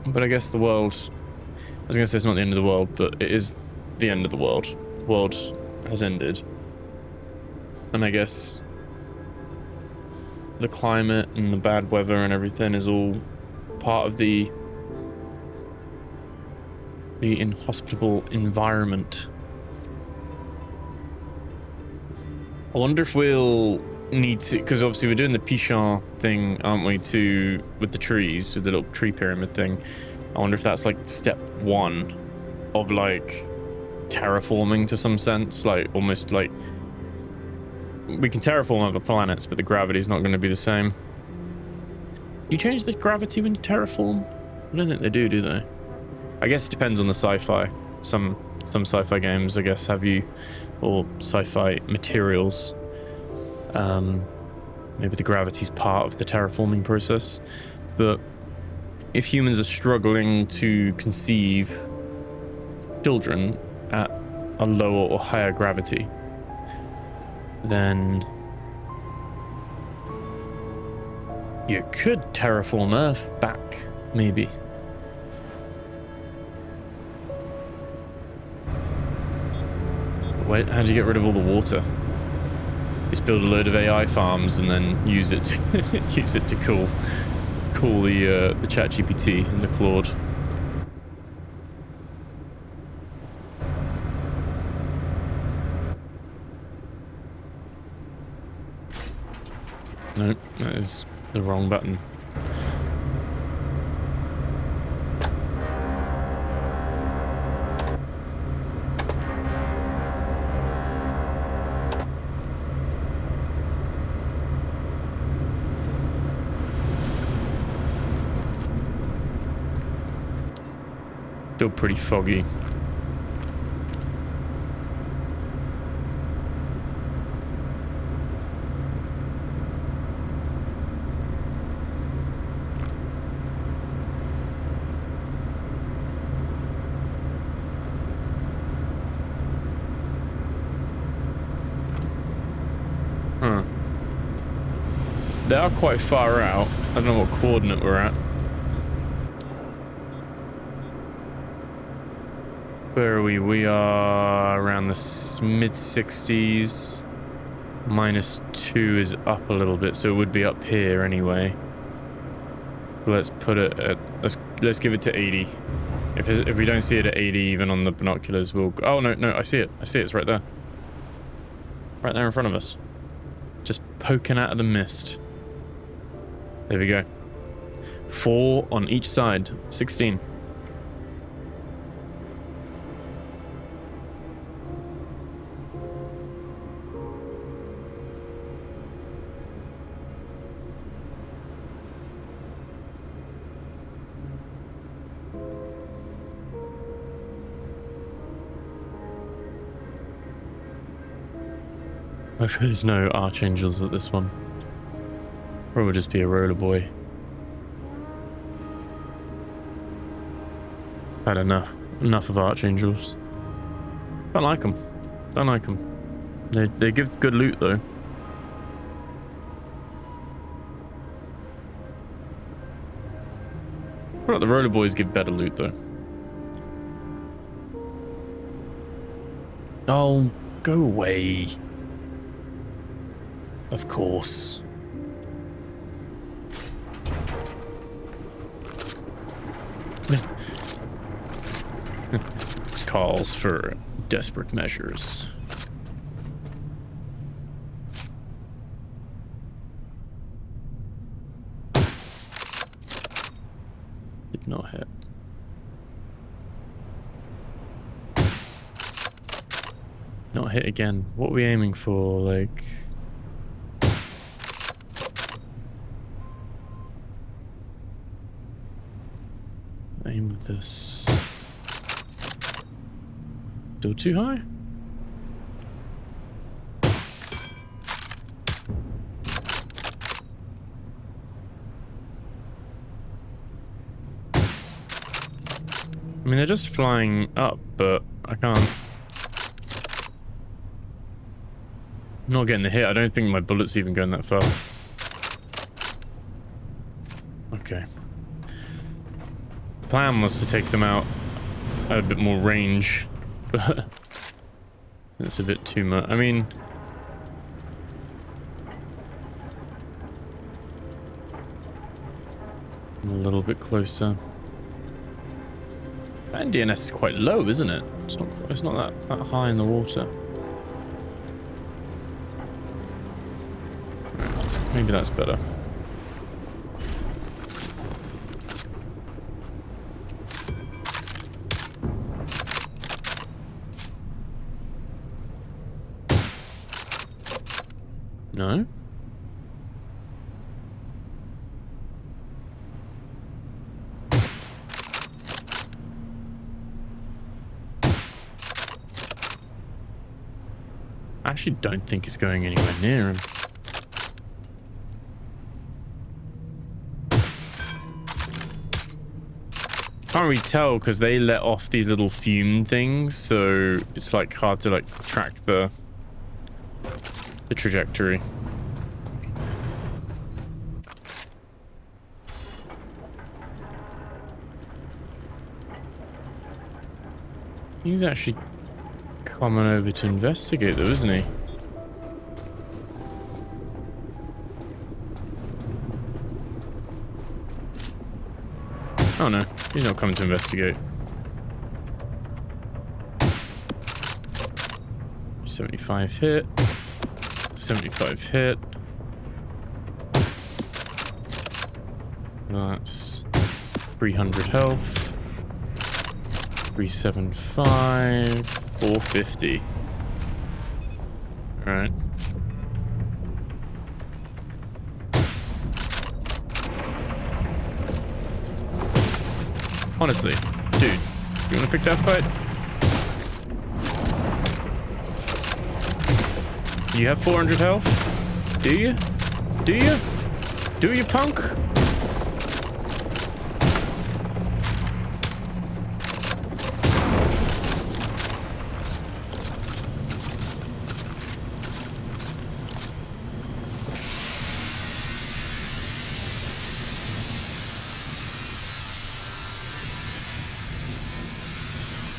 Speaker 1: But I guess the world, I was gonna say it's not the end of the world, but it is the end of the world. The world has ended. And I guess the climate and the bad weather and everything is all part of the inhospitable environment. I wonder if we'll need to, because obviously we're doing the Pichon thing, aren't we, with the trees, with the little tree pyramid thing. I wonder if that's like step 1 of like terraforming to some sense, like almost like we can terraform other planets, but the gravity's not going to be the same. Do you change the gravity when you terraform? I don't think they do they? I guess it depends on the sci-fi. Some sci-fi games, I guess, have you, or sci-fi materials. Maybe the gravity's part of the terraforming process. But if humans are struggling to conceive children at a lower or higher gravity, then you could terraform Earth back, maybe. Wait, how do you get rid of all the water? Just build a load of AI farms and then use it to use it to cool the ChatGPT and the Claude. No, that is the wrong button. Still pretty foggy. They are quite far out. I don't know what coordinate we're at. Where are we? We are around the mid-60s. -2 is up a little bit, so it would be up here anyway. Let's put it at... let's give it to 80. If we don't see it at 80 even on the binoculars, we'll... Oh, no, I see it. It's right there. Right there in front of us. Just poking out of the mist. There we go. 4 on each side. 16. I hope there's no archangels at this one. Or it would just be a roller boy. Had enough of archangels. Don't like them. They give good loot though. Well, the roller boys give better loot though. Oh, go away. Of course. This calls for desperate measures. Did not hit. Not hit again. What are we aiming for? Like... aim with this. Still too high? I mean, they're just flying up, but I can't. I'm not getting the hit. I don't think my bullet's even going that far. Okay. Plan was to take them out at a bit more range, but it's a bit too much. I mean, a little bit closer. That DNS is quite low, isn't it? It's not that high in the water. Right, maybe that's better. No? I actually don't think it's going anywhere near him. Can't really tell because they let off these little fume things, so it's like hard to like track the trajectory. He's actually coming over to investigate though, isn't he? Oh no, he's not coming to investigate. 75 hit. 75 hit. That's 300 health. 375. 450. Alright. Honestly, dude, you wanna pick that fight? You have 400 health? Do you? Do you? Do you, punk?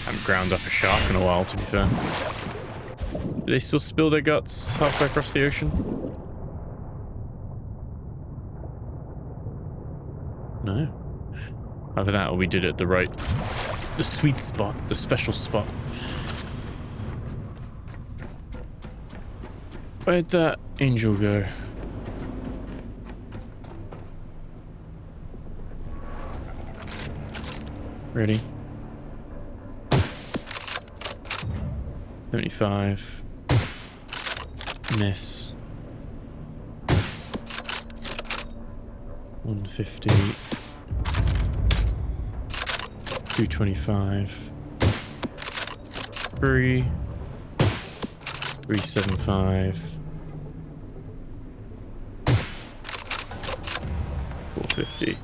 Speaker 1: I haven't ground up a shark in a while, to be fair. Do they still spill their guts halfway across the ocean? No. Either that or we did it the sweet spot, the special spot. Where'd that angel go? Ready? 75. Miss. 150. 225. 3. 375. 450.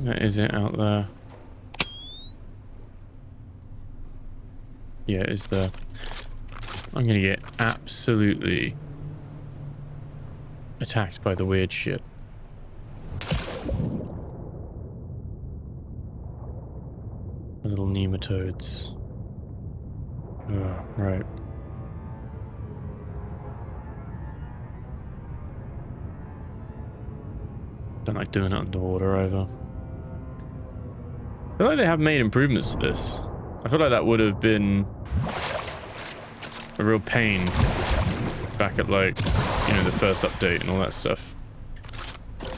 Speaker 1: That is it out there. Yeah, it is there. I'm gonna get absolutely attacked by the weird shit. The little nematodes. Oh, right. Don't like doing it underwater either. I feel like they have made improvements to this. I feel like that would have been a real pain back at, like, you know, the first update and all that stuff.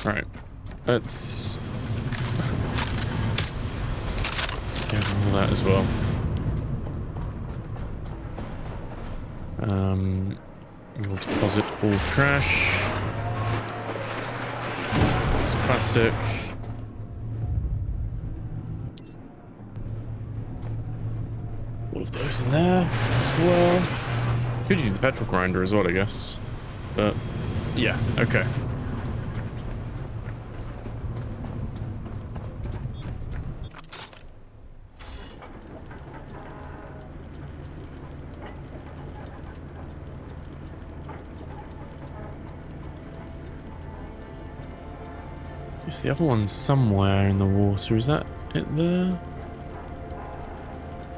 Speaker 1: Right. Let's get all that as well. We'll deposit all trash. Some plastic. All of those in there as well. Could use the petrol grinder as well, I guess. But yeah, okay. Yes, the other one's somewhere in the water. Is that it there?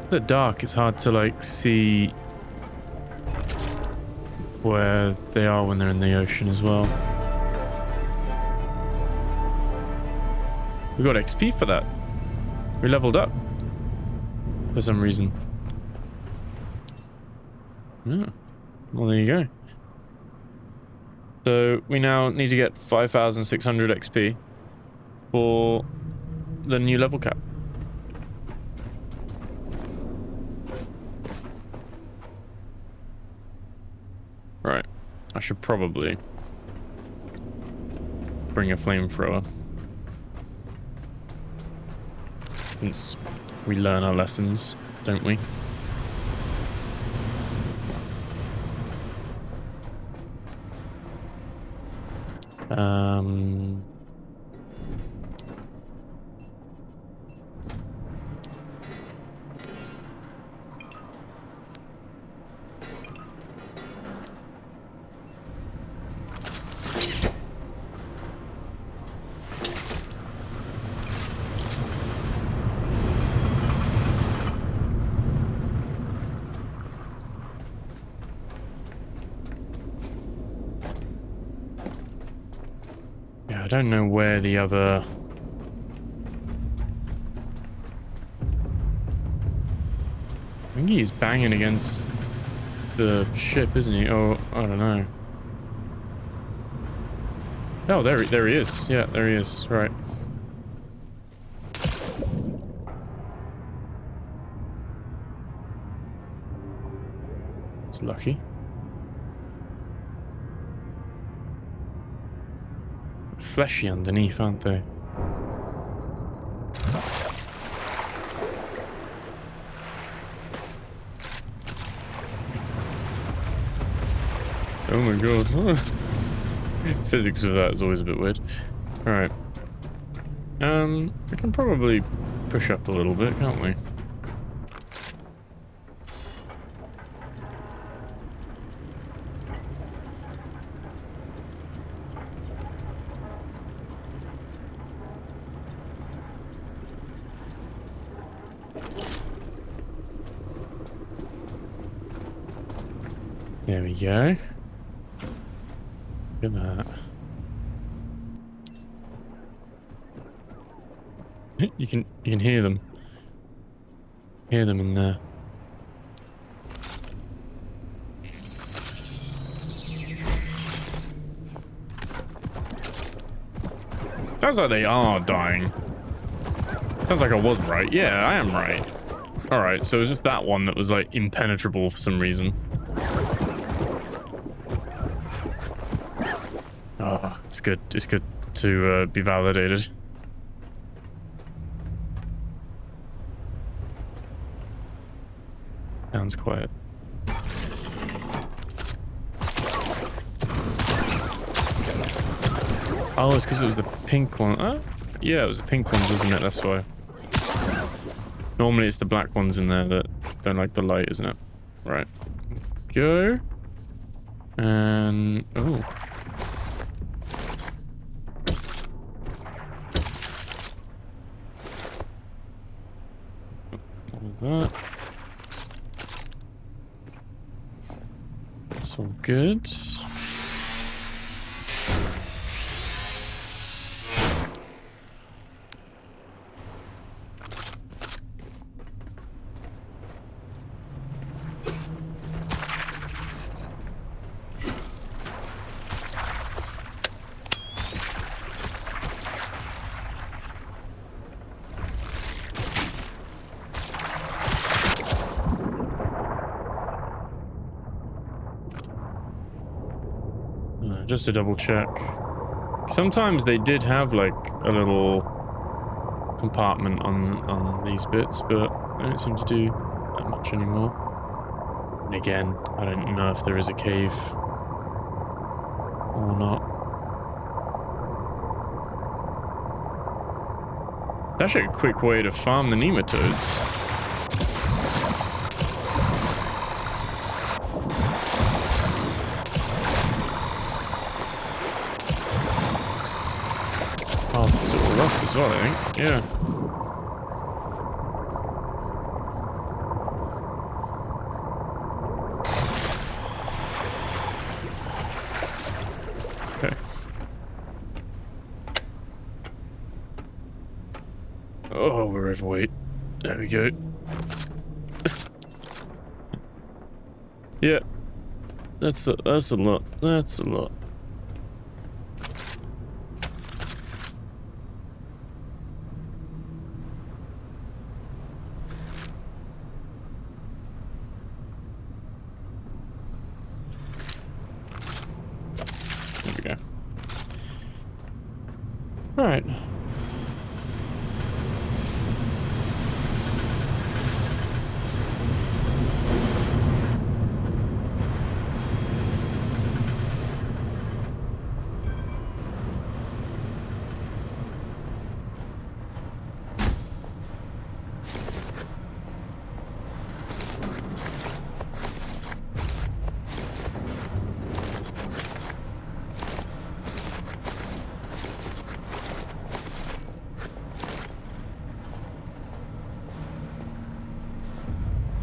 Speaker 1: The dark, it's hard to like see where they are when they're in the ocean as well. We got XP for that. We leveled up for some reason. Yeah. Well, there you go. So we now need to get 5,600 XP for the new level cap. Right. I should probably bring a flamethrower, since we learn our lessons, don't we? I don't know where the other... I think he's banging against the ship, isn't he? Oh, I don't know. Oh, there he is. Yeah, there he is. Right. He's lucky. Fleshy underneath, aren't they? Oh my god. Physics of that is always a bit weird. Alright. We can probably push up a little bit, can't we? There we go. Look at that. You can hear them. Hear them in there. Sounds like they are dying. Sounds like I was right. Yeah, I am right. Alright, so it was just that one that was like impenetrable for some reason. Oh, it's good. It's good to be validated. Sounds quiet. Oh, it's because it was the pink one. Yeah, it was the pink ones, wasn't it? That's why. Normally it's the black ones in there that don't like the light, isn't it? Right. Go. And... oh. All that. That's all good. Just to double check. Sometimes they did have like a little compartment on these bits, but they don't seem to do that much anymore. And again, I don't know if there is a cave or not. That's actually a quick way to farm the nematodes. Rough as well, I think. Yeah. Okay. Oh, we're overweight. There we go. Yeah. That's a lot. That's a lot. Right.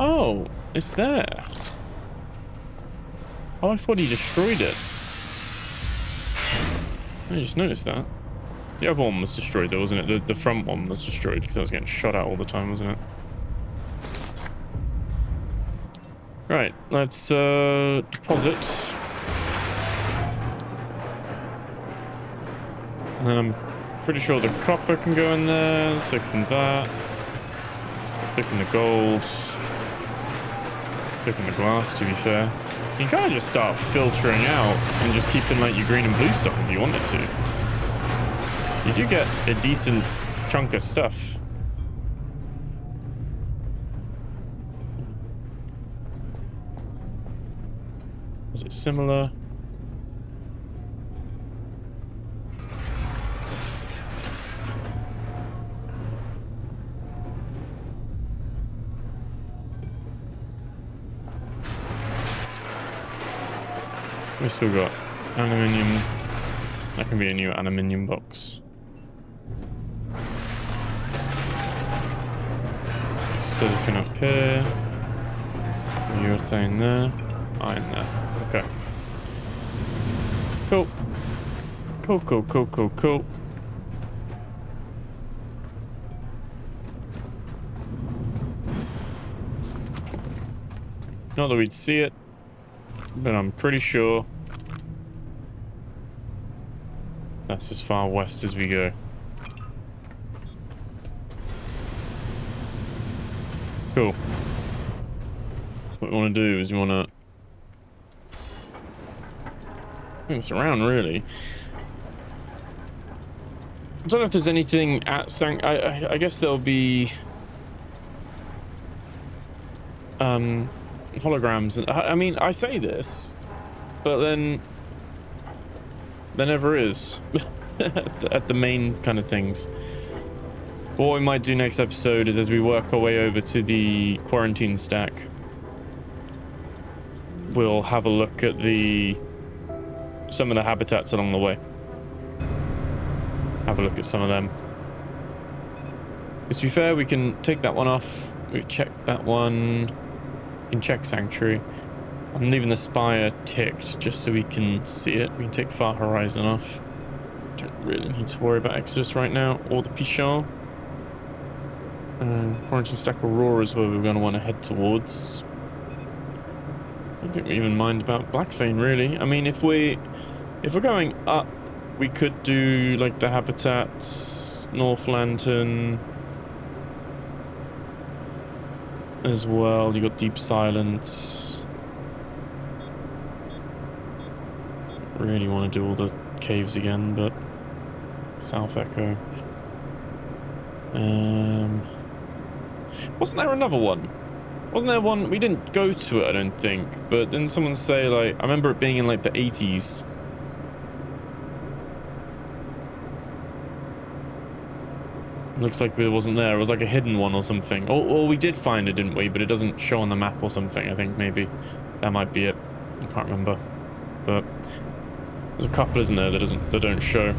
Speaker 1: Oh, it's there. Oh, I thought he destroyed it. I just noticed that. The other one was destroyed though, wasn't it? The front one was destroyed because I was getting shot at all the time, wasn't it? Right, let's deposit. And then I'm pretty sure the copper can go in there, so can that. Click on the gold. Click on the glass, to be fair. You can kind of just start filtering out and just keeping like your green and blue stuff if you wanted to. You do get a decent chunk of stuff. Is it similar? We've still got aluminium. That can be a new aluminium box. Silicon up here. Urethane there. Iron there. Okay. Cool. Cool, cool, cool, cool, cool. Not that we'd see it, but I'm pretty sure that's as far west as we go. Cool. What we want to do is we want to... I think it's around, really. I don't know if there's anything at I guess there'll be... holograms. I mean, I say this, but then there never is at the main kind of things. What we might do next episode is, as we work our way over to the quarantine stack, we'll have a look at some of the habitats along the way. Have a look at some of them. To be fair, we can take that one off. We've checked that one. We can check Sanctuary. I'm leaving the Spire ticked just so we can see it. We can take Far Horizon off. Don't really need to worry about Exodus right now, or the Pichon. Quarantine Stack Aurora is where we're going to want to head towards. I don't think we even mind about Blackfane, really. I mean, if we're going up, we could do like the habitats, North Lantern as well. You got Deep Silence. Really want to do all the caves again, but South Echo. Wasn't there another one? Wasn't there one? We didn't go to it, I don't think. But didn't someone say, like, I remember it being in like the 80s. Looks like it wasn't there. It was like a hidden one or something. Or we did find it, didn't we? But it doesn't show on the map or something. I think maybe that might be it. I can't remember. But there's a couple, isn't there, that don't show.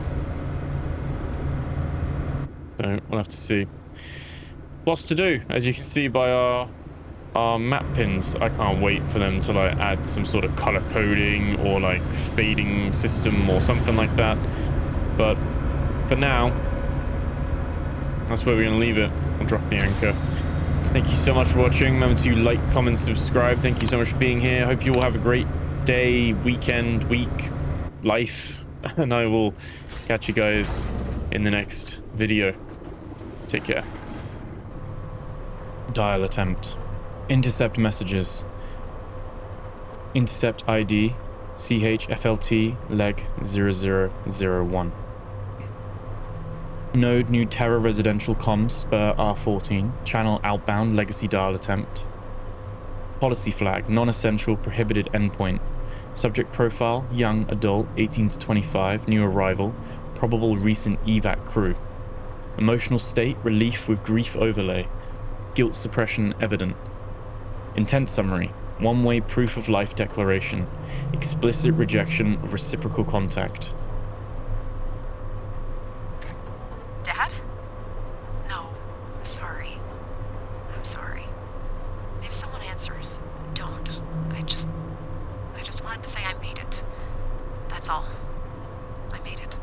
Speaker 1: So we'll have to see. Lots to do, as you can see by our map pins. I can't wait for them to like add some sort of color coding or like fading system or something like that. But for now, that's where we're going to leave it. I'll drop the anchor. Thank you so much for watching. Remember to like, comment, subscribe. Thank you so much for being here. Hope you all have a great day, weekend, week, life. And I will catch you guys in the next video. Take care. Dial attempt. Intercept messages. Intercept ID CHFLT leg 0001. Node New Terra Residential Comms Spur R14. Channel outbound legacy dial attempt. Policy flag. Non-essential prohibited endpoint. Subject profile. Young adult 18 to 25. New arrival. Probable recent evac crew. Emotional state. Relief with grief overlay. Guilt suppression evident. Intent summary. One-way proof of life declaration. Explicit rejection of reciprocal contact.
Speaker 2: Dad? No. Sorry. I'm sorry. If someone answers, don't. I just wanted to say I made it. That's all. I made it.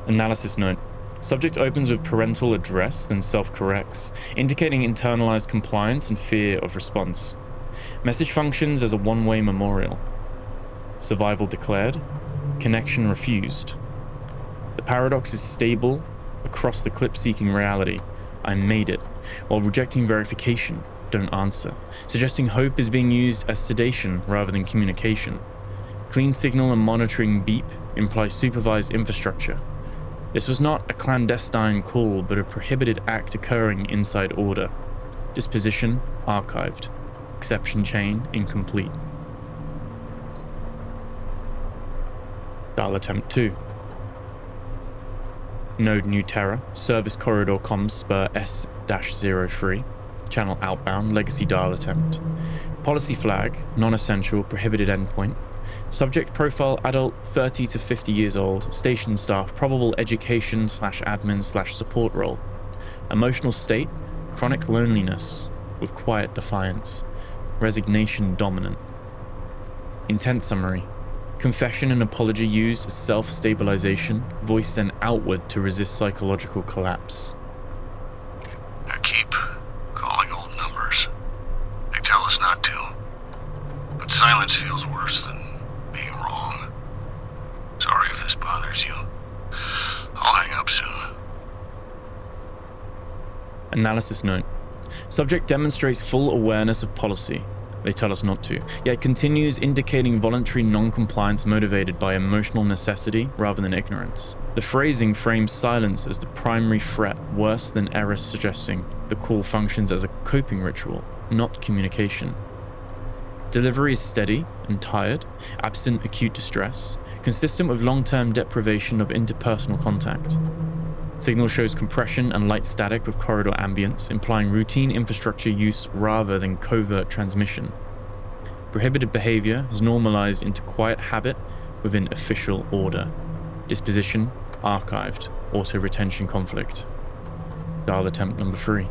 Speaker 1: Analysis note. Subject opens with parental address, then self-corrects, indicating internalized compliance and fear of response. Message functions as a one-way memorial. Survival declared. Connection refused. The paradox is stable across the clip-seeking reality. I made it, while rejecting verification, don't answer, suggesting hope is being used as sedation rather than communication. Clean signal and monitoring beep imply supervised infrastructure. This was not a clandestine call, but a prohibited act occurring inside order. Disposition archived. Exception chain incomplete. Dial attempt 2. Node New Terra. Service corridor comms spur S-03. Channel outbound legacy dial attempt. Policy flag. Non-essential prohibited endpoint. Subject profile adult 30 to 50 years old. Station staff probable education / admin / support role. Emotional state chronic loneliness with quiet defiance. Resignation dominant. Intent summary. Confession and apology used as self-stabilization, voice sent outward to resist psychological collapse.
Speaker 3: I keep calling old numbers. They tell us not to. But silence feels worse than being wrong. Sorry if this bothers you. I'll hang up soon.
Speaker 1: Analysis note. Subject demonstrates full awareness of policy. They tell us not to, yet continues indicating voluntary non-compliance motivated by emotional necessity rather than ignorance. The phrasing frames silence as the primary threat, worse than error, suggesting the call functions as a coping ritual, not communication. Delivery is steady and tired, absent acute distress, consistent with long-term deprivation of interpersonal contact. Signal shows compression and light static with corridor ambience, implying routine infrastructure use rather than covert transmission. Prohibited behavior is normalized into quiet habit within official order. Disposition archived. Auto-retention conflict. Dial attempt number 3.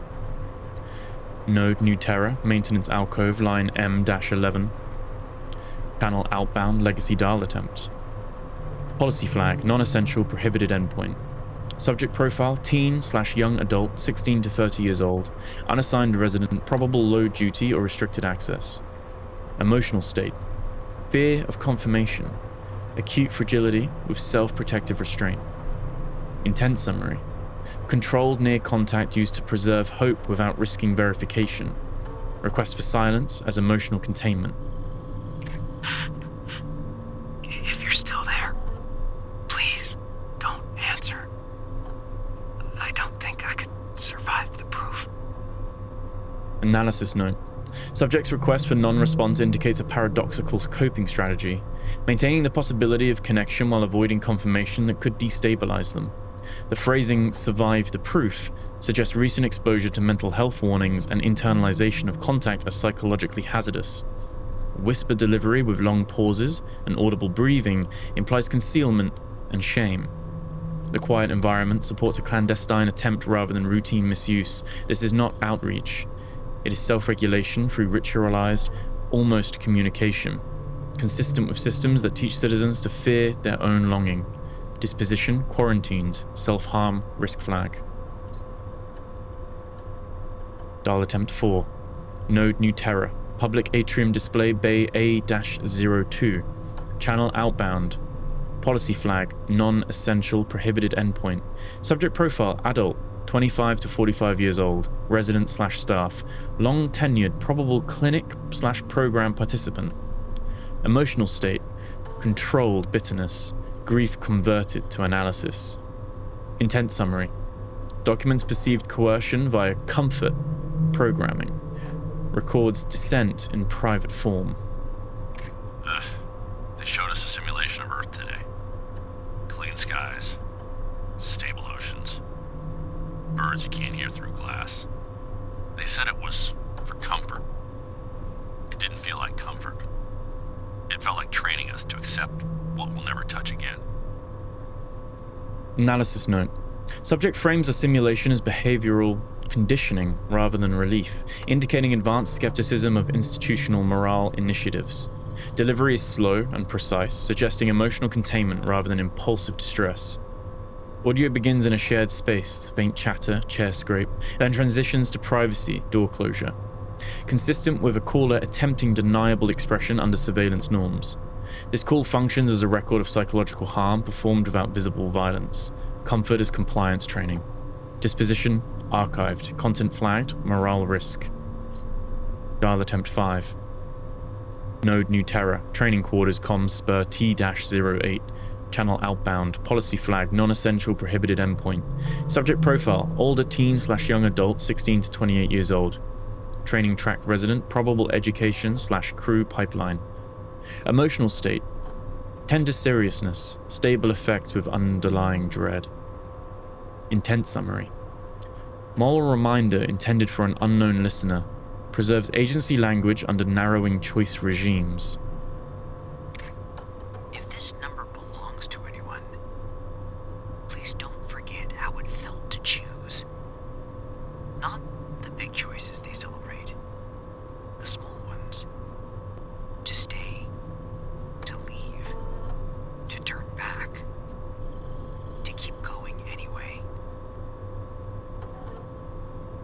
Speaker 1: Node New Terror, maintenance alcove, line M-11. Channel outbound, legacy dial attempt. Policy flag, non-essential, prohibited endpoint. Subject profile, teen/young adult, 16 to 30 years old, unassigned resident, probable low duty or restricted access. Emotional state, fear of confirmation, acute fragility with self-protective restraint. Intent summary, controlled near contact used to preserve hope without risking verification. Request for silence as emotional containment.
Speaker 3: If you're still there, please don't answer. I don't think I could survive the proof.
Speaker 1: Analysis note. Subject's request for non-response indicates a paradoxical coping strategy, maintaining the possibility of connection while avoiding confirmation that could destabilize them. The phrasing "survive the proof" suggests recent exposure to mental health warnings and internalization of contact as psychologically hazardous. Whisper delivery with long pauses and audible breathing implies concealment and shame. The quiet environment supports a clandestine attempt rather than routine misuse. This is not outreach. It is self-regulation through ritualized, almost communication, consistent with systems that teach citizens to fear their own longing. Disposition quarantined, self-harm, risk flag. Dial attempt 4. Node New Terror, public atrium display bay A-02. Channel outbound. Policy flag, non-essential, prohibited endpoint. Subject profile, adult, 25 to 45 years old, resident/staff, long tenured, probable clinic/program participant. Emotional state, controlled bitterness, grief converted to analysis. Intent summary, documents perceived coercion via comfort programming, records dissent in private form.
Speaker 3: They showed us a simulation of Earth today. Clean skies, stable oceans, birds you can't hear through glass. They said it was for comfort. It didn't feel like comfort. It felt like training us to accept what we'll never touch again.
Speaker 1: Analysis note. Subject frames the simulation as behavioral conditioning rather than relief, indicating advanced skepticism of institutional morale initiatives. Delivery is slow and precise, suggesting emotional containment rather than impulsive distress. Audio begins in a shared space, faint chatter, chair scrape, then transitions to privacy, door closure. Consistent with a caller attempting deniable expression under surveillance norms. This call functions as a record of psychological harm performed without visible violence. Comfort as compliance training. Disposition archived. Content flagged. Morale risk. Dial attempt 5. Node New Terror. Training quarters comms spur T-08. Channel outbound. Policy flag. Non-essential prohibited endpoint. Subject profile. Older teen/young adult 16 to 28 years old. Training track resident. Probable education/crew pipeline. Emotional state. Tender seriousness. Stable effect with underlying dread. Intent summary. Moral reminder intended for an unknown listener. Preserves agency language under narrowing choice regimes.
Speaker 4: If this number belongs to anyone, please don't forget how it felt to choose. Not the big choices they celebrate, the small ones. To stay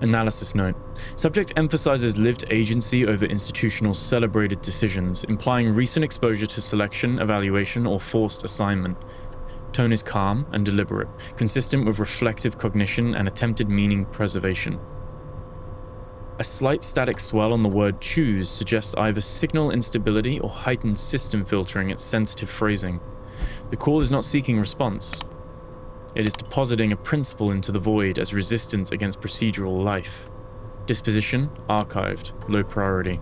Speaker 1: Analysis note. Subject emphasizes lived agency over institutional celebrated decisions, implying recent exposure to selection, evaluation, or forced assignment. Tone is calm and deliberate, consistent with reflective cognition and attempted meaning preservation. A slight static swell on the word choose suggests either signal instability or heightened system filtering at sensitive phrasing. The call is not seeking response. It is depositing a principle into the void as resistance against procedural life. Disposition, archived, low priority.